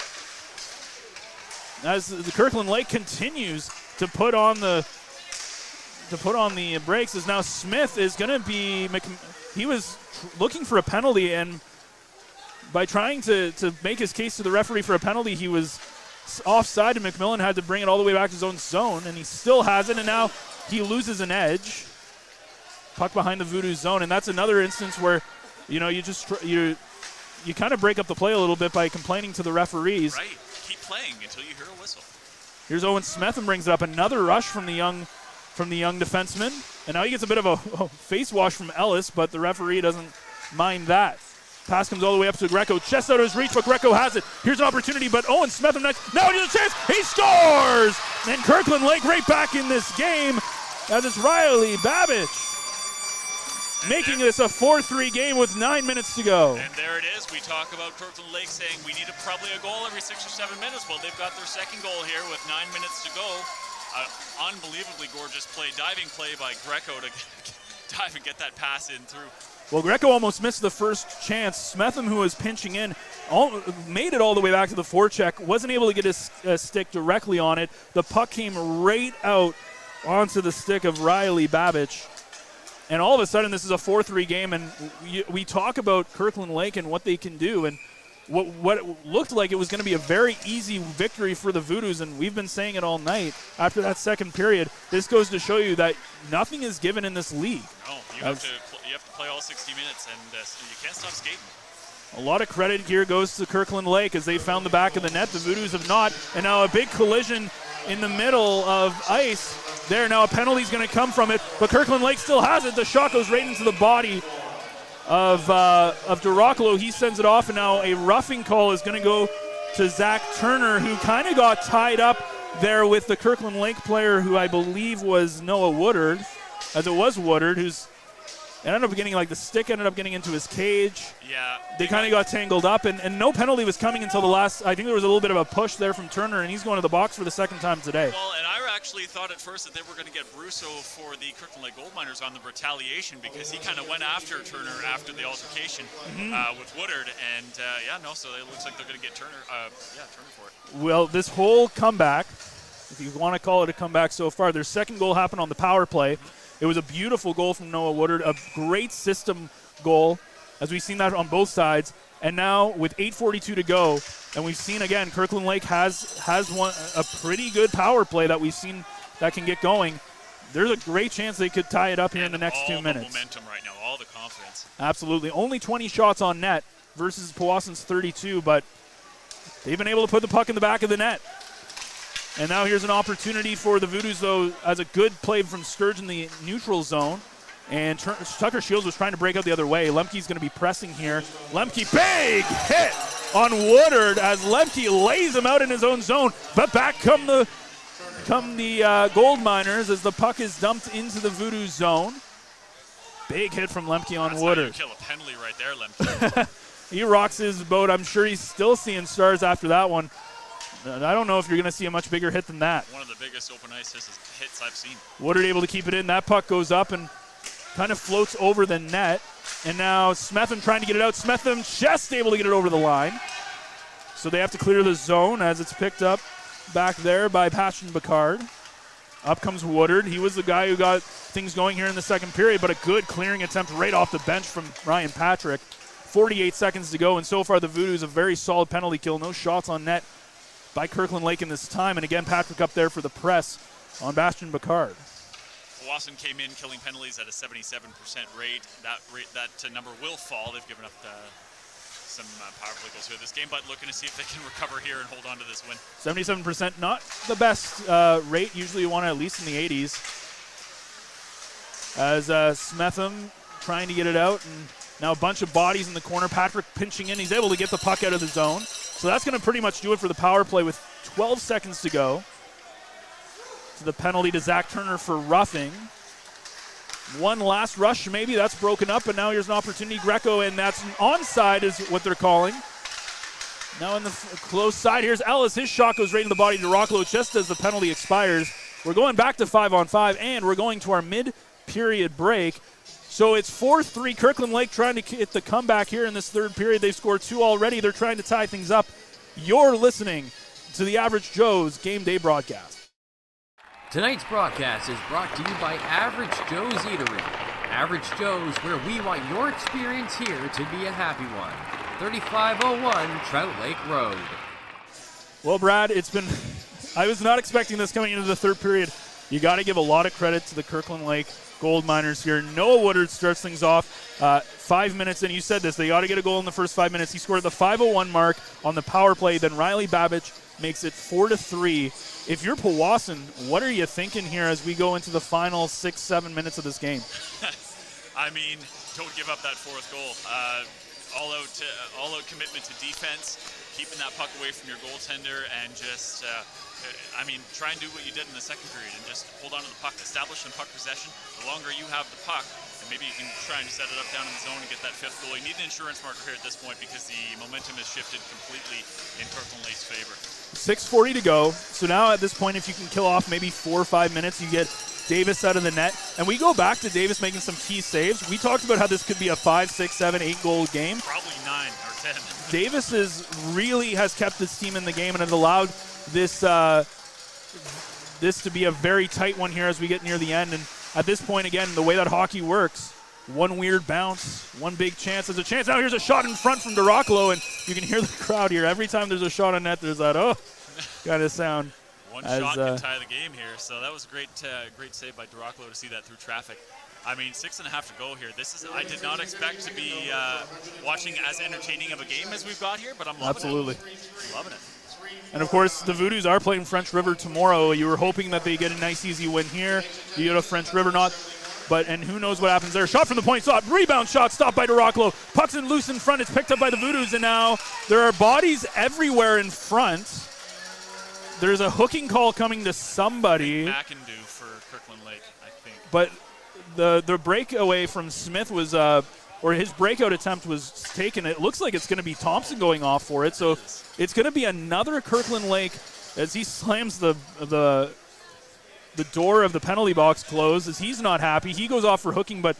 as the Kirkland Lake continues to put on the brakes. As now Smith is going to be, he was looking for a penalty, and by trying to make his case to the referee for a penalty, he was offside, and McMillan had to bring it all the way back to his own zone, and he still has it, and now he loses an edge. Puck behind the Voodoo zone, and that's another instance where, you kind of break up the play a little bit by complaining to the referees. Right. Keep playing until you hear a whistle. Here's Owen Smetham brings it up. Another rush from the young defenseman, and now he gets a bit of a face wash from Ellis, but the referee doesn't mind that. Pass comes all the way up to Greco. Chest out of his reach, but Greco has it. Here's an opportunity, but Owen Smetham next. Now he has a chance. He scores! And Kirkland Lake right back in this game as it's Riley Babbage making this a 4-3 game with 9 minutes to go. And there it is. We talk about Kirkland Lake saying we need probably a goal every 6 or 7 minutes. Well, they've got their second goal here with 9 minutes to go. Unbelievably gorgeous play, diving play by Greco to dive and get that pass in through Well, Greco almost missed the first chance. Smetham, who was pinching in, made it all the way back to the forecheck, wasn't able to get his stick directly on it. The puck came right out onto the stick of Riley Babbage. And all of a sudden, this is a 4-3 game, and we talk about Kirkland Lake and what they can do, and what it looked like it was going to be a very easy victory for the Voodoos, and we've been saying it all night after that second period. This goes to show you that nothing is given in this league. No, you have to play all 60 minutes, and you can't stop skating. A lot of credit here goes to Kirkland Lake as they found the back of the net. The Voodoos have not, and now a big collision in the middle of ice there. Now a penalty is going to come from it, but Kirkland Lake still has it. The shot goes right into the body of DeRoccolo. He sends it off, and now a roughing call is going to go to Zach Turner, who kind of got tied up there with the Kirkland Lake player, who I believe was Noah Woodard, as it was Woodard, who's ended up getting, like, the stick ended up getting into his cage. Yeah. They kind of got tangled up, and no penalty was coming until the last. I think there was a little bit of a push there from Turner, and he's going to the box for the second time today. Well, and I actually thought at first that they were going to get Brusso for the Kirkland Lake Gold Miners on the retaliation, because he kind of went after Turner after the altercation with Woodard, and so it looks like they're going to get Turner for it. Well, this whole comeback, if you want to call it a comeback so far, their second goal happened on the power play. It was a beautiful goal from Noah Woodard, a great system goal, as we've seen that on both sides. And now with 8:42 to go, and we've seen again, Kirkland Lake has a pretty good power play that we've seen that can get going. There's a great chance they could tie it up here in the next 2 minutes. All the momentum right now, all the confidence. Absolutely. Only 20 shots on net versus Powassan's 32, but they've been able to put the puck in the back of the net. And now here's an opportunity for the Voodoos, though, as a good play from Sturge in the neutral zone. And Tucker Shields was trying to break out the other way. Lemke's going to be pressing here. Lemke, big hit on Woodard as Lemke lays him out in his own zone. But back come the Gold Miners as the puck is dumped into the Voodoos zone. Big hit from Lemke on Woodard. That's how you kill a penalty right there, Lemke. He rocks his boat. I'm sure he's still seeing stars after that one. I don't know if you're going to see a much bigger hit than that. One of the biggest open ice hits I've seen. Woodard able to keep it in. That puck goes up and kind of floats over the net. And now Smetham trying to get it out. Smetham just able to get it over the line. So they have to clear the zone as it's picked up back there by Passion Bacard. Up comes Woodard. He was the guy who got things going here in the second period, but a good clearing attempt right off the bench from Ryan Patrick. 48 seconds to go, and so far the Voodoos a very solid penalty kill. No shots on net by Kirkland Lake in this time. And again, Patrick up there for the press on Bastion Bacard. Powassan came in killing penalties at a 77% rate. That number will fall. They've given up some power play goals here this game, but looking to see if they can recover here and hold on to this win. 77%, not the best rate. Usually you want it at least in the 80s. As Smetham trying to get it out, and now a bunch of bodies in the corner. Patrick pinching in. He's able to get the puck out of the zone. So that's going to pretty much do it for the power play with 12 seconds to go. So the penalty to Zach Turner for roughing. One last rush, maybe. That's broken up, and now here's an opportunity. Greco, and that's an onside is what they're calling. Now in the close side, here's Ellis. His shot goes right in the body to Rocklo just as the penalty expires. We're going back to 5-on-5, and we're going to our mid-period break. So it's 4-3. Kirkland Lake trying to hit the comeback here in this third period. They've scored 2 already. They're trying to tie things up. You're listening to the Average Joe's Game Day broadcast. Tonight's broadcast is brought to you by Average Joe's Eatery. Average Joe's, where we want your experience here to be a happy one. 3501 Trout Lake Road. Well, Brad, I was not expecting this coming into the third period. You got to give a lot of credit to the Kirkland Lake Gold Miners here. Noah Woodard starts things off 5 minutes in. You said this. They got to get a goal in the first 5 minutes. He scored at the 5:01 mark on the power play. Then Riley Babbage makes it 4-3. If you're Powassan, what are you thinking here as we go into the final 6-7 minutes of this game? I mean, don't give up that fourth goal. All-out commitment to defense, keeping that puck away from your goaltender, and just try and do what you did in the second period and just hold on to the puck, establish some puck possession. The longer you have the puck, and maybe you can try and set it up down in the zone and get that fifth goal. You need an insurance marker here at this point because the momentum has shifted completely in Kirkland Lake's favor. 6:40 to go. So now at this point, if you can kill off maybe 4 or 5 minutes, you get Davis out of the net. And we go back to Davis making some key saves. We talked about how this could be a 5, 6, 7, 8 goal game. Probably 9 or 10. Davis really has kept his team in the game and has allowed this this to be a very tight one here as we get near the end. And at this point, again, the way that hockey works, one weird bounce, one big chance. There's a chance. Now here's a shot in front from DeRoccolo, and you can hear the crowd here. Every time there's a shot on net, there's that, oh, kind of sound. One shot can tie the game here, so that was a great save by DeRoccolo to see that through traffic. I mean, 6.5 to go here. I did not expect to be watching as entertaining of a game as we've got here, but I'm loving it. Loving it. And, of course, the Voodoos are playing French River tomorrow. You were hoping that they get a nice, easy win here. You go to French River, and who knows what happens there. Shot from the point, rebound shot, stopped by DeRoccolo. Puck's in loose in front. It's picked up by the Voodoos, and now there are bodies everywhere in front. There's a hooking call coming to somebody. McIndoe for Kirkland Lake, I think. But the breakaway from Smith was, or his breakout attempt was taken. It looks like it's going to be Thompson going off for it. So it's going to be another Kirkland Lake as he slams the door of the penalty box closed as he's not happy. He goes off for hooking, but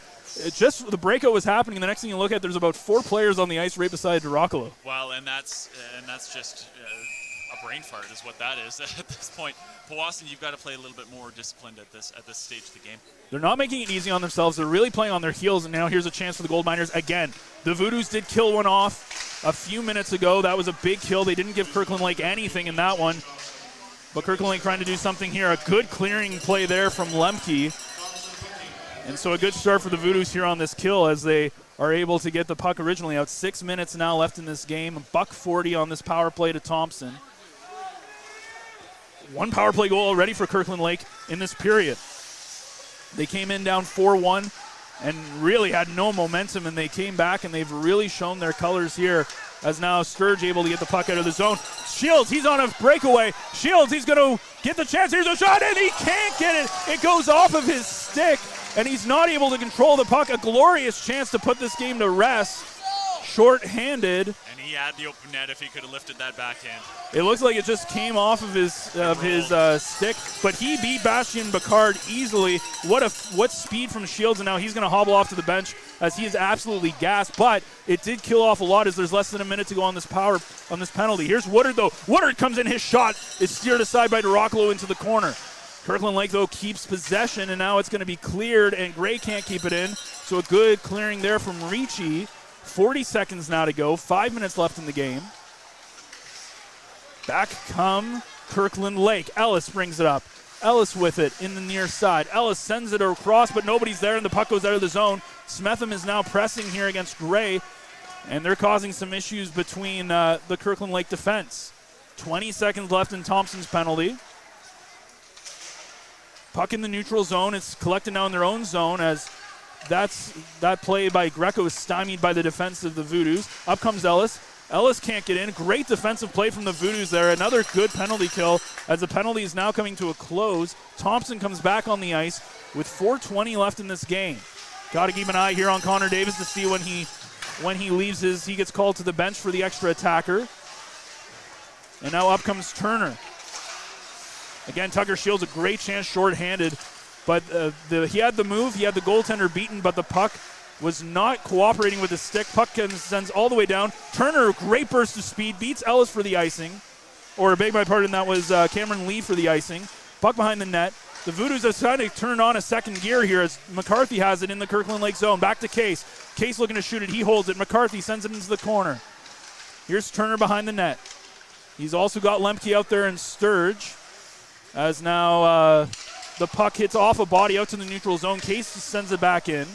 just the breakout was happening. The next thing you look at, there's about 4 players on the ice right beside DeRoccolo. Well, and that's just a brain fart is what that is at this point. Powassan, you've got to play a little bit more disciplined at this stage of the game. They're not making it easy on themselves. They're really playing on their heels, and now here's a chance for the Gold Miners again. The Voodoos did kill one off a few minutes ago. That was a big kill. They didn't give Kirkland Lake anything in that one. But Kirkland Lake trying to do something here. A good clearing play there from Lemke. And so a good start for the Voodoos here on this kill as they are able to get the puck originally out. 6 minutes now left in this game. $1.40 on this power play to Thompson. 1 power play goal already for Kirkland Lake in this period. They came in down 4-1 and really had no momentum, and they came back, and they've really shown their colors here as now Sturge able to get the puck out of the zone. Shields, he's on a breakaway. Shields, he's going to get the chance. Here's a shot, and he can't get it. It goes off of his stick, and he's not able to control the puck. A glorious chance to put this game to rest. Short-handed. And he had the open net if he could have lifted that backhand. It looks like it just came off of his stick, but he beat Bastien Bacard easily. What speed from Shields, and now he's going to hobble off to the bench as he is absolutely gassed. But it did kill off a lot as there's less than a minute to go on this penalty. Here's Woodard though. Woodard comes in. His shot is steered aside by DeRoccolo into the corner. Kirkland Lake though keeps possession, and now it's going to be cleared, and Gray can't keep it in. So a good clearing there from Ricci. 40 seconds now to go. 5 minutes left in the game. Back come Kirkland Lake. Ellis brings it up. Ellis with it in the near side. Ellis sends it across, but nobody's there, and the puck goes out of the zone. Smetham is now pressing here against Gray, and they're causing some issues between the Kirkland Lake defense. 20 seconds left in Thompson's penalty. Puck in the neutral zone. It's collected now in their own zone as that play by Greco is stymied by the defense of the Voodoos. Up comes Ellis. Ellis can't get in. Great defensive play from the Voodoos there. Another good penalty kill as the penalty is now coming to a close. Thompson comes back on the ice with 4:20 left in this game. Got to keep an eye here on Connor Davis to see when he leaves he gets called to the bench for the extra attacker. And now up comes Turner. Again, Tucker Shields a great chance shorthanded. But he had the move, he had the goaltender beaten, but the puck was not cooperating with the stick. Puck sends all the way down. Turner, great burst of speed, beats Ellis for the icing. Or beg my pardon, that was Cameron Lee for the icing. Puck behind the net. The Voodoos are trying to turn on a second gear here as McCarthy has it in the Kirkland Lake zone. Back to Case. Case looking to shoot it. He holds it. McCarthy sends it into the corner. Here's Turner behind the net. He's also got Lemke out there and Sturge. As now the puck hits off a body out to the neutral zone. Case sends it back in.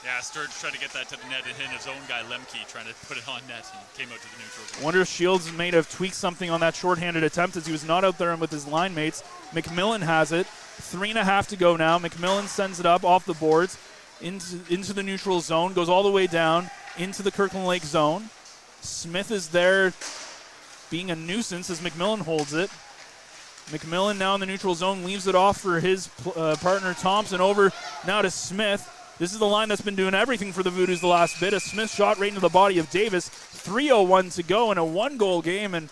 Yeah, Sturge tried to get that to the net and hit his own guy, Lemke, trying to put it on net and came out to the neutral zone. Wonder if Shields may have tweaked something on that shorthanded attempt as he was not out there with his line mates. McMillan has it. 3.5 to go now. McMillan sends it up off the boards into the neutral zone, goes all the way down into the Kirkland Lake zone. Smith is there being a nuisance as McMillan holds it. McMillan now in the neutral zone leaves it off for his partner Thompson. Over now to Smith. This is the line that's been doing everything for the Voodoos the last bit. A Smith shot right into the body of Davis. 3:01 to go in a one-goal game, and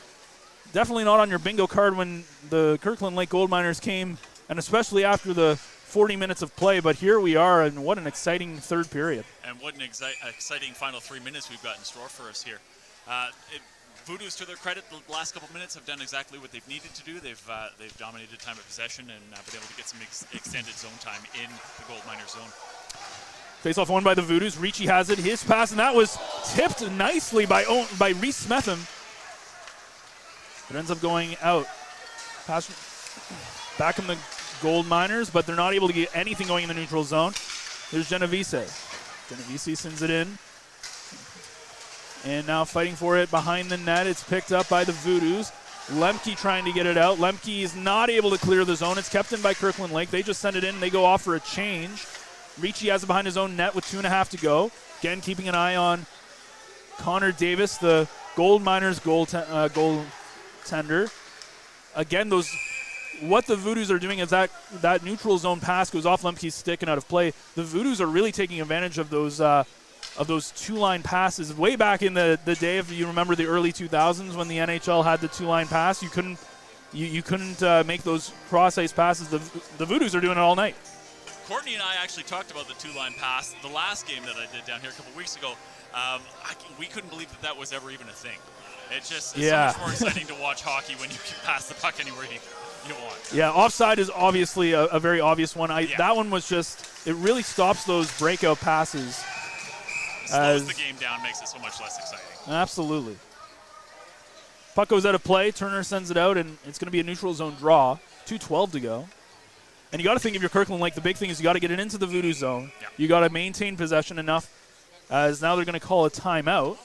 definitely not on your bingo card when the Kirkland Lake Gold Miners came and especially after the 40 minutes of play. But here we are, and what an exciting third period. And what an exciting final 3 minutes we've got in store for us here. Voodoos, to their credit, the last couple minutes have done exactly what they've needed to do. They've dominated time of possession and been able to get some extended zone time in the gold miner zone. Face-off won by the Voodoos. Ricci has it. His pass, and that was tipped nicely by Reese Smetham. It ends up going out. Pass back in the gold miners, but they're not able to get anything going in the neutral zone. There's Genovese. Genovese sends it in. And now fighting for it behind the net. It's picked up by the Voodoos. Lemke trying to get it out. Lemke is not able to clear the zone. It's kept in by Kirkland Lake. They just send it in. They go off for a change. Ricci has it behind his own net with 2.5 to go. Again, keeping an eye on Connor Davis, the gold miners goaltender. Again, what the Voodoos are doing is that neutral zone pass goes off Lemke's stick and out of play. The Voodoos are really taking advantage of those two-line passes. Way back in the day, if you remember the early 2000s when the NHL had the two-line pass, you couldn't make those cross-ice passes. The Voodoos are doing it all night. Courtney and I actually talked about the two-line pass the last game that I did down here a couple weeks ago. We couldn't believe that was ever even a thing. It's so much more exciting to watch hockey when you can pass the puck anywhere you want. Yeah, offside is obviously a very obvious one. That one was just, it really stops those breakout passes. Slows the game down, makes it so much less exciting. Absolutely. Puck goes out of play. Turner sends it out, and it's going to be a neutral zone draw. 2:12 to go. And you got to think, if you're Kirkland Lake, the big thing is you got to get it into the Voodoo zone. Yeah. You got to maintain possession enough, as now they're going to call a timeout.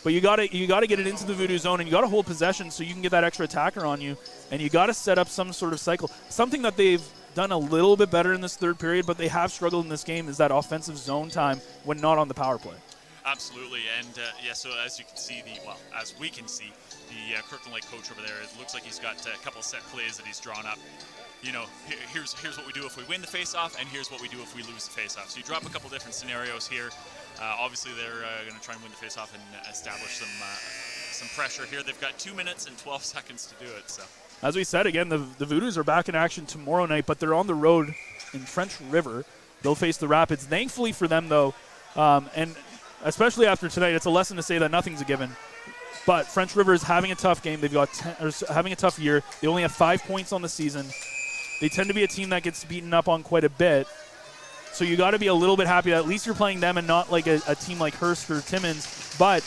But you got to get it into the Voodoo zone, and you got to hold possession so you can get that extra attacker on you, and you got to set up some sort of cycle. Something that they've done a little bit better in this third period, but they have struggled in this game, is that offensive zone time when not on the power play. Absolutely, and so as you can see, as we can see, the Kirkland Lake coach over there, it looks like he's got a couple set plays that he's drawn up. You know, here's what we do if we win the faceoff, and here's what we do if we lose the faceoff. So you drop a couple different scenarios here. Obviously, they're going to try and win the faceoff and establish some pressure here. They've got 2 minutes and 12 seconds to do it. So, as we said, again, the Voodoos are back in action tomorrow night, but they're on the road in French River. They'll face the Rapids. Thankfully for them, though, and especially after tonight, it's a lesson to say that nothing's a given. But French River is having a tough game. They've got having a tough year. They only have 5 points on the season. They tend to be a team that gets beaten up on quite a bit. So you got to be a little bit happy that at least you're playing them and not like a team like Hearst or Timmins. But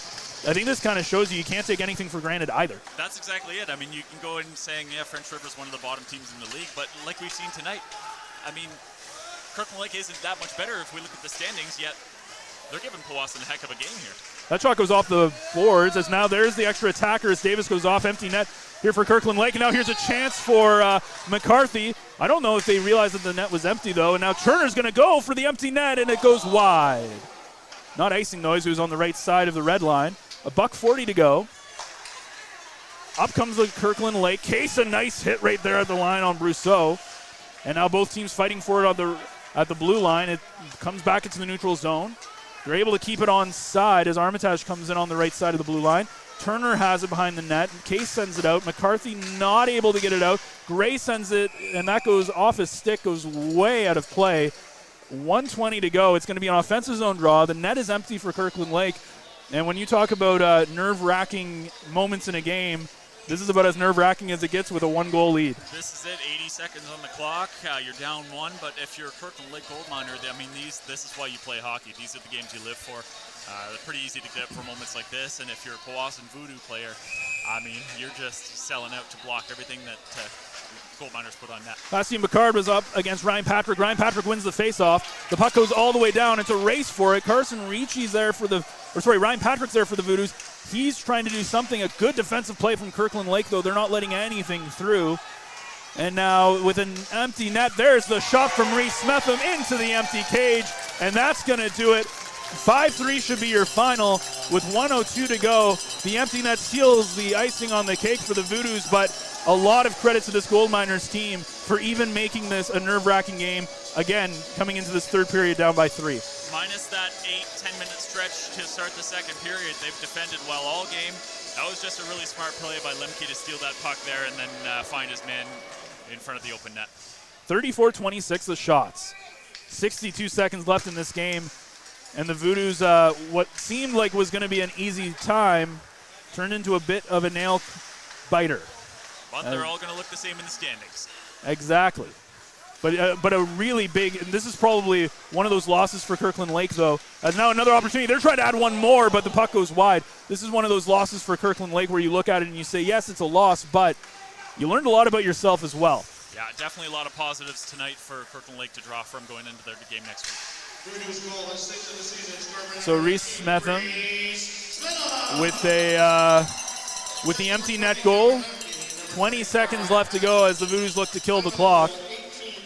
I think this kind of shows you can't take anything for granted either. That's exactly it. I mean, you can go in saying, yeah, French River's one of the bottom teams in the league. But like we've seen tonight, I mean, Kirkland Lake isn't that much better if we look at the standings, yet they're giving Powassan a heck of a game here. That shot goes off the boards as now there's the extra attacker as Davis goes off empty net here for Kirkland Lake. And now here's a chance for McCarthy. I don't know if they realized that the net was empty, though. And now Turner's going to go for the empty net, and it goes wide. Not icing, though, as he was on the right side of the red line. $1:40 to go. Up comes the Kirkland Lake. Case, a nice hit right there at the line on Brousseau. And now both teams fighting for it at the blue line. It comes back into the neutral zone. They're able to keep it on side as Armitage comes in on the right side of the blue line. Turner has it behind the net. Case sends it out. McCarthy not able to get it out. Gray sends it, and that goes off his stick, goes way out of play. 1:20 to go. It's going to be an offensive zone draw. The net is empty for Kirkland Lake. And when you talk about nerve-wracking moments in a game, this is about as nerve-wracking as it gets with a 1-goal lead. This is it, 80 seconds on the clock. You're down 1, but if you're a Kirkland Lake gold miner, I mean, this is why you play hockey. These are the games you live for. They're pretty easy to get for moments like this, and if you're a Powassan Voodoo player, I mean, you're just selling out to block everything that gold miners put on net. Bastien Bacard was up against Ryan Patrick. Ryan Patrick wins the faceoff. The puck goes all the way down. It's a race for it. Ryan Patrick's there for the Voodoos. He's trying to do something, a good defensive play from Kirkland Lake, though they're not letting anything through. And now with an empty net, there's the shot from Reese Smetham into the empty cage, and that's going to do it. 5-3 should be your final with 1:02 to go. The empty net seals the icing on the cake for the Voodoos, but a lot of credit to this Gold Miners team for even making this a nerve-wracking game. Again, coming into this third period down by 3. Minus that 8-10-minute stretch to start the second period, they've defended well all game. That was just a really smart play by Lemke to steal that puck there and then find his man in front of the open net. 34-26 the shots. 62 seconds left in this game. And the Voodoos, what seemed like was going to be an easy time, turned into a bit of a nail biter. But they're all going to look the same in the standings. Exactly. But a really big, and this is probably one of those losses for Kirkland Lake, though. As now another opportunity. They're trying to add one more, but the puck goes wide. This is one of those losses for Kirkland Lake where you look at it and you say, yes, it's a loss, but you learned a lot about yourself as well. Yeah, definitely a lot of positives tonight for Kirkland Lake to draw from going into their game next week. So Reese Smetham with the empty net goal. 20 seconds left to go as the Voodoos look to kill the clock.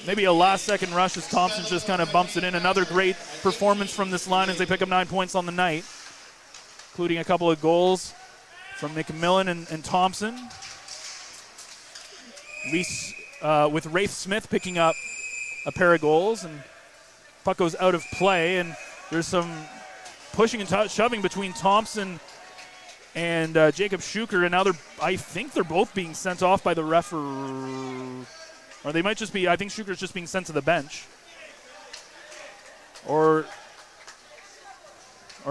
Maybe a last-second rush as Thompson just kind of bumps it in. Another great performance from this line as they pick up 9 points on the night, including a couple of goals from McMillan and Thompson. Reese with Rafe Smith picking up a pair of goals, and puck goes out of play, and there's some pushing and shoving between Thompson and Jacob Schuker, and now I think they're both being sent off by the referee. Or they might just be, I think Schuker's just being sent to the bench. Or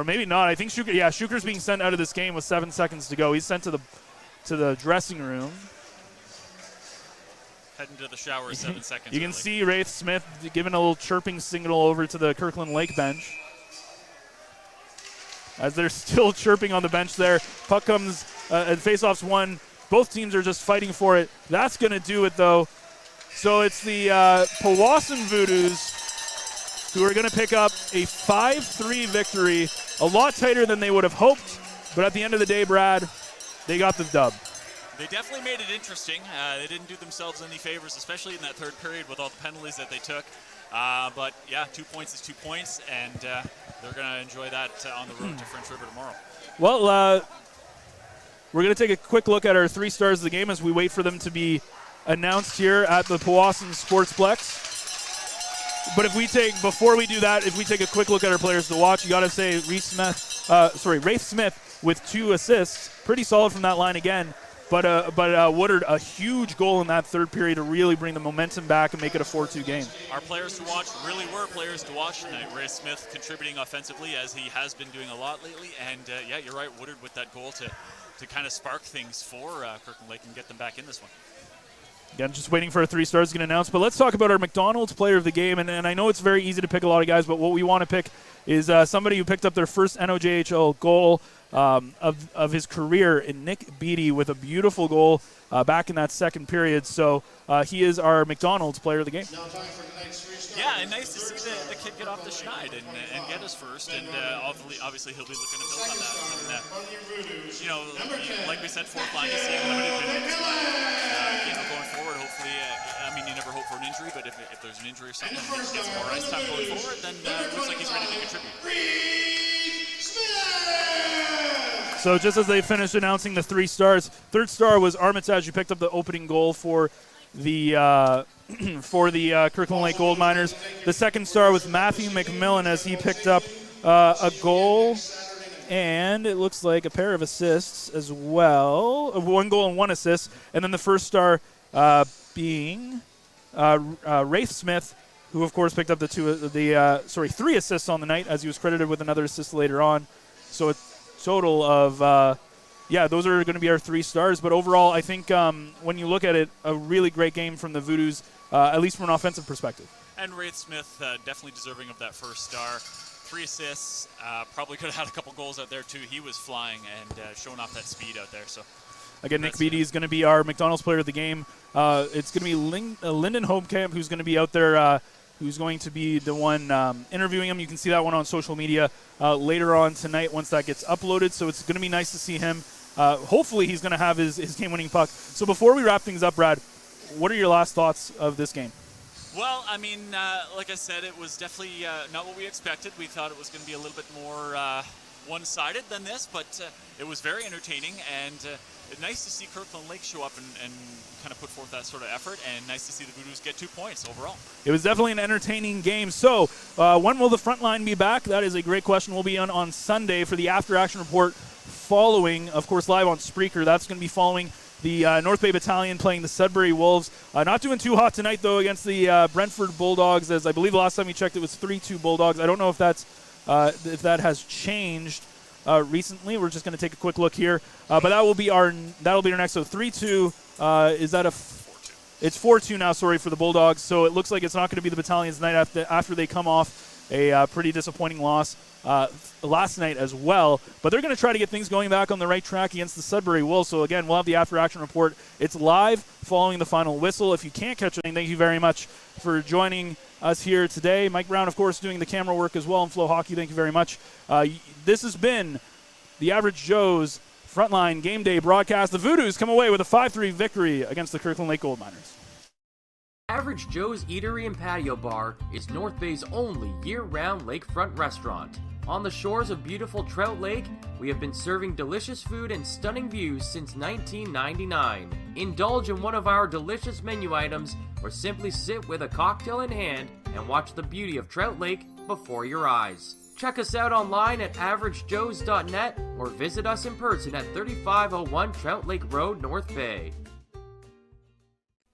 maybe not. I think Schuker's being sent out of this game with 7 seconds to go. He's sent to the dressing room. Heading to the shower 7 seconds. You can see Rafe Smith giving a little chirping signal over to the Kirkland Lake bench. As they're still chirping on the bench there. Puck comes, and faceoff's won. Both teams are just fighting for it. That's going to do it, though. So it's the Powassan Voodoos who are going to pick up a 5-3 victory. A lot tighter than they would have hoped. But at the end of the day, Brad, they got the dub. They definitely made it interesting. They didn't do themselves any favors, especially in that third period with all the penalties that they took. But, yeah, 2 points is 2 points, and they're going to enjoy that on the road to French River tomorrow. Well, we're going to take a quick look at our 3 stars of the game as we wait for them to be announced here at the Powassan Sportsplex. But before we do that, if we take a quick look at our players to watch, you got to say Rafe Smith with 2 assists. Pretty solid from that line again. But Woodard, a huge goal in that third period to really bring the momentum back and make it a 4-2 game. Our players to watch really were players to watch tonight. Ray Smith contributing offensively as he has been doing a lot lately. And, yeah, you're right, Woodard with that goal to kind of spark things for Kirkland Lake and get them back in this one. Again, just waiting for our 3 stars to get announced. But let's talk about our McDonald's player of the game. And I know it's very easy to pick a lot of guys, but what we want to pick is somebody who picked up their first NOJHL goal of his career in Nick Beattie with a beautiful goal back in that second period. So he is our McDonald's player of the game. Yeah, and nice to see the kid get off the schneid and get his first. And obviously he'll be looking to build on that. And, like we said, fourth line is seeing limited minutes. Going forward, hopefully, you never hope for an injury, but if there's an injury or something, and he gets more ice time going forward, then it looks like he's ready to contribute. So just as they finished announcing the 3 stars, third star was Armitage, who picked up the opening goal for the Kirkland Lake Gold Miners. The second star was Matthew McMillan as he picked up a goal and it looks like a pair of assists as well. 1 goal and 1 assist. And then the first star being Rafe Smith, who of course picked up 3 assists on the night as he was credited with another assist later on. So a total of, those are going to be our 3 stars. But overall, I think when you look at it, a really great game from the Voodoos, at least from an offensive perspective. And Rafe Smith definitely deserving of that first star. 3 assists, probably could have had a couple goals out there too. He was flying and showing off that speed out there. So again, Nick Beattie is going to be our McDonald's player of the game. It's going to be Lyndon Homekamp who's going to be out there, who's going to be the one interviewing him. You can see that one on social media later on tonight once that gets uploaded. So it's going to be nice to see him. Hopefully he's going to have his game-winning puck. So before we wrap things up, Brad, what are your last thoughts of this game? Well, like I said, it was definitely not what we expected. We thought it was going to be a little bit more one-sided than this, but it was very entertaining and nice to see Kirkland Lake show up and kind of put forth that sort of effort, and nice to see the Voodoos get 2 points overall. It was definitely an entertaining game. So when will the Frontline be back? That is a great question. We'll be on Sunday for the after-action report following, of course, live on Spreaker. That's going to be following the North Bay Battalion playing the Sudbury Wolves. Not doing too hot tonight, though, against the Brentford Bulldogs, as I believe the last time we checked it was 3-2 Bulldogs. I don't know if if that has changed recently. We're just going to take a quick look here. But that'll be our next. So 3-2. Is that a... It's 4-2 now, sorry, for the Bulldogs. So it looks like it's not going to be the Battalions tonight after they come off a pretty disappointing loss last night as well. But they're going to try to get things going back on the right track against the Sudbury Wolves. So, again, we'll have the after-action report. It's live following the final whistle. If you can't catch anything, thank you very much for joining us here today. Mike Brown, of course, doing the camera work as well in Flow Hockey. Thank you very much. This has been the Average Joe's Frontline Game Day broadcast. The Voodoos come away with a 5-3 victory against the Kirkland Lake Gold Miners. Average Joe's Eatery and Patio Bar is North Bay's only year-round lakefront restaurant. On the shores of beautiful Trout Lake, we have been serving delicious food and stunning views since 1999. Indulge in one of our delicious menu items or simply sit with a cocktail in hand and watch the beauty of Trout Lake before your eyes. Check us out online at averagejoes.net or visit us in person at 3501 Trout Lake Road, North Bay.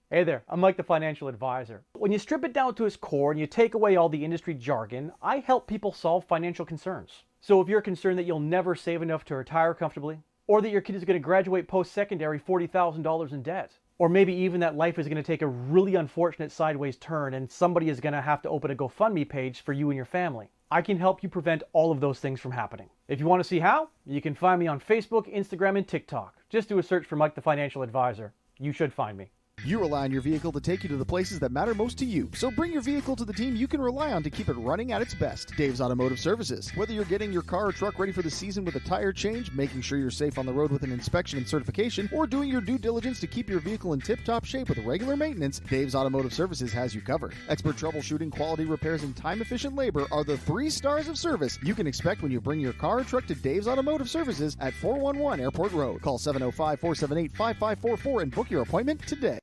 Hey there, I'm Mike the Financial Advisor. When you strip it down to its core and you take away all the industry jargon, I help people solve financial concerns. So if you're concerned that you'll never save enough to retire comfortably, or that your kid is going to graduate post-secondary $40,000 in debt, or maybe even that life is going to take a really unfortunate sideways turn and somebody is going to have to open a GoFundMe page for you and your family, I can help you prevent all of those things from happening. If you want to see how, you can find me on Facebook, Instagram, and TikTok. Just do a search for Mike the Financial Advisor. You should find me. You rely on your vehicle to take you to the places that matter most to you. So bring your vehicle to the team you can rely on to keep it running at its best. Dave's Automotive Services. Whether you're getting your car or truck ready for the season with a tire change, making sure you're safe on the road with an inspection and certification, or doing your due diligence to keep your vehicle in tip-top shape with regular maintenance, Dave's Automotive Services has you covered. Expert troubleshooting, quality repairs, and time-efficient labor are the 3 stars of service you can expect when you bring your car or truck to Dave's Automotive Services at 411 Airport Road. Call 705-478-5544 and book your appointment today.